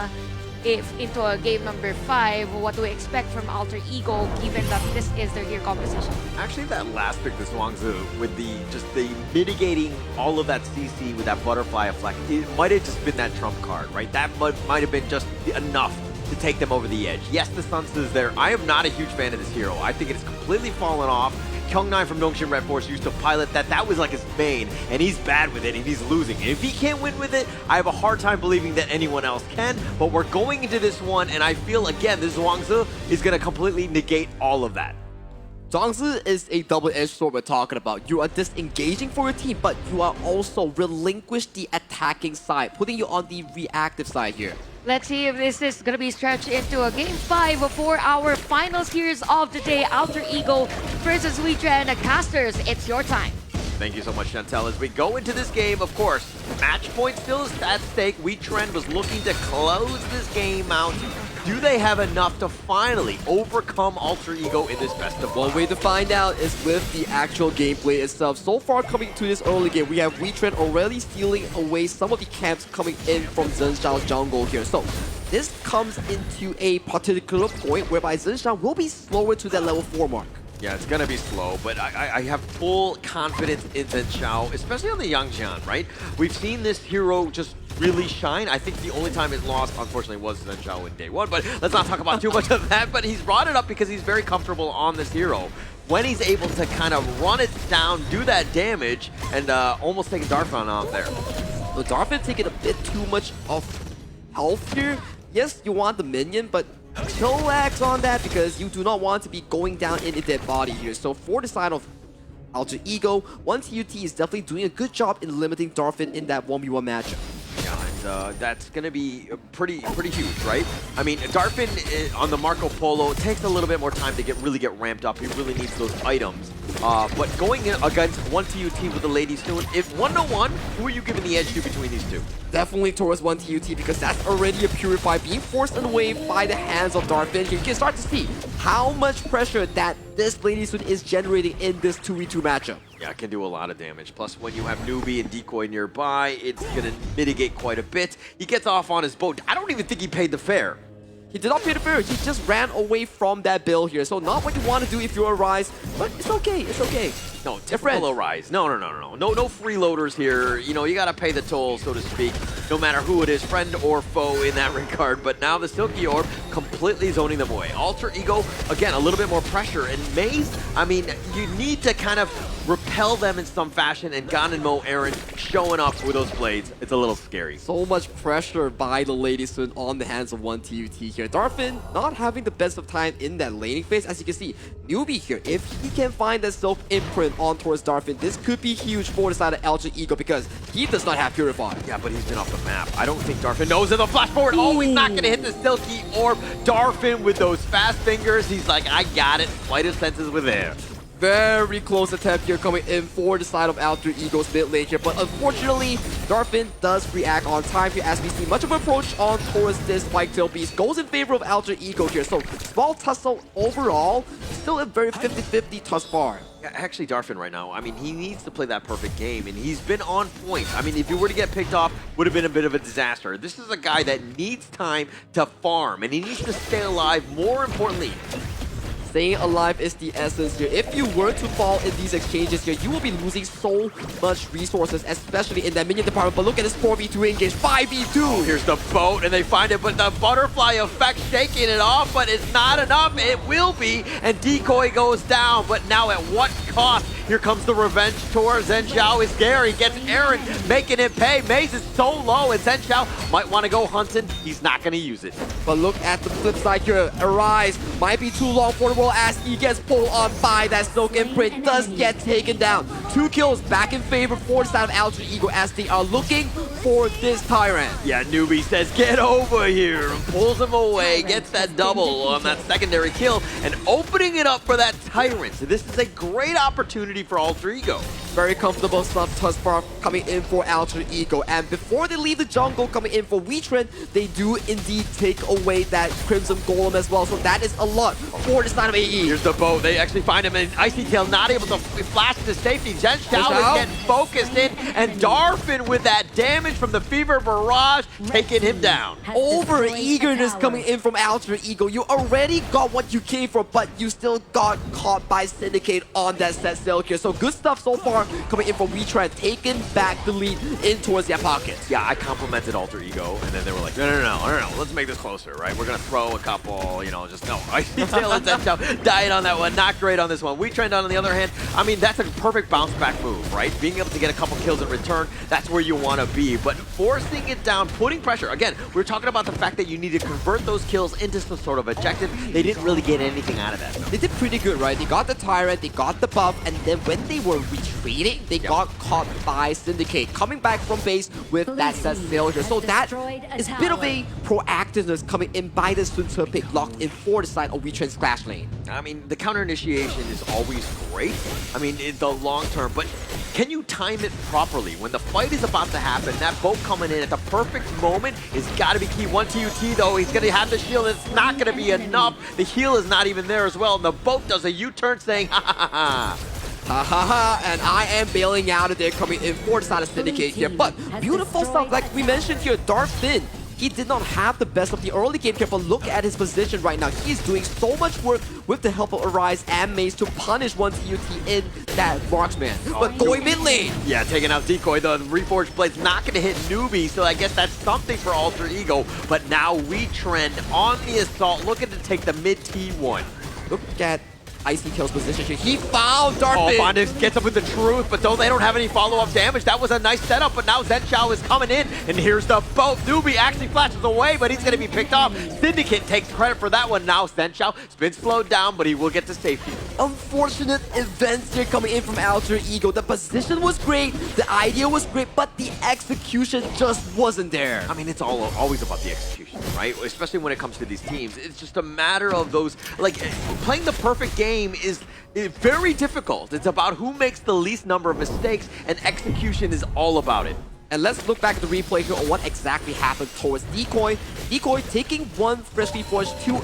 into a game number 5, what do we expect from Alter Ego, given that this is their gear composition? Actually, that last pick, the Zhuangzi, with the mitigating all of that CC with that butterfly effect, it might have just been that trump card, right? That might have been just enough to take them over the edge. Yes, the Sun's is there. I am not a huge fan of this hero. I think it has completely fallen off. Kyung9 from Dongshin Red Force used to pilot that. That was like his main, and he's bad with it, and he's losing. And if he can't win with it, I have a hard time believing that anyone else can. But we're going into this one, and I feel, again, this Zhuangzi is going to completely negate all of that. Zhuangzi is a double-edged sword we're talking about. You are disengaging for your team, but you are also relinquish the attacking side, putting you on the reactive side here. Let's see if this is going to be stretched into a Game 5 for our final series of the day. Alter Ego versus Wetrnd. Casters, it's your time. Thank you so much, Chantel. As we go into this game, of course, match point still is at stake. Wetrnd was looking to close this game out. Do they have enough to finally overcome Alter Ego in this best of 1? One way to find out is with the actual gameplay itself. So far, coming to this early game, we have Wetrnd already stealing away some of the camps coming in from Zhenshao's jungle here. So this comes into a particular point whereby Zhenshao will be slower to that level 4 mark. Yeah, it's going to be slow, but I have full confidence in Zhenshao, especially on the Yangjian, right? We've seen this hero just really shine. I think the only time it lost, unfortunately, was Zhenshao in day 1, but let's not talk about too much of that. But he's brought it up because he's very comfortable on this hero. When he's able to kind of run it down, do that damage, and almost take a Darfan out there. So Darfan taking a bit too much of health here. Yes, you want the minion, but chillax on that because you do not want to be going down in a dead body here. So for the side of Alter Ego, 1TUT is definitely doing a good job in limiting Darfan in that 1v1 matchup. Yeah, and that's going to be pretty huge, right? I mean, Darfan on the Marco Polo takes a little bit more time to really get ramped up. He really needs those items. But going in against 1TUT with the ladies soon, if 1-1, who are you giving the edge to between these two? Definitely towards 1TUT because that's already a Purify being forced away by the hands of Darfan. You can start to see how much pressure that this Lady Suit is generating in this 2v2 matchup. Yeah, it can do a lot of damage. Plus, when you have Newbie and Decoy nearby, it's going to mitigate quite a bit. He gets off on his boat. I don't even think he paid the fare. He did not pay the fare. He just ran away from that bill here. So not what you want to do if you're a Rise, but it's okay. It's okay. No, typical Rise. No freeloaders here. You know, you got to pay the toll, so to speak, no matter who it is, friend or foe in that regard. But now the Silky Orb completely zoning them away. Alter Ego, again, a little bit more pressure. And Maze, I mean, you need to kind of repel them in some fashion, and Ganonmo Aaron showing up with those blades. It's a little scary. So much pressure by the Lady Sun on the hands of 1TUT here. Darfan not having the best of time in that laning phase. As you can see, Newbie here, if he can find that self-imprint on towards Darfan, this could be huge for the side of Alter Ego because he does not have Purify. Yeah, but he's been off the map. I don't think Darfan knows of the flash forward. Oh, he's not going to hit the Silky Orb. Darfan with those fast fingers, he's like, I got it. Flight of senses were there. Very close attempt here coming in for the side of Alter Ego's mid lane here, but unfortunately, Darfan does react on time here as we see much of an approach on towards this Whitetail Beast. Goes in favor of Alter Ego here, so small tussle overall, still a very 50-50 thus far. Yeah, actually, Darfan right now, I mean, he needs to play that perfect game, and he's been on point. I mean, if you were to get picked off, would have been a bit of a disaster. This is a guy that needs time to farm, and he needs to stay alive, more importantly. Staying alive is the essence here. If you were to fall in these exchanges here, you will be losing so much resources, especially in that minion department. But look at this 4v2 engage, 5v2. Oh, here's the boat, and they find it, but the butterfly effect shaking it off, but it's not enough. It will be, and Decoy goes down, but now at what cost? Here comes the revenge tour. Zhenshao is scary, gets Aaron making it pay. Maze is so low, and Zhenshao might want to go hunting. He's not going to use it. But look at the flip side here. Arise might be too long for the world as he gets pulled on by that Silk Imprint. Does get taken down. 2 kills back in favor for the side of Alter Ego as they are looking for this Tyrant. Yeah, Newbie says, get over here, and pulls him away, gets that double on that secondary kill, and opening it up for that Tyrant. So this is a great opportunity for Alter Ego. Very comfortable stuff thus far coming in for Alter Ego. And before they leave the jungle coming in for Wetrnd, they do indeed take away that Crimson Golem as well. So that is a lot for the side of AE. Here's the bow. They actually find him, and Icy Tail not able to flash to safety. Zhen Xiao is getting focused in, and Darfin with that damage from the Fever Barrage taking him down. Over eagerness coming in from Alter Ego. You already got what you came for, but you still got caught by Syndicate on that set sail here. So good stuff so far coming in from Wetrnd, taking back the lead in towards their pockets. Yeah, I complimented Alter Ego, and then they were like, no, let's make this closer, right? We're gonna throw a couple, just no. Icy Tail and Zhen Xiao died on that one. Not great on this one. Wetrnd on the other hand, I mean, that's a perfect bounce back move, right? Being able to get a couple kills in return, that's where you want to be. But forcing it down, putting pressure. Again, we're talking about the fact that you need to convert those kills into some sort of objective. They didn't really get anything out of that. They did pretty good, right? They got the Tyrant, they got the buff, and then when they were retreating, they got caught by Syndicate, coming back from base with that set sail here. So that is a bit of a proactiveness coming in by the Sun Tzu pick locked in for the side of Wetrnd's Clash lane. I mean, the counter initiation is always great. I mean, in the long term, but can you time it properly? When the fight is about to happen, that boat coming in at the perfect moment is got to be key. 1 TUT though, he's going to have the shield. It's not going to be enough. The heal is not even there as well. And the boat does a U-turn saying, ha ha ha ha. Ha ha ha, and I am bailing out of there coming in for the side of Syndicate here. But beautiful stuff, like we mentioned here, Darfin. He did not have the best of the early game here, but look at his position right now. He's doing so much work with the help of Arise and Maze to punish 1 TUT in that marksman. But going mid lane. Yeah, taking out Decoy. The Reforged Blade's not going to hit Newbie, so I guess that's something for Alter Ego. But now Wetrnd on the assault, looking to take the mid T1. Look at Icy Tail's position here. He found Darfin. Oh, Bondix gets up with the truth, but they don't have any follow-up damage. That was a nice setup, but now Zhen Xiao is coming in, and here's the boat. Newbie actually flashes away, but he's going to be picked off. Syndicate takes credit for that one. Now Zhen Xiao has been slowed down, but he will get to safety. Unfortunate events here coming in from Alter Ego. The position was great, the idea was great, but the execution just wasn't there. I mean, it's always about the execution, right? Especially when it comes to these teams. It's just a matter of those, like, playing the perfect game is very difficult. It's about who makes the least number of mistakes, and execution is all about it. And let's look back at the replay here on what exactly happened towards Decoy. Decoy taking one freshly forged to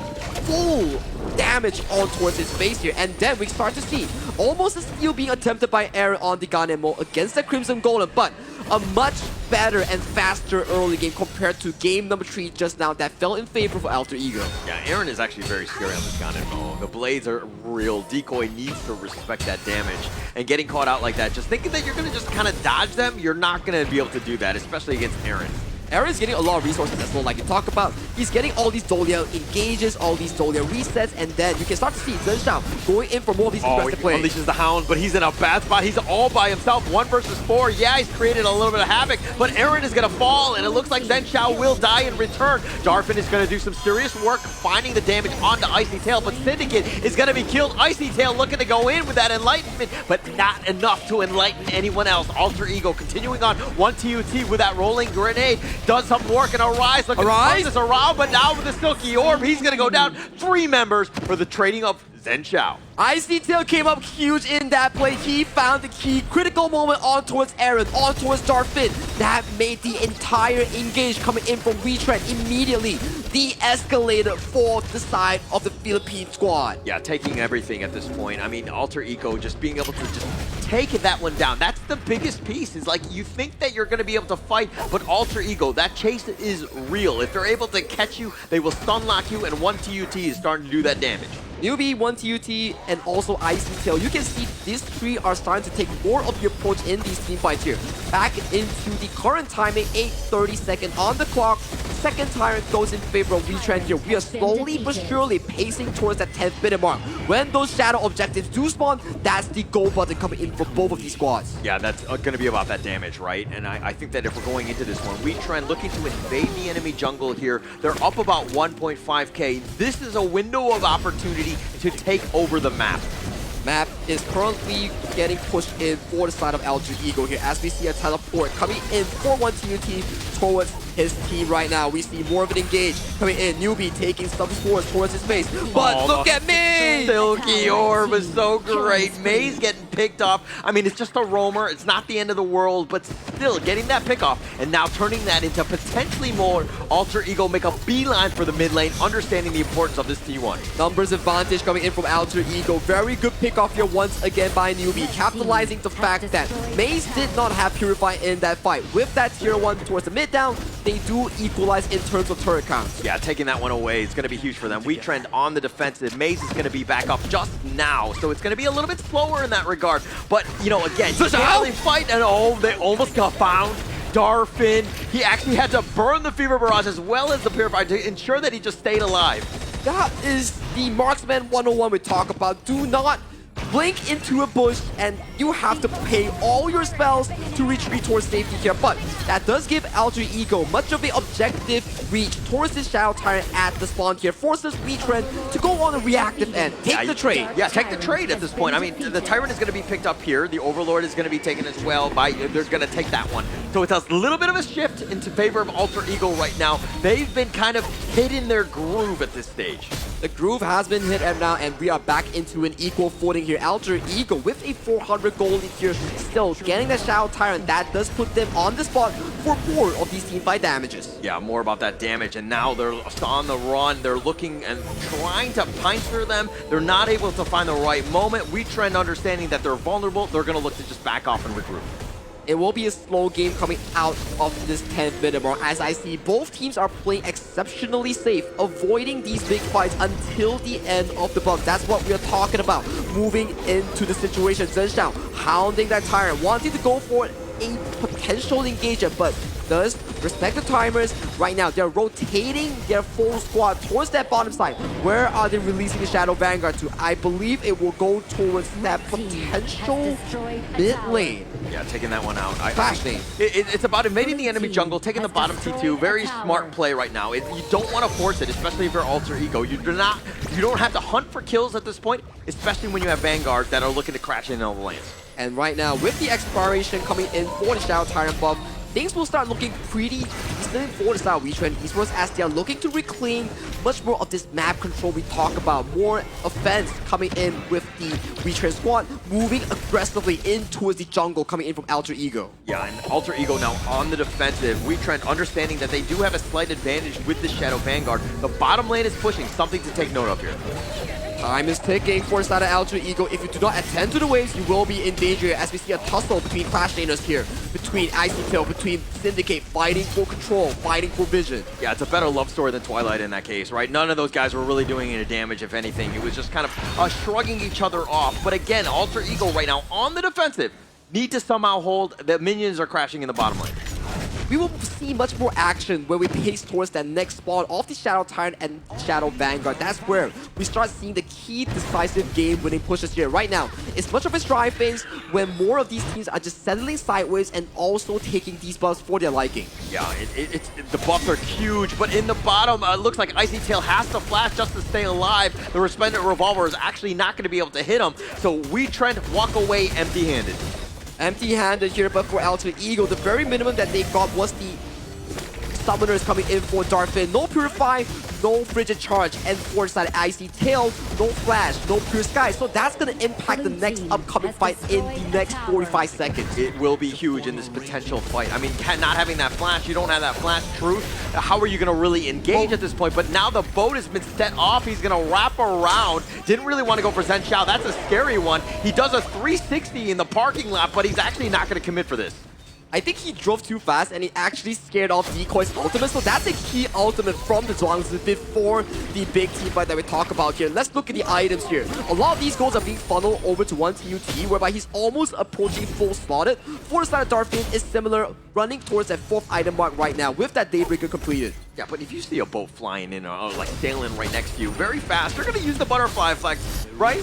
full damage on towards his face here. And then we start to see almost a steal being attempted by Aaron on the Ganemo against the Crimson Golem, but a much better and faster early game compared to game number 3 just now that fell in favor for Alter Ego. Yeah, Aaron is actually very scary on this Ganemo. The blades are real. Decoy needs to respect that damage. And getting caught out like that, just thinking that you're going to just kind of dodge them, you're not going to be able to do that, especially against Aaron. Aaron's getting a lot of resources as well, like you talk about. He's getting all these Dolia engages, all these Dolia resets, and then you can start to see Zhen Xiao going in for more of these aggressive plays. Unleashes the Hound, but he's in a bad spot. He's all by himself, 1 versus 4. Yeah, he's created a little bit of havoc, but Aaron is going to fall, and it looks like Zhen Xiao will die in return. Darfin is going to do some serious work finding the damage onto Icy Tail, but Syndicate is going to be killed. Icy Tail looking to go in with that enlightenment, but not enough to enlighten anyone else. Alter Ego continuing on 1 TUT with that rolling grenade. Does some work, and Arise looking to turn this around, but now with the Silky Orb, he's going to go down. 3 members for the trading of Zhen Xiao. Icy Tail came up huge in that play. He found the key critical moment on towards Aaron, on towards Darfin. That made the entire engage coming in from Wetrnd immediately de-escalated for the side of the Philippine squad. Yeah, taking everything at this point. I mean, Alter Ego just being able to just take that one down. That's the biggest piece. Is like you think that you're going to be able to fight, but Alter Ego, that chase is real. If they're able to catch you, they will stun lock you, and 1 TUT is starting to do that damage. Newbie, 1 TUT, and also Icy Tail. You can see these 3 are starting to take more of the approach in these team fights here. Back into the current timing, 8:30 seconds on the clock. Second Tyrant goes in favor of Wetrnd here. We are slowly but surely pacing towards that 10th minute mark. When those shadow objectives do spawn, that's the go button coming in for both of these squads. Yeah, that's going to be about that damage, right? And I think that if we're going into this one, Wetrnd looking to invade the enemy jungle here. They're up about 1.5k. This is a window of opportunity to take over the map. Map is currently getting pushed in for the side of Alter Ego here as we see a teleport coming in for 1TUT towards his team right now. We see more of an engage coming in. Newbie taking some scores towards his face. But look at me! Silky Orb is so great. May's getting picked off. I mean, it's just a roamer. It's not the end of the world, but still getting that pick off and now turning that into potentially more. Alter Ego make a beeline for the mid lane, understanding the importance of this T1. Numbers advantage coming in from Alter Ego. Very good pick off here once again by Newbie, capitalizing the fact that Maze did not have Purify in that fight. With that tier 1 towards the mid down, they do equalize in terms of turret counts. Yeah, taking that one away is going to be huge for them. Wetrnd on the defensive. Maze is going to be back up just now, so it's going to be a little bit slower in that regard. But, you know, again, you can't really fight, and oh, they almost got found. Darfin, he actually had to burn the Fever Barrage as well as the Purify to ensure that he just stayed alive. That is the Marksman 101 we talk about. Do not blink into a bush and you have to pay all your spells to retreat towards safety here. But that does give Alter Ego much of an objective reach towards this Shadow Tyrant at the spawn here. Forces Wetrnd to go on the reactive end. Take the trade. Yeah, take the trade at this point. I mean, the Tyrant is going to be picked up here. The Overlord is going to be taken as well. They're going to take that one. So it's a little bit of a shift into favor of Alter Ego right now. They've been kind of hitting their groove at this stage. The groove has been hit and now, and we are back into an equal footing here. Alter Ego with a 400 gold here, still getting the Shadow Tyrant. That does put them on the spot for more of these teamfight damages. Yeah, more about that damage, and now they're on the run. They're looking and trying to pincer them. They're not able to find the right moment. Wetrnd understanding that they're vulnerable, they're going to look to just back off and regroup. It will be a slow game coming out of this 10th minute mark, as I see both teams are playing exceptionally safe, avoiding these big fights until the end of the buff. That's what we are talking about, moving into the situation. Zhenxiao hounding that Tyrant, wanting to go for a potential engagement, but does respect the timers. Right now, they're rotating their full squad towards that bottom side. Where are they releasing the Shadow Vanguard to? I believe it will go towards that potential mid lane. Yeah, taking that one out. Flash name. It's about invading the enemy jungle, taking the bottom T2. Very smart play right now. You don't want to force it, especially if you're Alter Ego. You don't have to hunt for kills at this point, especially when you have Vanguards that are looking to crash in all the lanes. And right now, with the exploration coming in for the Shadow Tyrant buff, things will start looking pretty decent for the side of Wetrnd Esports as they are looking to reclaim much more of this map control we talk about. More offense coming in with the Wetrnd squad, moving aggressively in towards the jungle coming in from Alter Ego. Yeah, and Alter Ego now on the defensive. Wetrnd understanding that they do have a slight advantage with the Shadow Vanguard. The bottom lane is pushing, something to take note of here. Time is ticking for the side of Alter Ego. If you do not attend to the waves, you will be in danger as we see a tussle between Clash laners here, between Icy Tail, between Syndicate, fighting for control, fighting for vision. Yeah, it's a better love story than Twilight in that case, right? None of those guys were really doing any damage, if anything. It was just kind of shrugging each other off. But again, Alter Ego right now on the defensive. Need to somehow hold. The minions are crashing in the bottom lane. We will see much more action when we pace towards that next spawn of the Shadow Tyrant and Shadow Vanguard. That's where we start seeing the key decisive game-winning pushes here. Right now, it's much of a strive phase when more of these teams are just settling sideways and also taking these buffs for their liking. Yeah, the buffs are huge, but in the bottom, it looks like Icy Tail has to flash just to stay alive. The Resplendent Revolver is actually not going to be able to hit him, so Wetrnd walk away empty-handed. Empty-handed here, but for Alter Ego, the very minimum that they got was the Summoners coming in for Darfin. No Purify, no Frigid Charge, and for side Icy Tail, no Flash, no Pure Sky. So that's going to impact the next upcoming fight in the next 45 seconds. It will be huge in this potential fight. I mean, not having that Flash, you don't have that Flash Truth. How are you going to really engage at this point? But now the boat has been set off. He's going to wrap around. Didn't really want to go for Zhenxiao. That's a scary one. He does a 360 in the parking lot, but he's actually not going to commit for this. I think he drove too fast and he actually scared off Decoy's ultimate, so that's a key ultimate from the Zhuangzi before the big team fight that we talk about here. Let's look at the items here. A lot of these goals are being funneled over to 1TUT, whereby he's almost approaching full slotted. For the side of Darfin is similar, running towards that 4th item mark right now with that Daybreaker completed. Yeah, but if you see a boat flying in, like sailing right next to you, very fast, you're going to use the butterfly flag, right?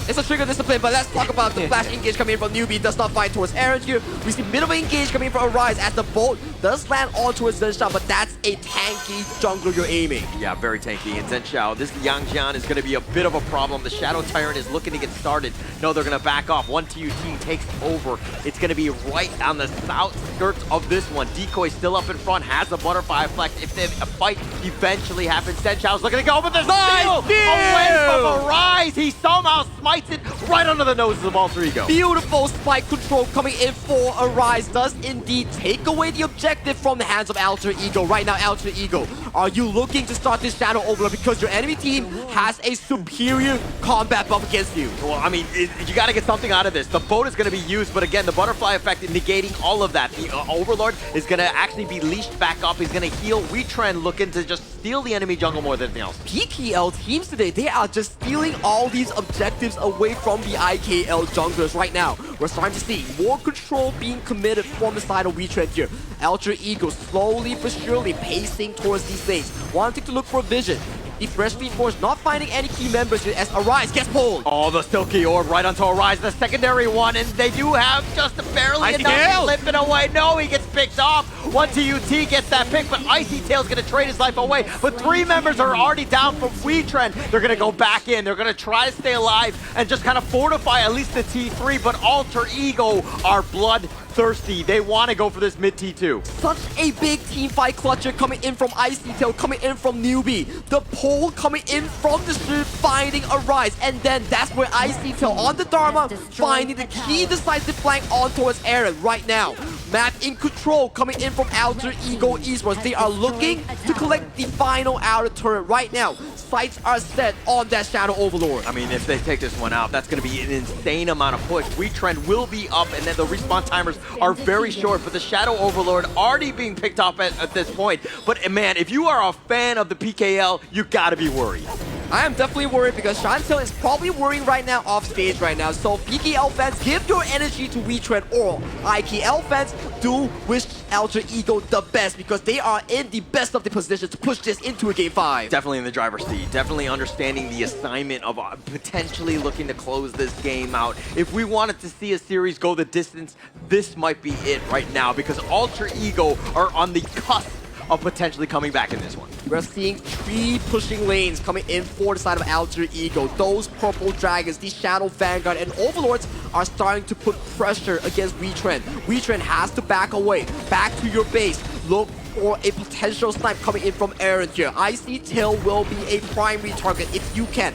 It's a trigger discipline, but let's talk about the flash engage coming in from Newbie. Does not find towards Aaron here. We see middle engage coming in from Arise as the bolt does land on towards Zenshao, but that's a tanky jungler you're aiming. Yeah, very tanky. And Zenshao, this Yang Jian is going to be a bit of a problem. The Shadow Tyrant is looking to get started. No, they're going to back off. 1TUT takes over. It's going to be right on the south skirts of this one. Decoy still up in front, has a butterfly effect. If a fight eventually happens, Zenshao's looking to go, but there's steal away from Arise. He somehow smites it right under the noses of Alter Ego. Beautiful spike control coming in for Arise does indeed take away the objective from the hands of Alter Ego. Right now, Alter Ego, are you looking to start this Shadow Overlord because your enemy team has a superior combat buff against you? Well, I mean, you got to get something out of this. The boat is going to be used, but again, the butterfly effect negating all of that. The Overlord is going to actually be leashed back up. He's going to heal. Wetrnd looking to just steal the enemy jungle more than anything else. PKL teams today, they are just stealing all these objectives away from the IKL junglers right now. We're starting to see more control being committed from the side of Wetrnd here. Alter Ego slowly but surely pacing towards these things, wanting to look for a vision. The Fresh Speed Force not finding any key members here as Arise gets pulled. Oh, the Silky Orb right onto Arise, the secondary one, and they do have just barely enough slipping away. No, he gets picked off. 1TUT gets that pick, but Icy Tail's going to trade his life away. But 3 members are already down from Wetrnd. They're going to go back in. They're going to try to stay alive and just kind of fortify at least the T3, but Alter Ego are bloodthirsty. They want to go for this mid T2. Such a big team fight clutcher coming in from Icy Tail, coming in from Newbie. The pole coming in from the street, finding Arise, and then that's where Icy Tail on the Dharma, finding the key decisive flank on towards Aaron right now. Map in control coming in from Alter Ego Esports. They are looking to collect the final outer turret right now. Sights are set on that Shadow Overlord. I mean, if they take this one out, that's going to be an insane amount of push. Wetrnd will be up, and then the respawn timers are very short, but the Shadow Overlord already being picked up at this point. But man, if you are a fan of the PKL, you got to be worried. I am definitely worried because Chantel is probably worrying right now off stage right now. So PKL fans, give your energy to Wetrnd, or IKL fans, do wish Alter Ego the best because they are in the best of the position to push this into a Game 5. Definitely in the driver's seat. Definitely understanding the assignment of potentially looking to close this game out. If we wanted to see a series go the distance, this might be it right now because Alter Ego are on the cusp of potentially coming back in this one. We're seeing 3 pushing lanes coming in for the side of Alter Ego. Those purple dragons, the Shadow Vanguard, and Overlords are starting to put pressure against Wetrnd. Wetrnd has to back away, back to your base. Look for a potential snipe coming in from Aaron here. Icy Tail will be a primary target if you can.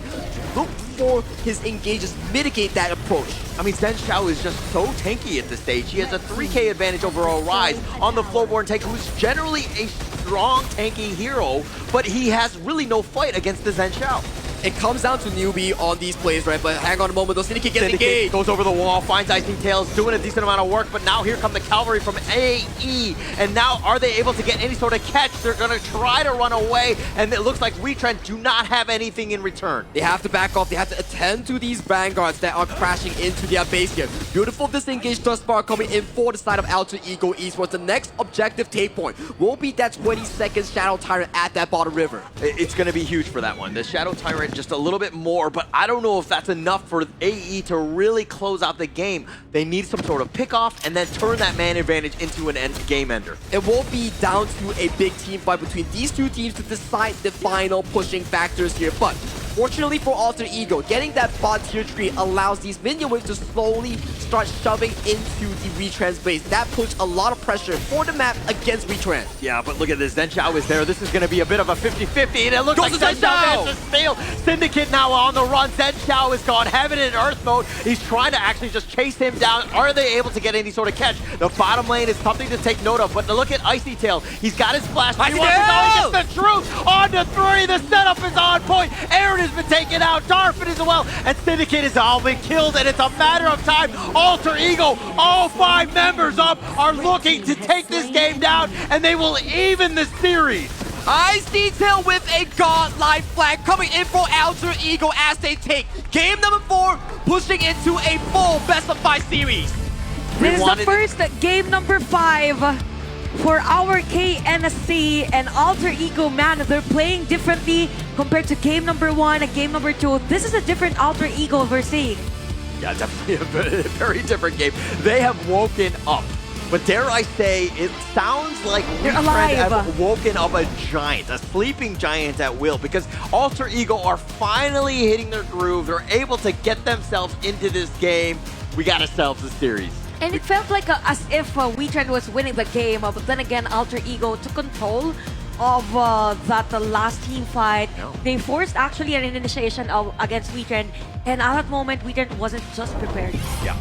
Look for his engages, mitigate that approach. I mean, Zenshao is just so tanky at this stage. He has a 3k advantage over Arise on the Flowborn tank, who's generally a strong tanky hero, but he has really no fight against the Zenshao. It comes down to Newbie on these plays, right? But hang on a moment, though. Syndicate gets engaged. Goes over the wall, finds Icy Tails, doing a decent amount of work, but now here come the cavalry from AE, and now are they able to get any sort of catch? They're going to try to run away, and it looks like Wetrnd do not have anything in return. They have to back off. They have to attend to these vanguards that are crashing into their base here. Beautiful disengage thus far coming in for the side of Alter Ego Esports. The next objective take point will be that 20-second Shadow Tyrant at that bottom river. It's going to be huge for that one. The Shadow Tyrant just a little bit more, but I don't know if that's enough for AE to really close out the game. They need some sort of pick off and then turn that man advantage into an game ender. It will be down to a big team fight between these 2 teams to decide the final pushing factors here, but fortunately for Alter Ego, getting that bot tier tree allows these minion waves to slowly start shoving into the Wetrnd's base. That puts a lot of pressure for the map against Wetrnd. Yeah, but look at this. Zenshao is there. This is going to be a bit of a 50-50, and it looks like Zenshao has to steal. Syndicate now on the run. Zenshao is gone heaven and earth mode. He's trying to actually just chase him down. Are they able to get any sort of catch? The bottom lane is something to take note of, but look at Icy Tail. He's got his flash. He wants to go. He gets the truth on to 3. The setup is on point. Aaron has been taken out. Darfin as well. And Syndicate has all been killed, and it's a matter of time. Alter Ego, all 5 members up, are looking to take this game down, and they will even the series. Icy Tail with a godlike flag coming in for Alter Ego as they take game number 4, pushing into a full best of 5 series. This is the first game number 5 for our KNC and Alter Ego, man, they're playing differently compared to game number 1 and game number 2. This is a different Alter Ego we're seeing. Yeah, definitely a very different game. They have woken up. But dare I say, it sounds like They're Wetrnd alive. have woken up a giant, a sleeping giant at will, because Alter Ego are finally hitting their groove. They're able to get themselves into this game. We got ourselves a series. And it felt like as if Wetrnd was winning the game, but then again, Alter Ego took control of that last team fight. They forced actually an initiation against Wetrnd, and at that moment, Wetrnd wasn't just prepared.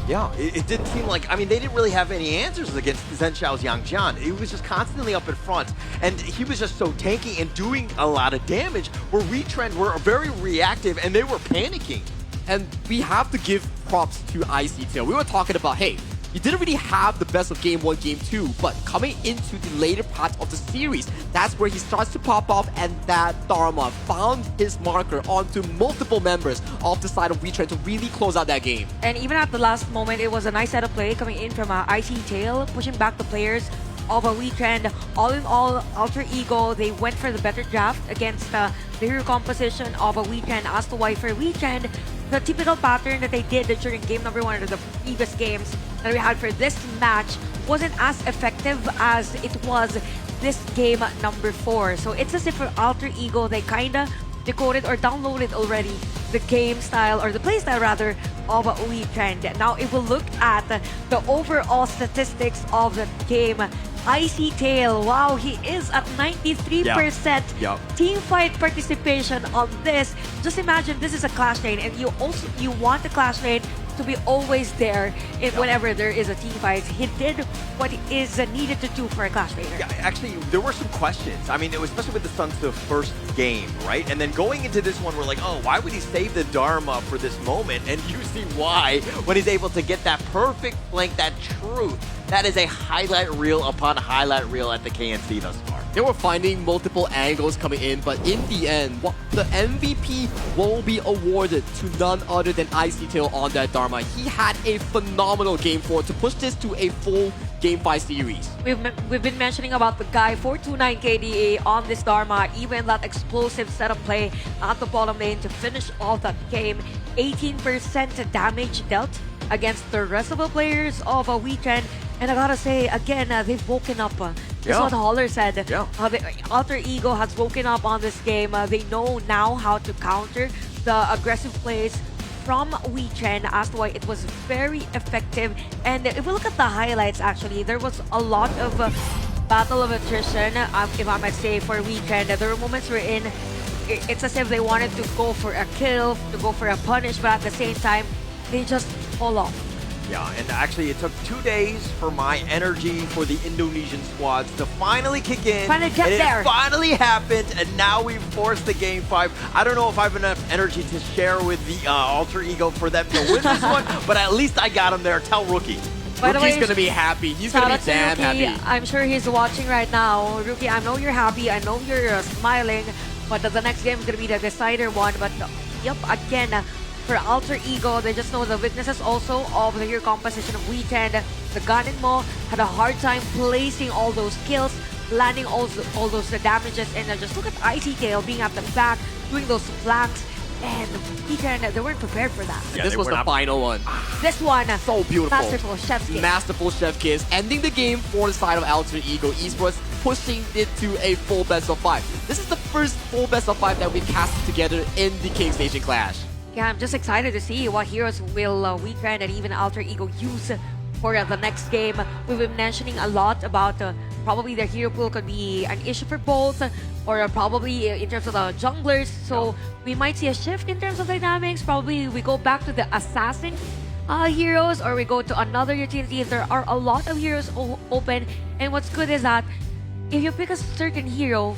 Yeah, it did seem like, I mean, they didn't really have any answers against Zhen Xiao's Yang Jian. He was just constantly up in front, and he was just so tanky and doing a lot of damage, where Wetrnd were very reactive, and they were panicking. And we have to give props to ICTail. We were talking about, hey, you didn't really have the best of Game 1, Game 2, but coming into the later part of the series, that's where he starts to pop off, and that Dharma found his marker onto multiple members of the side of Wetrnd to really close out that game. And even at the last moment, it was a nice set of play coming in from ICTail, pushing back the players of Wetrnd. All in all, Alter Ego, they went for the better draft against the hero composition of Wetrnd. As to why for Wetrnd, the typical pattern that they did during game number 1 or the previous games that we had for this match wasn't as effective as it was this game number 4. So it's as if for Alter Ego, they kinda decoded or downloaded already the game style, or the play style rather, of Wetrnd. Now if we look at the overall statistics of the game, ICTail, wow, he is at 93% team fight participation on this. Just imagine this is a clash lane, and you want the clash lane to be always there whenever there is a team fight. He did what is needed to do for a clash laner. Yeah, actually, there were some questions. I mean, it was especially with the Suns, the first game, right? And then going into this one, we're like, oh, why would he save the Dharma for this moment? And you see why when he's able to get that perfect flank, that truth. That is a highlight reel upon highlight reel at the KNC thus far. They were finding multiple angles coming in, but in the end, the MVP will be awarded to none other than ICTail on that Dharma. He had a phenomenal Game 4 to push this to a full Game 5 series. We've been mentioning about the guy 429 KDA on this Dharma, even that explosive setup play at the bottom lane to finish off that game. 18% damage dealt against the rest of the players of Wetrnd. And I gotta say, again, they've woken up. This is what Holler said. The Alter Ego has woken up on this game. They know now how to counter the aggressive plays from Wetrnd, as to why it was very effective. And if we look at the highlights, actually, there was a lot of battle of attrition, if I might say, for Wetrnd. There were moments wherein it's as if they wanted to go for a kill, to go for a punish, but at the same time, they just fall off. Yeah, and actually it took 2 days for my energy for the Indonesian squads to finally kick in. Finally get there. It finally happened, and now we've forced the Game 5. I don't know if I have enough energy to share with the Alter Ego for them to win this one, but at least I got him there. Tell Rookie. By the way, Rookie's gonna be happy. He's gonna be damn happy. I'm sure he's watching right now. Rookie, I know you're happy. I know you're smiling, but the next game is gonna be the decider one. But yep, again, for Alter Ego, they just know the weaknesses also of the hero composition of Wetrnd. The Ganin Mo had a hard time placing all those kills, landing all those damages, and just look at ICTail being at the back, doing those flanks, and Wetrnd, they weren't prepared for that. Yeah, this was the final one. This one, so beautiful. masterful chef's kiss. Masterful chef kiss, ending the game for the side of Alter Ego Esports, pushing it to a full best of 5. This is the first full best of 5 that we've casted together in the Kings Nation Clash. Yeah, I'm just excited to see what heroes will Wetrnd and even Alter Ego use for the next game. We've been mentioning a lot about probably their hero pool could be an issue for both, or probably in terms of the junglers. So we might see a shift in terms of dynamics. Probably we go back to the assassin heroes, or we go to another utility. There are a lot of heroes open, and what's good is that if you pick a certain hero,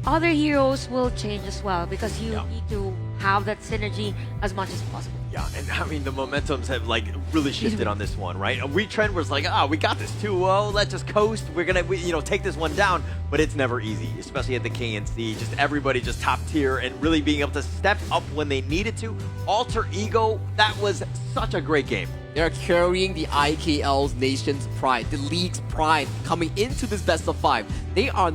other heroes will change as well, because you need to have that synergy as much as possible. Yeah, and I mean, the momentums have like really shifted on this one, right? Wetrnd was like, we got this 2-0, let's just coast. We're gonna, take this one down, but it's never easy, especially at the KNC. Just everybody just top tier and really being able to step up when they needed to. Alter Ego, that was such a great game. They're carrying the IKL's nation's pride, the league's pride, coming into this best of 5. They are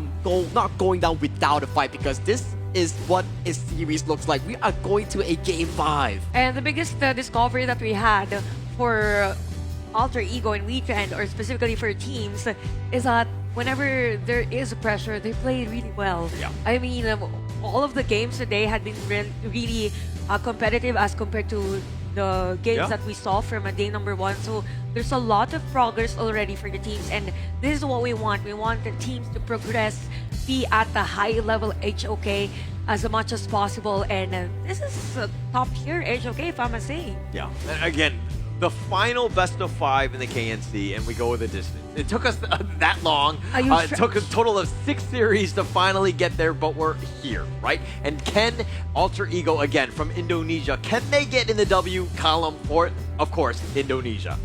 not going down without a fight, because this is what a series looks like. We are going to a game 5. And the biggest discovery that we had for Alter Ego and Wetrnd, or specifically for teams, is that whenever there is pressure, they play really well. Yeah. I mean, all of the games today had been really competitive as compared to the games that we saw from day number 1. So there's a lot of progress already for the teams, and this is what we want. We want the teams to progress, be at the high level HOK as much as possible, and this is a top tier HOK, if I must say. Yeah, and again, the final best of 5 in the KNC, and we go with the distance. It took us that long. It took a total of 6 series to finally get there, but we're here, right? And can Alter Ego, again, from Indonesia, can they get in the W column for, of course, Indonesia?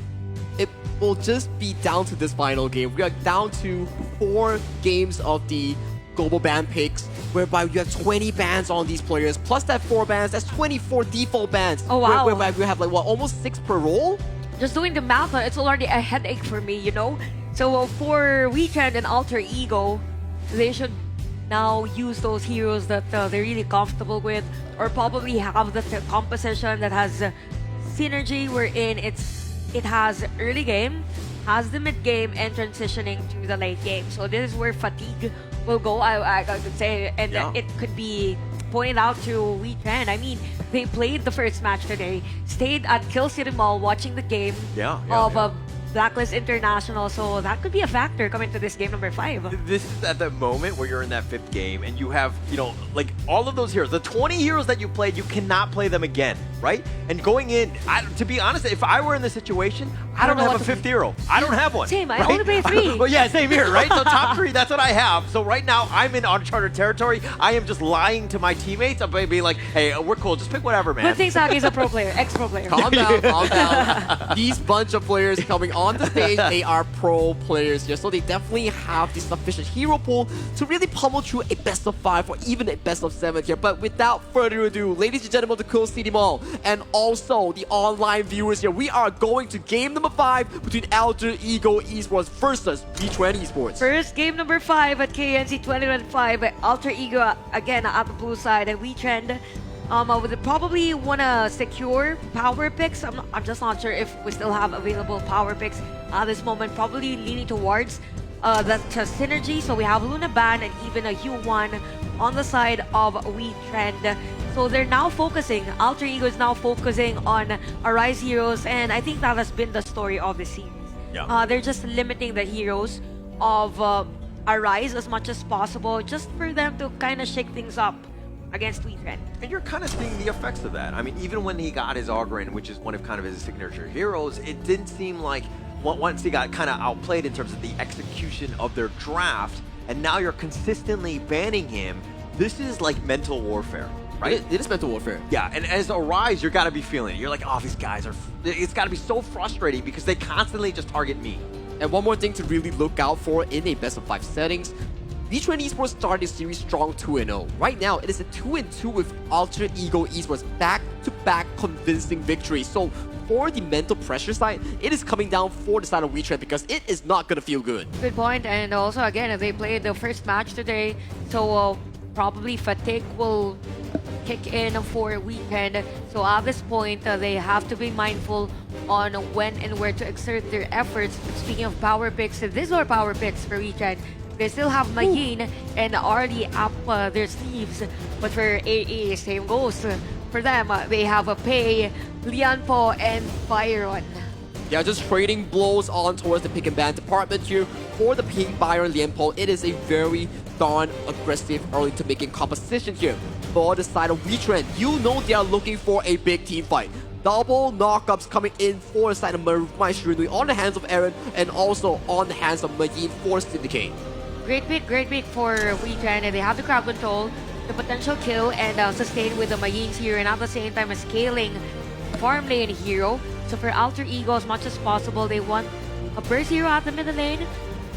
It will just be down to this final game. We are down to 4 games of the global ban picks, whereby you have 20 bans on these players, plus that 4 bans, that's 24 default bans. Oh, wow. Whereby we have like, what, almost 6 per roll? Just doing the math, it's already a headache for me, So for Wetrnd and Alter Ego, they should now use those heroes that they're really comfortable with, or probably have the composition that has synergy, wherein it has early game, has the mid game, and transitioning to the late game. So this is where fatigue will go, I could say, and it could be pointed out to Wetrnd. I mean, they played the first match today, stayed at Kill City Mall watching the game of Blacklist International, so that could be a factor coming to this game number 5. This is at the moment where you're in that 5th game and you have, like all of those heroes, the 20 heroes that you played, you cannot play them again, right? And going in, to be honest, if I were in this situation, I don't have a 5th hero. I don't have one. Same, right? I only play 3. Well, yeah, same here, right? So top 3, that's what I have. So right now, I'm in uncharted territory. I am just lying to my teammates. I'm being like, hey, we're cool. Just pick whatever, man. Good thing Sagi's a pro player, ex-pro player. Calm down, calm down. These bunch of players coming on the stage, they are pro players here, so they definitely have the sufficient hero pool to really pummel through a best of 5 or even a best of 7 here. But without further ado, ladies and gentlemen of the Cool City Mall, and also the online viewers here, we are going to game number 5 between Alter Ego Esports versus Wetrnd Esports. First game number 5 at KNC 2025. Alter Ego again at the blue side, and Wetrnd would probably want to secure power picks. I'm just not sure if we still have available power picks at this moment. Probably leaning towards the synergy. So we have Luna Ban and even a U1 on the side of Wetrnd. So they're now focusing, Alter Ego is now focusing on Arise heroes, and I think that has been the story of the series. Yeah. They're just limiting the heroes of Arise as much as possible, just for them to kind of shake things up against Wetrnd. And you're kind of seeing the effects of that. I mean, even when he got his Ogren, which is one of kind of his signature heroes, it didn't seem like once he got kind of outplayed in terms of the execution of their draft, and now you're consistently banning him, this is like mental warfare. Right? It is mental warfare. Yeah, and as Arise, you're gotta be feeling it. You're like, oh, these guys are, it's gotta be so frustrating because they constantly just target me. And one more thing to really look out for in a best of 5 settings, Wetrnd Esports started the series strong 2-0. Right now, it is a 2-2 with Alter Ego Esports back-to-back convincing victories. So for the mental pressure side, it is coming down for the side of Wetrnd because it is not gonna feel good. Good point, and also again, they played the first match today, so probably fatigue will kick in for Wetrnd. So at this point, they have to be mindful on when and where to exert their efforts. Speaking of power picks, these are power picks for Wetrnd. They still have Magin and already up their sleeves, but for AE, same goes. For them, they have a Pei, Lianpo, and Byron. Yeah, just trading blows on towards the pick and ban department here. For the Pink Byron Lianpo, it is a very darn aggressive early to making composition here. For the side of Wetrnd, you know they are looking for a big team fight. Double knockups coming in for the side of Maishrunui on the hands of Aaron and also on the hands of Magin for Syndicate. Great pick for Wetrnd, and they have the crowd control, the potential kill, and sustain with the Magins here, and at the same time scaling farm lane hero. So for Alter Ego, as much as possible, they want a burst hero at the middle lane.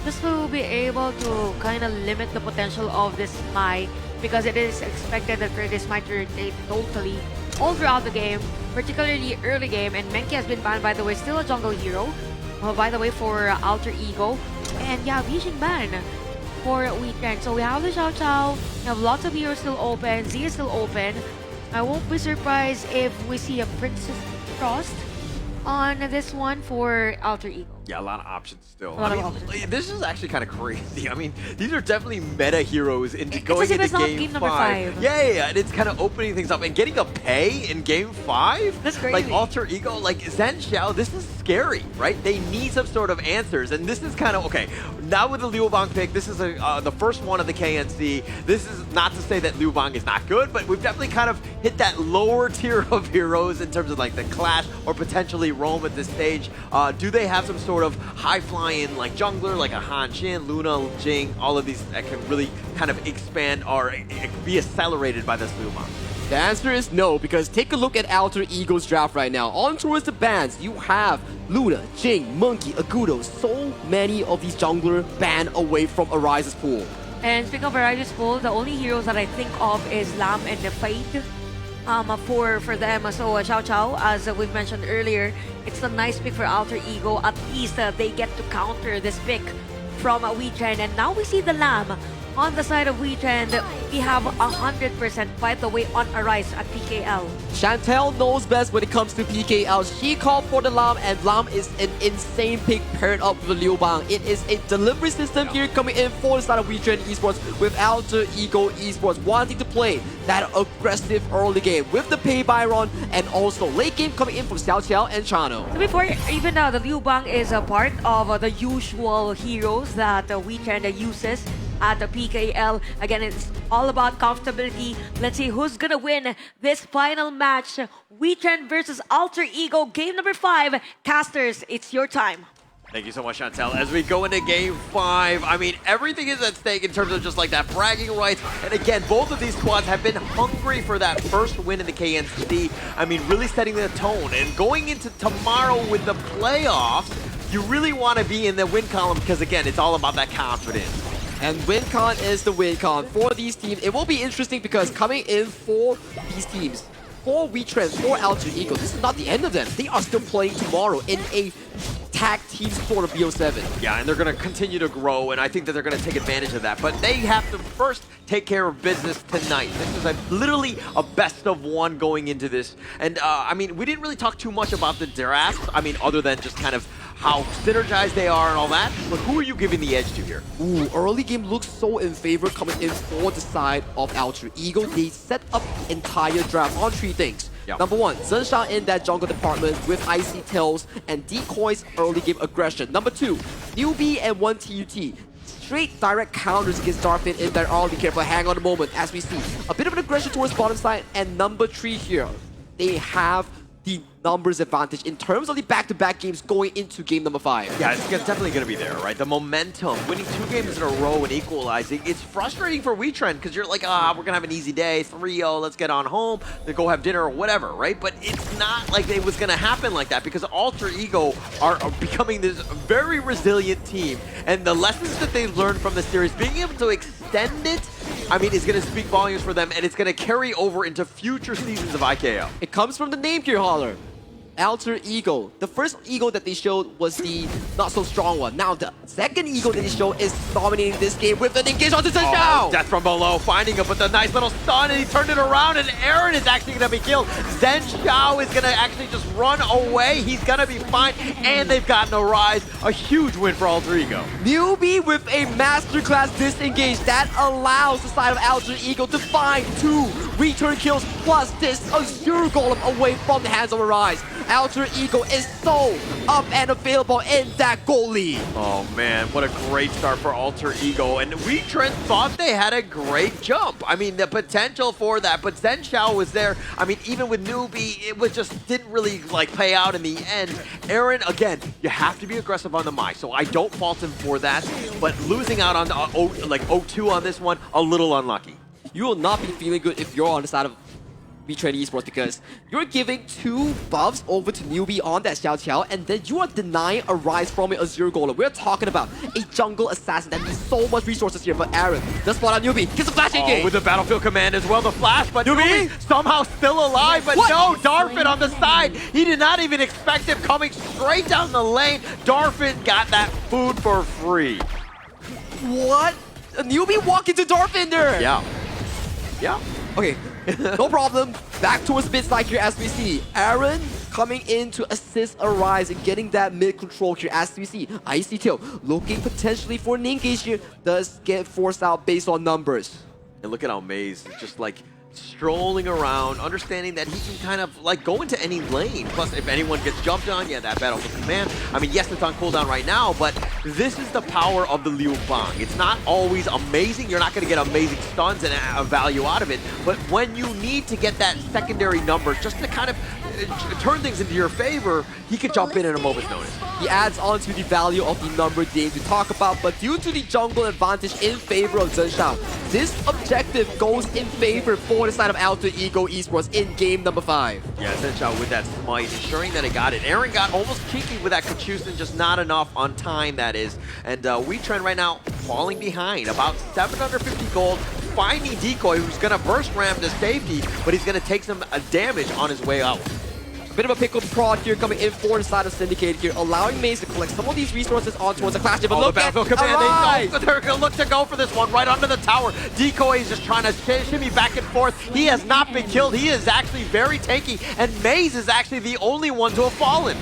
This will be able to kind of limit the potential of this Mai, because it is expected that for this Mai to rotate totally all throughout the game, particularly early game. And Menki has been banned, by the way, still a jungle hero. By the way, for Alter Ego. And yeah, Bijing ban for Wetrnd. So we have the Xiao Xiao, we have lots of heroes still open, Z is still open. I won't be surprised if we see a Princess Frost on this one for Alter Ego. Yeah, a lot of options still. A lot of options. This is actually kind of crazy. I mean, these are definitely meta heroes into going as if into it's not game game number 5. five. Yeah, and it's kind of opening things up and getting a pay in game 5. That's crazy. Like Alter Ego, like Zen Xiao, this is scary, right? They need some sort of answers, and this is kind of okay. Now with the Liu Bang pick, this is the first one of the KNC. This is not to say that Liu Bang is not good, but we've definitely kind of hit that lower tier of heroes in terms of like the Clash or potentially Roam at this stage. Do they have some sort of high-flying like jungler, like a Han Xin, Luna, Jing, all of these that can really kind of expand or be accelerated by this Liu Bang? The answer is no, because take a look at Alter Ego's draft right now. On towards the bans, you have Luna, Jing, Monkey, Agudo. So many of these jungler banned away from Arise's pool. And speaking of Arise's pool, the only heroes that I think of is Lam and the Fate. For them, so Xiao Xiao, as we've mentioned earlier, it's a nice pick for Alter Ego. At least they get to counter this pick from Wetrnd. And now we see the Lam on the side of Wetrnd. We have 100% by the way on Arise at PKL. Chantel knows best when it comes to PKL. She called for the Lam, and Lam is an insane pick paired up with Liu Bang. It is a delivery system here coming in for the side of Wetrnd Esports, with Alter Ego Esports wanting to play that aggressive early game with the pay Byron, and also late game coming in from Xiao Xiao and Chano. So before even the Liu Bang is a part of the usual heroes that Wetrnd uses at the PKL. Again, it's all about comfortability. Let's see who's gonna win this final match. Wetrnd versus Alter Ego, game number 5. Casters, it's your time. Thank you so much, Chantel. As we go into game 5, I mean, everything is at stake in terms of just like that bragging rights. And again, both of these squads have been hungry for that first win in the KNC. I mean, really setting the tone. And going into tomorrow with the playoffs, you really want to be in the win column because, again, it's all about that confidence. And WinCon is the WinCon for these teams. It will be interesting because coming in for these teams, for Wetrnd, for Alter Ego, this is not the end of them. They are still playing tomorrow in a tag team sport of BO7. Yeah, and they're going to continue to grow, and I think that they're going to take advantage of that. But they have to first take care of business tonight. This is literally a best of one going into this. And, I mean, we didn't really talk too much about the drafts. I mean, other than just kind of how synergized they are and all that. But who are you giving the edge to here? Ooh, early game looks so in favor coming in for the side of Alter Ego. They set up entire draft on 3 things. Yep. Number 1, Zensha in that jungle department with Icy Tails and decoys early game aggression. Number 2, newbie and 1 TUT. Straight direct counters against Darfin in that early game, but hang on a moment as we see a bit of an aggression towards bottom side. And number 3 here, they have the numbers advantage in terms of the back-to-back games going into game number 5. Yeah, it's definitely going to be there, right? The momentum, winning 2 games in a row and equalizing, it's frustrating for Wetrnd because you're like, we're going to have an easy day, 3-0, let's get on home, then go have dinner or whatever, right? But it's not like it was going to happen like that because Alter Ego are becoming this very resilient team. And the lessons that they've learned from the series, being able to extend it, I mean, it's going to speak volumes for them, and it's going to carry over into future seasons of IKO. It comes from the name here, Holler. Alter Ego. The first Ego that they showed was the not-so-strong one. Now, the second Ego that they showed is dominating this game with an engage onto Zhen Xiao! Death from below, finding him with a nice little stun, and he turned it around, and Aaron is actually going to be killed. Zhen Xiao is going to actually just run away. He's going to be fine, and they've gotten a rise. A huge win for Alter Ego. Newbie with a masterclass disengage that allows the side of Alter Ego to find 2 return kills plus this Azure Golem away from the hands of Arise. Alter Ego is so up and available in that goal lead. Oh man, what a great start for Alter Ego. And Wetrnd thought they had a great jump. I mean, the potential for that, but Zhen Xiao was there. I mean, even with Newbie, it was just didn't really like pay out in the end. Aaron, again, you have to be aggressive on the Mai, so I don't fault him for that. But losing out on like 0-2 on this one, a little unlucky. You will not be feeling good if you're on the side of Wetrnd Esports, because you're giving 2 buffs over to newbie on that Xiao Qiao, and then you are denying a rise from a Azure Golem. We're talking about a jungle assassin that needs so much resources here, but Aaron does spot on newbie, gets a flash engage. With the battlefield command as well, the flash, but newbie somehow still alive, but no, Darfin on the side. He did not even expect him coming straight down the lane. Darfin got that food for free. What? A newbie walk into Darfin there. Yeah. Yeah. Okay, no problem. Back towards mid side here as we see Aaron coming in to assist Arise and getting that mid control here as we see Icy Tail looking potentially for an engage here, does get forced out based on numbers. And look at how Maze is just like strolling around, understanding that he can kind of like go into any lane. Plus, if anyone gets jumped on, yeah, that battlefield command. I mean, yes, it's on cooldown right now, but this is the power of the Liu Bang. It's not always amazing. You're not going to get amazing stuns and a value out of it. But when you need to get that secondary number just to kind of turn things into your favor, he could jump in at a moment's notice. He adds on to the value of the numbered games we talk about, but due to the jungle advantage in favor of Zhenshao, this objective goes in favor for the side of Alter Ego Esports in game number 5. Yeah, Zhenshao with that smite, ensuring that he got it. Aaron got almost cheeky with that Kachusen, just not enough on time, that is. And Wetrnd right now falling behind, about 750 gold, finding Decoy, who's going to burst ram to safety, but he's going to take some damage on his way out. A bit of a pickled prod here coming in for the side of Syndicate here, allowing Maze to collect some of these resources on towards the Clash. But look at command, they're going to look to go for this one right under the tower. Decoy is just trying to shimmy back and forth. He has not been killed. He is actually very tanky, and Maze is actually the only one to have fallen.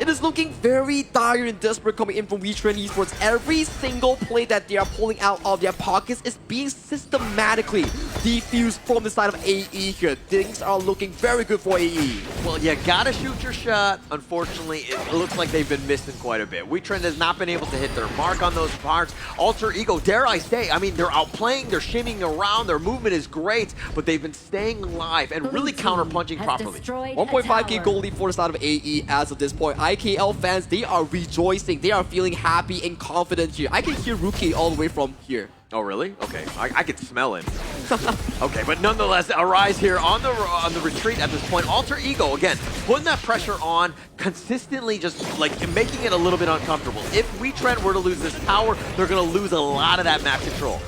It is looking very dire and desperate coming in from Wetrnd Esports. Every single play that they are pulling out of their pockets is being systematically defused from the side of AE here. Things are looking very good for AE. Well, you gotta shoot your shot. Unfortunately, it looks like they've been missing quite a bit. Wetrnd has not been able to hit their mark on those parts. Alter Ego, dare I say, I mean, they're outplaying, they're shimmying around, their movement is great, but they've been staying alive and really counter-punching properly. 1.5k goal lead for the side of AE as of this point. IKL fans, they are rejoicing. They are feeling happy and confident here. I can hear Rookie all the way from here. Oh, really? Okay, I can smell him. Okay, but nonetheless, Arise here on the retreat at this point. Alter Ego, again, putting that pressure on, consistently just like making it a little bit uncomfortable. If Wetrnd were to lose this tower, they're going to lose a lot of that map control.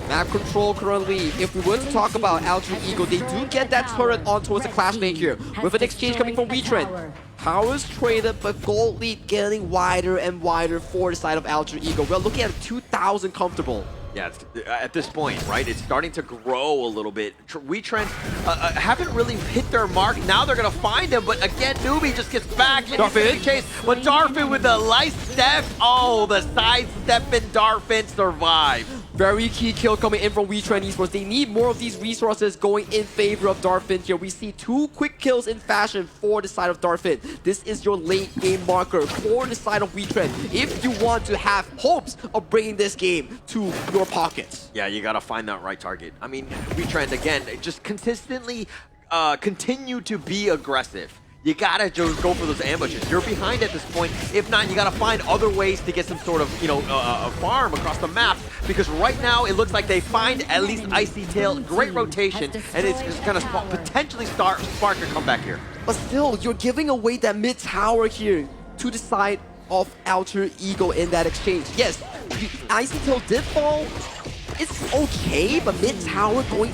Map control currently, if we were to talk about Alter Ego, they do get that turret on towards the Clash lane here, with an exchange coming from Wetrnd. Powers traded, but gold lead getting wider and wider for the side of Alter Ego. We're looking at 2,000 comfortable. Yeah, at this point, right, it's starting to grow a little bit. Wetrnd haven't really hit their mark. Now they're going to find him, but again, Newbie just gets back into the chase. But Darfin with the light step. Oh, the sidestep and Darfin survives. Very key kill coming in from Wetrnd Esports. They need more of these resources going in favor of Darfin here. We see 2 quick kills in fashion for the side of Darfin. This is your late game marker for the side of Wetrnd if you want to have hopes of bringing this game to your pockets. Yeah, you got to find that right target. I mean, Wetrnd, again, just consistently continue to be aggressive. You gotta just go for those ambushes. You're behind at this point. If not, you gotta find other ways to get some sort of, a farm across the map. Because right now, it looks like they find at least Icy Tail. Great rotation, and it's just gonna potentially spark a comeback here. But still, you're giving away that mid tower here to the side of Alter Ego in that exchange. Yes, Icy Tail did fall. It's okay, but mid tower going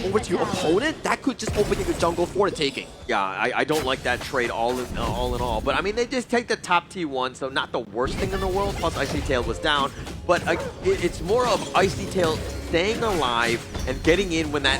over to your opponent, that could just open your jungle for the taking. Yeah, I don't like that trade all in all. But I mean, they just take the top T1, so not the worst thing in the world. Plus, Icy Tail was down, but it's more of Icy Tail staying alive and getting in when that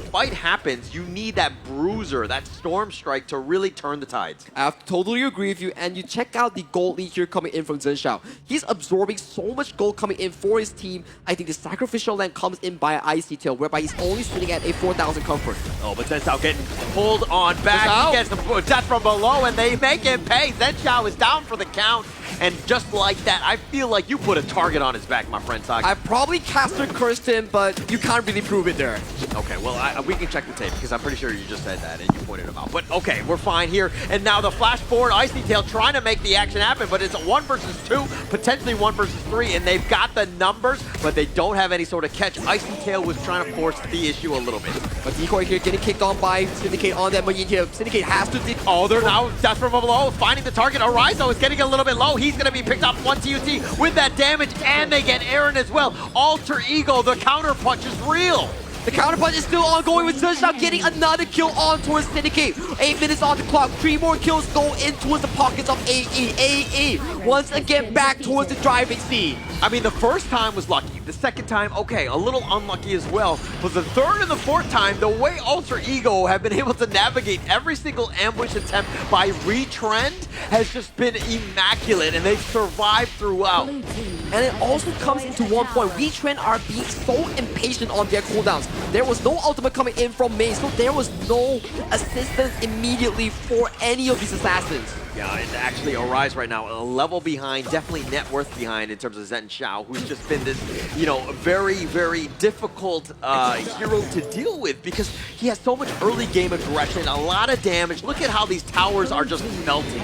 fight happens. You need that bruiser, that storm strike to really turn the tides. I totally agree with you, and you check out the gold lead here coming in from Zhenshao. He's absorbing so much gold coming in for his team. I think the sacrificial land comes in by Icy Tail, whereby he's only sitting at a 4,000 comfort. Oh, but Zhenshao getting pulled on back. He gets the death from below, and they make him pay. Zhenshao is down for the count. And just like that, I feel like you put a target on his back, my friend Sagi. I probably caster cursed him, but you can't really prove it there. Okay, well, we can check the tape because I'm pretty sure you just said that and you pointed him out. But okay, we're fine here. And now the flash forward, Icy Tail trying to make the action happen, but it's a 1 versus 2, potentially 1 versus 3, and they've got the numbers, but they don't have any sort of catch. Icy Tail was trying to force the issue a little bit. But Decoy here getting kicked on by Syndicate on that Marine here. Syndicate has to... Oh, they're now death from below, finding the target. Arizo is getting a little bit low. He's going to be picked up 1 TUT with that damage, and they get Aaron as well. Alter Ego, the counter punch is real. The counterpunch is still ongoing with Zheshao getting another kill on towards Syndicate. 8 minutes on the clock. 3 more kills go in towards the pockets of AE. AE once again back towards the driving seat. I mean, the first time was lucky. The second time, okay, a little unlucky as well. But the third and the fourth time, the way Alter Ego have been able to navigate every single ambush attempt by Wetrnd has just been immaculate, and they've survived throughout. And it also comes into one point. Wetrnd are being so impatient on their cooldowns. There was no ultimate coming in from Maze, so there was no assistance immediately for any of these assassins. Yeah, and actually Arise right now a level behind, definitely net worth behind in terms of Zen Xiao, who's just been this, you know, very, very difficult hero to deal with because he has so much early game aggression, a lot of damage. Look at how these towers are just melting.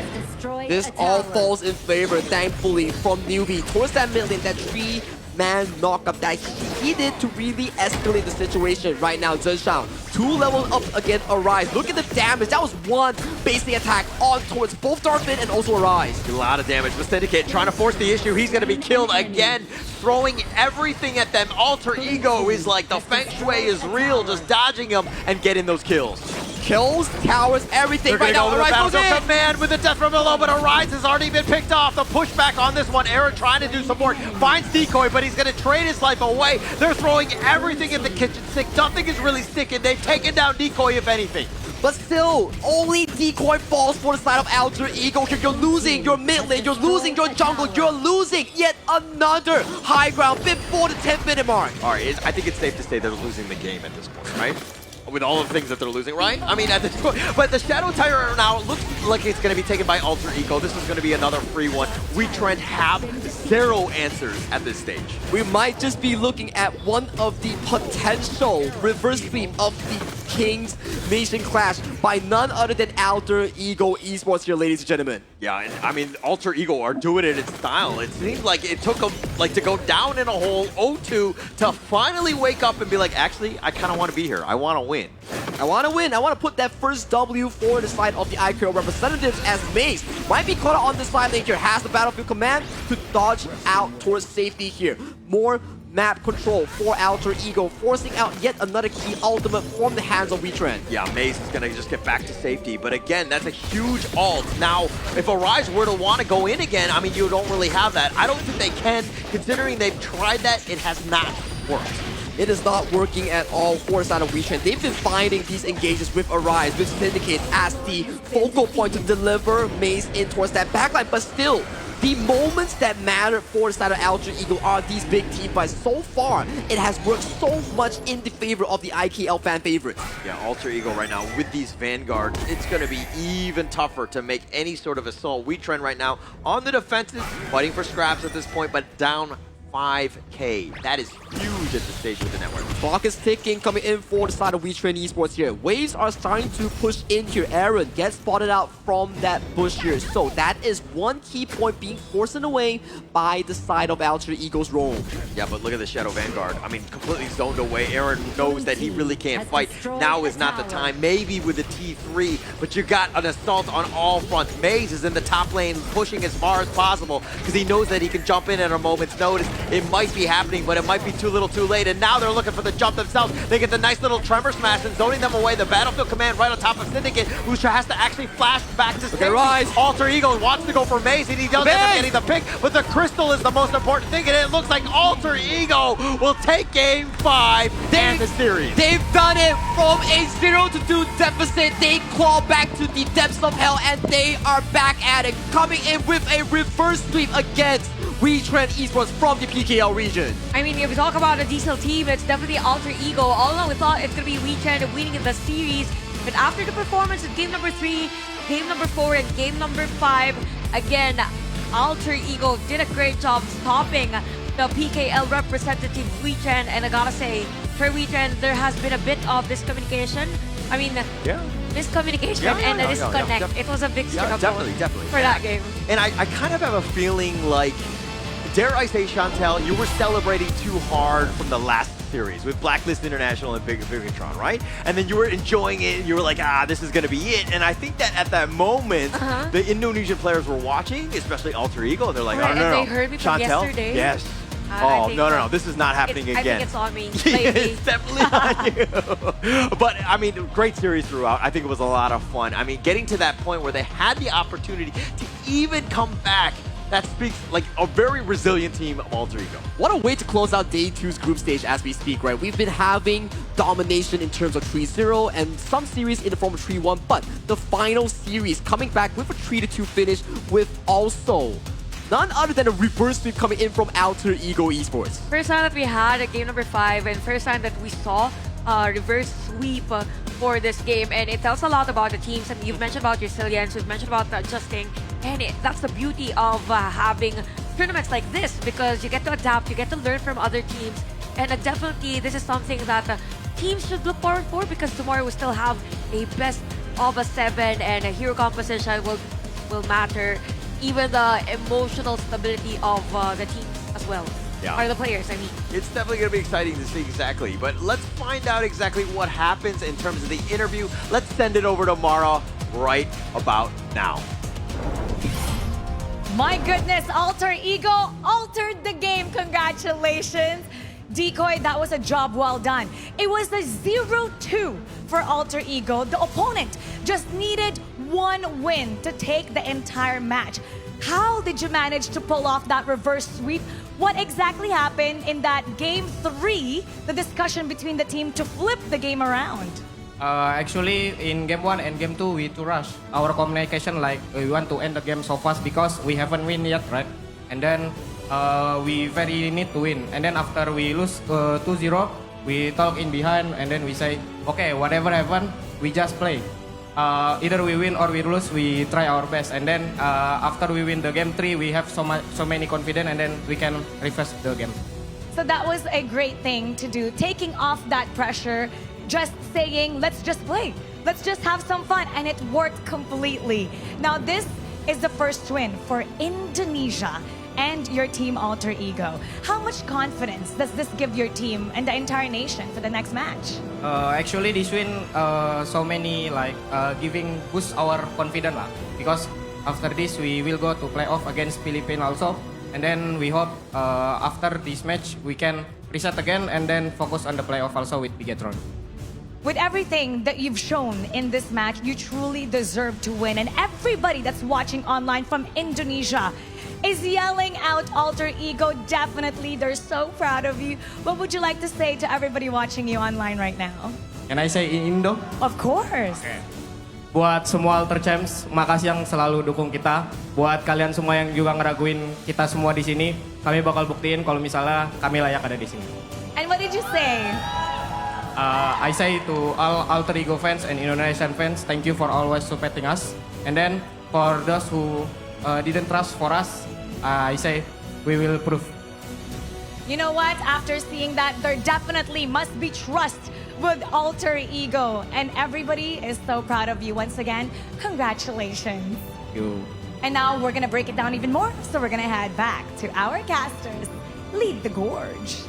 This all falls in favor, thankfully, from Newbie towards that mid lane, that 3-man knockup that he did to really escalate the situation right now. Zheshao, 2 levels up against Arise. Look at the damage. That was 1 basic attack on towards both Darkman and also Arise. A lot of damage. But Syndicate trying to force the issue. He's going to be killed again, throwing everything at them. Alter Ego is like the Feng Shui is real, just dodging them and getting those kills. Kills, towers, everything right now. Arise goes in. Command with the death from below, but Arise has already been picked off. The pushback on this one. Aaron trying to do support, finds Decoy, but he's going to trade his life away. They're throwing everything at the kitchen sink. Nothing is really sticking. They've taken down Decoy, if anything. But still, only Decoy falls for the side of Alter Ego. You're losing your mid lane, you're losing your jungle, you're losing yet another high ground before the 10-minute mark. All right, I think it's safe to say they're losing the game at this point, right? With all of the things that they're losing, right? I mean, at this point, but the Shadow Tyrant now looks like it's going to be taken by Alter Ego. This is going to be another free one. Wetrnd have 0 answers at this stage. We might just be looking at one of the potential reverse sweep of the Kings Nation Clash by none other than Alter Ego Esports here, ladies and gentlemen. Yeah, and I mean, Alter Ego are doing it in style. It seems like it took them like to go down in a hole 0-2 to finally wake up and be like, actually, I kind of want to be here. I want to win. I want to win. I want to put that first W for the side of the IKO representatives as Maze might be caught on the side lane here. Has the battlefield command to dodge out towards safety here. More map control for Alter Ego, forcing out yet another key ultimate from the hands of Wetrnd. Yeah, Maze is going to just get back to safety, but again, that's a huge ult. Now, if Arise were to want to go in again, I mean, you don't really have that. I don't think they can, considering they've tried that, it has not worked. It is not working at all for the side of Wetrnd. They've been finding these engages with Arise, with Syndicate as the focal point to deliver Maze in towards that backline, but still, the moments that matter for the side of Alter Ego are these big team fights. So far, it has worked so much in the favor of the IKL fan favorites. Yeah, Alter Ego right now with these Vanguards, it's going to be even tougher to make any sort of assault. Wetrnd right now on the defensive, fighting for scraps at this point, but down 5K. That is huge at this stage with the network. Clock is ticking, coming in for the side of Wetrnd Esports here. Waves are starting to push in here. Aaron gets spotted out from that bush here. So that is one key point being forced away by the side of Alter Ego's roam. Yeah, but look at the Shadow Vanguard. I mean, completely zoned away. Aaron knows that he really can't fight. Now is not the time. Maybe with the T3, but you got an assault on all fronts. Maze is in the top lane, pushing as far as possible because he knows that he can jump in at a moment's notice. It might be happening, but it might be too little too late. And now they're looking for the jump themselves. They get the nice little tremor smash and zoning them away. The battlefield command right on top of Syndicate, who has to actually flash back to safety. Rise. Alter Ego wants to go for Maze, and he does end up getting the pick, but the crystal is the most important thing, and it looks like Alter Ego will take game 5 and the series. They've done it from a 0-2 deficit. They claw back to the depths of hell, and they are back at it, coming in with a reverse sweep against Wetrnd Esports from the PKL region. I mean, if we talk about a diesel team, it's definitely Alter Ego. All along we thought it's going to be Wetrnd winning the series, but after the performance in game number 3, game number 4, and game number 5, again, Alter Ego did a great job stopping the PKL representative Wetrnd, and I gotta say, for Wetrnd, there has been a bit of miscommunication. I mean, miscommunication and a disconnect. It was a big struggle definitely. for that game. And I kind of have a feeling like, dare I say, Chantel, you were celebrating too hard from the last series with Blacklist International and Bigetron, right? And then you were enjoying it, and you were like, this is gonna be it. And I think that at that moment, the Indonesian players were watching, especially Alter Ego, and they're like, Right, oh, no, and no, they heard me from Chantel? yesterday. Yes. I think no, this is not happening again. I think it's on me. It's definitely on you. But, I mean, great series throughout. I think it was a lot of fun. I mean, getting to that point where they had the opportunity to even come back, that speaks like a very resilient team of Alter Ego. What a way to close out Day 2's group stage as we speak, right? We've been having domination in terms of 3-0 and some series in the form of 3-1, but the final series coming back with a 3-2 finish with also none other than a reverse sweep coming in from Alter Ego Esports. First time that we had a game number 5, and first time that we saw a reverse sweep for this game, and it tells a lot about the teams. And you've mentioned about resilience, we've mentioned about adjusting, and that's the beauty of having tournaments like this, because you get to adapt, you get to learn from other teams, and definitely this is something that teams should look forward for, because tomorrow we still have a best of a 7, and a hero composition will matter. Even the emotional stability of the team as well. Or the players, I mean. It's definitely going to be exciting to see exactly. But let's find out exactly what happens in terms of the interview. Let's send it over to Mara right about now. My goodness, Alter Ego altered the game. Congratulations. Decoy, that was a job well done. It was a 0-2 for Alter Ego. The opponent just needed one win to take the entire match. How did you manage to pull off that reverse sweep? What exactly happened in that game 3, the discussion between the team to flip the game around? Actually, in game 1 and game 2, we too rush. Our communication, like, we want to end the game so fast because we haven't win yet, right? And then we very need to win. And then after we lose 2-0, we talk in behind, and then we say, okay, whatever happen, we just play. Either we win or we lose, we try our best. And then after we win the game 3, we have so many confidence, and then we can reverse the game. So that was a great thing to do, taking off that pressure, just saying, let's just play. Let's just have some fun. And it worked completely. Now, this is the first win for Indonesia and your team Alter Ego. How much confidence does this give your team and the entire nation for the next match? Actually, this win so many like giving boost our confidence lah. Because after this we will go to playoff against Philippines also, and then we hope after this match we can reset again and then focus on the playoff also with Bigetron. With everything that you've shown in this match, you truly deserve to win. And everybody that's watching online from Indonesia is yelling out Alter Ego. Definitely, they're so proud of you. What would you like to say to everybody watching you online right now? Can I say in Indo? Of course. Okay. Buat semua Alter Champs, makasih yang selalu dukung kita. Buat kalian semua yang juga ngeraguin kita semua di sini, kami bakal buktiin kalau misalnya kami layak ada di sini. And what did you say? I say to all Alter Ego fans and Indonesian fans, thank you for always supporting us. And then for those who didn't trust for us, I say we will prove. You know what? After seeing that, there definitely must be trust with Alter Ego. And everybody is so proud of you. Once again, congratulations. Thank you. And now we're going to break it down even more. So we're going to head back to our casters. Lead the gorge.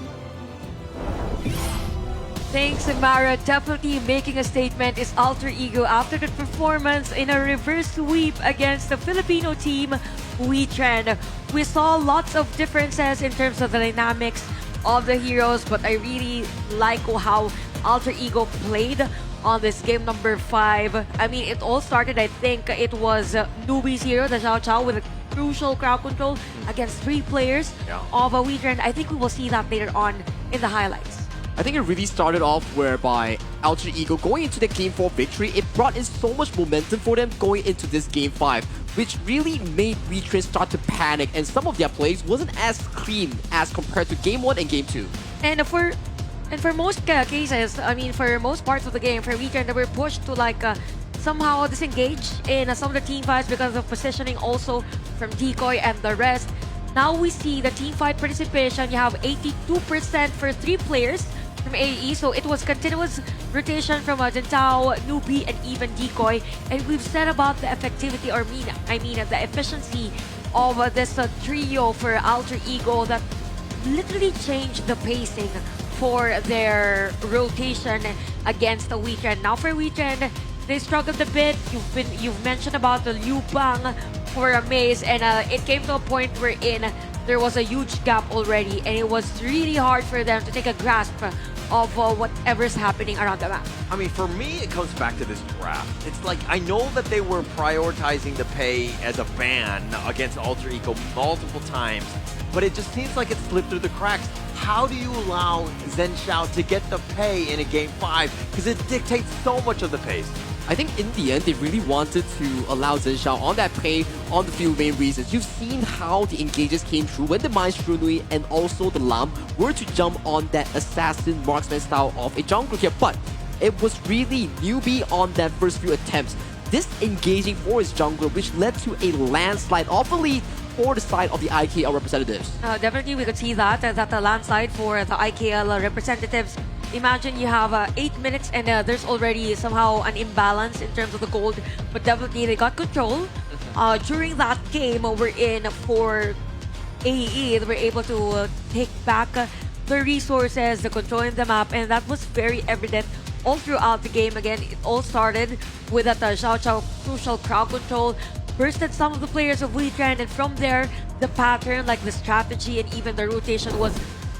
Thanks, Mara. Definitely making a statement is Alter Ego after the performance in a reverse sweep against the Filipino team, Wetrnd. We saw lots of differences in terms of the dynamics of the heroes, but I really like how Alter Ego played on this game number 5. I mean, it all started, I think, it was Newbie's hero, the Xiao Xiao, with a crucial crowd control against 3 players of a Wetrnd. I think we will see that later on in the highlights. I think it really started off whereby Alter Ego going into the Game 4 victory, it brought in so much momentum for them going into this Game 5, which really made Wetrnd start to panic, and some of their plays wasn't as clean as compared to Game 1 and Game 2. And for most cases, I mean, for most parts of the game, for Wetrnd, they were pushed to like somehow disengaged in some of the team fights because of positioning also from Decoy and the rest. Now we see the team fight participation. You have 82% for 3 players from AE, so it was continuous rotation from Jintao, Newbie, and even Decoy. And we've said about the effectivity, or I mean the efficiency of this trio for Alter Ego that literally changed the pacing for their rotation against the Wetrnd. Now for Wetrnd, they struggled a bit. You've mentioned about the Liu Bang for a maze, and it came to a point wherein there was a huge gap already, and it was really hard for them to take a grasp of whatever's happening around the map. I mean, for me, it comes back to this draft. It's like, I know that they were prioritizing the pay as a ban against Alter Ego multiple times, but it just seems like it slipped through the cracks. How do you allow Zhenxiao to get the pay in a Game 5? Because it dictates so much of the pace. I think in the end, they really wanted to allow Zhenxiao on that pay on the few main reasons. You've seen how the engages came through when the Maestro Nui and also the Lam were to jump on that assassin marksman style of a jungler here, but it was really Newbie on that first few attempts, disengaging for his jungler, which led to a landslide of the lead for the side of the IKL representatives. Definitely, we could see that the landslide for the IKL representatives. Imagine you have 8 minutes and there's already somehow an imbalance in terms of the gold, but definitely they got control. During that game, we're in for AE. They were able to take back the resources, the controlling the map, and that was very evident all throughout the game. Again, it all started with that Xiao Xiao crucial crowd control, bursted some of the players of Wetrnd, and from there, the pattern, like the strategy and even the rotation was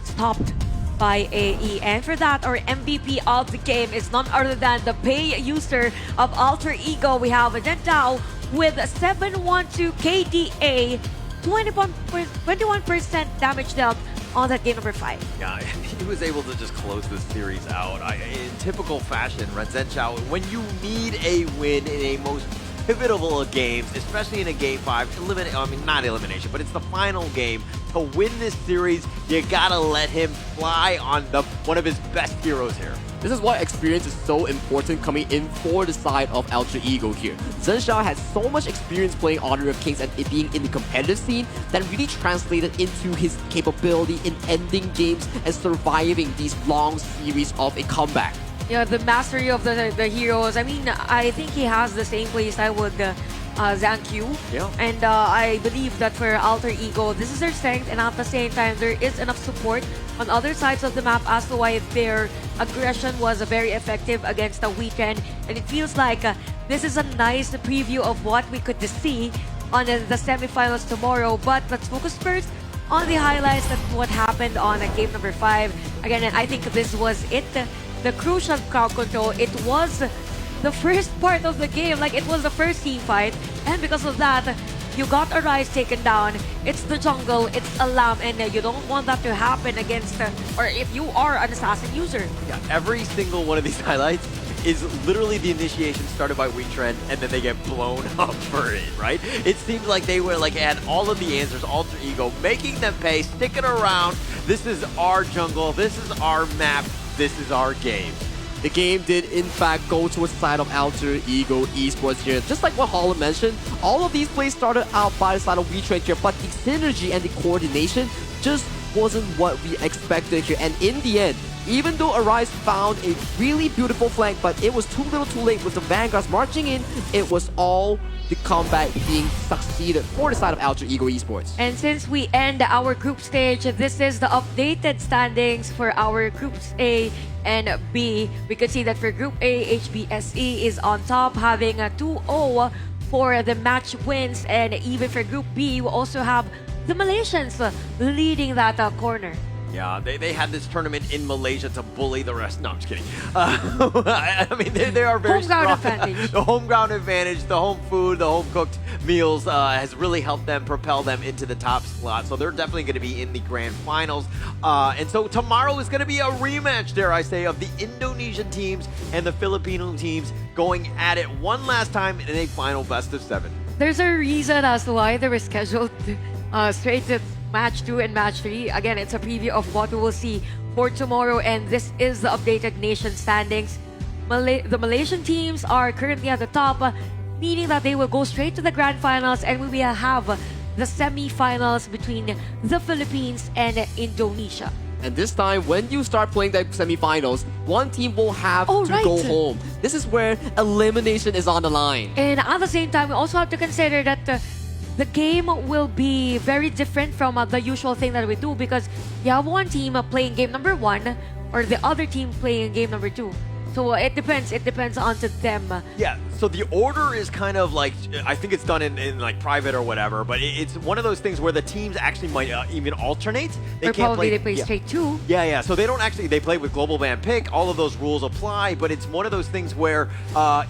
stopped by AE. And for that, our MVP of the game is none other than the pay user of Alter Ego. We have Jintao with 712 KDA, 21% damage dealt on that game number 5. Yeah, he was able to just close this series out. In typical fashion, Zhenxiao, when you need a win in a most pivotal of games, especially in a Game 5, I mean, not elimination, but it's the final game. To win this series, you gotta let him fly on one of his best heroes here. This is why experience is so important coming in for the side of Alter Ego here. Zhenxiao has so much experience playing Honor of Kings and it being in the competitive scene that really translated into his capability in ending games and surviving these long series of a comeback. Yeah, the mastery of the heroes. I mean, I think he has the same playstyle with Zhang Q. Yeah. And I believe that for Alter Ego, this is their strength, and at the same time, there is enough support on other sides of the map as to why their aggression was very effective against the Wetrnd. And it feels like this is a nice preview of what we could see on the semifinals tomorrow. But let's focus first on the highlights of what happened on game number 5. Again, and I think this was it. The crucial crowd control, it was the first part of the game, like it was the first team fight, and because of that, you got a Rise taken down. It's the jungle, it's a Lamb, and you don't want that to happen against, or if you are an assassin user. Yeah, every single one of these highlights is literally the initiation started by Wetrnd, and then they get blown up for it, right? It seems like they were had all of the answers, Alter Ego, making them pay, sticking around. This is our jungle, this is our map, this is our game. The game did in fact go to a side of Alter Ego Esports here. Just like what Holland mentioned, all of these plays started out by the side of Wetrnd here, but the synergy and the coordination just wasn't what we expected here. And in the end, even though Arise found a really beautiful flank, but it was too little too late with the Vanguards marching in, it was all the combat being succeeded for the side of Alter Ego Esports. And since we end our group stage, this is the updated standings for our groups A and B. We could see that for Group A, HBSE is on top, having a 2-0 for the match wins. And even for Group B, we also have the Malaysians leading that corner. Yeah, they had this tournament in Malaysia to bully the rest. No, I'm just kidding. I mean, they are very home ground strong. advantage. The home ground advantage, the home food, the home cooked meals has really helped them propel them into the top slot. So they're definitely going to be in the grand finals. And so tomorrow is going to be a rematch, dare I say, of the Indonesian teams and the Filipino teams going at it one last time in a final best of 7. There's a reason as to why they were scheduled straight to Match 2 and Match 3. Again, it's a preview of what we will see for tomorrow, and this is the updated nation standings. The Malaysian teams are currently at the top, meaning that they will go straight to the grand finals, and we will have the semi-finals between the Philippines and Indonesia. And this time, when you start playing the semifinals, one team will have to right. go home. This is where elimination is on the line. And at the same time, we also have to consider that the game will be very different from the usual thing that we do, because you have one team playing game number 1 or the other team playing game number 2. So it depends. It depends on to them. Yeah, so the order is kind of like, I think it's done in like private or whatever, but it's one of those things where the teams actually might even alternate. Or probably they play straight 2. Yeah. So they don't actually, they play with global ban pick. All of those rules apply, but it's one of those things where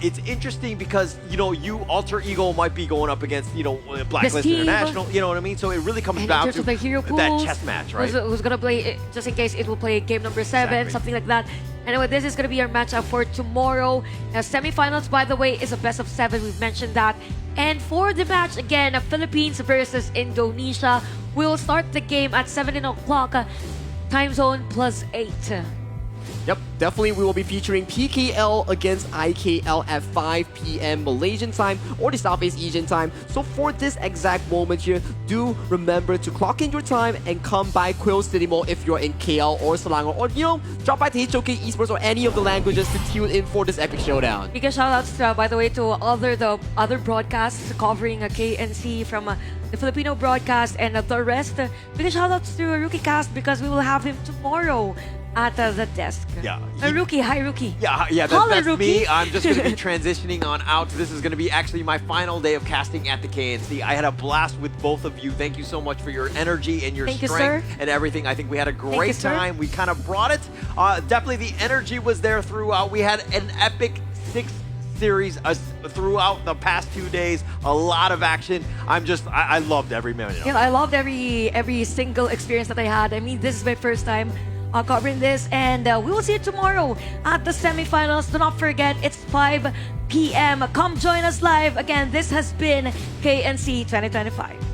it's interesting because, you know, you Alter Ego might be going up against, you know, Blacklist International, you know what I mean? So it really comes down to the hero that pools, chess match, right? Who's going to play, just in case it will play game number 7, Exactly. something like that. Anyway, this is going to be our matchup for tomorrow. Now, semifinals, by the way, is a best of 7. We've mentioned that. And for the match, again, Philippines versus Indonesia. We will start the game at 7 o'clock, time zone +8. Yep, definitely we will be featuring PKL against IKL at 5 p.m. Malaysian time or the Southeast Asian time. So for this exact moment here, do remember to clock in your time and come by Quill City Mall if you're in KL or Selangor, or, you know, drop by to HOK Esports or any of the languages to tune in for this epic showdown. Big shoutouts, by the way, to the other broadcasts covering KNC from the Filipino broadcast and the rest. Big shoutouts to Rookie Cast because we will have him tomorrow at the desk. Yeah. Rookie, hi Rookie. Yeah, Holla, that's Rookie. me. I'm just going to be transitioning on out. This is going to be actually my final day of casting at the KNC. I had a blast with both of you. Thank you so much for your energy and your Thank you, strength sir. and everything. I think we had a great you, sir. time. We kind of brought it. Definitely the energy was there throughout. We had an epic 6 series throughout the past 2 days. A lot of action. I loved every minute. Yeah, I loved every single experience that I had. I mean, this is my first time covering this, and we will see you tomorrow at the semifinals. Do not forget, it's 5 p.m. Come join us live. Again, this has been KNC 2025.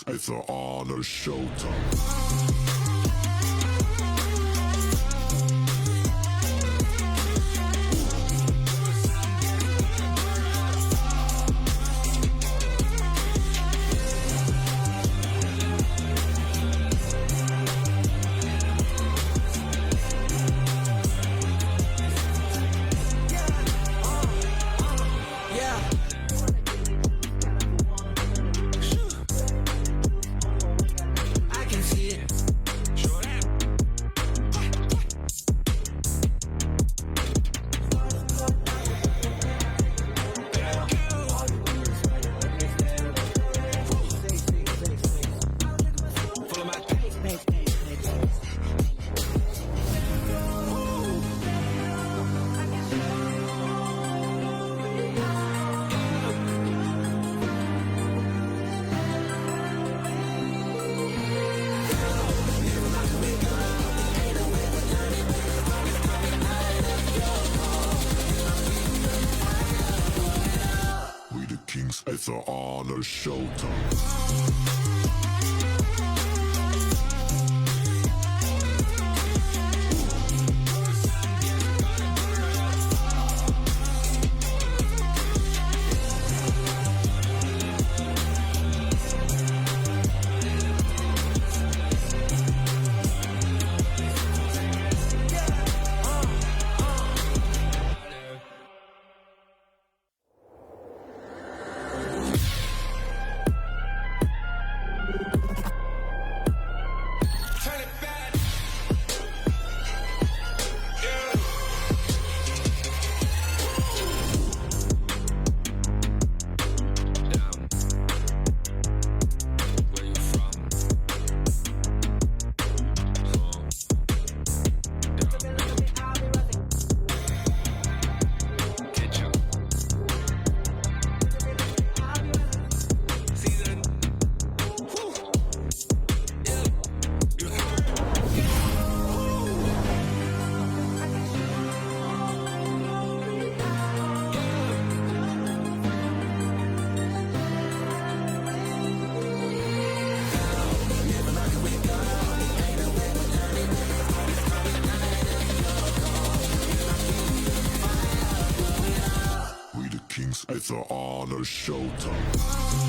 It's all a showtime. It's all a showtime. It's an honor showtime.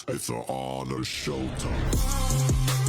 It's an honor showtime.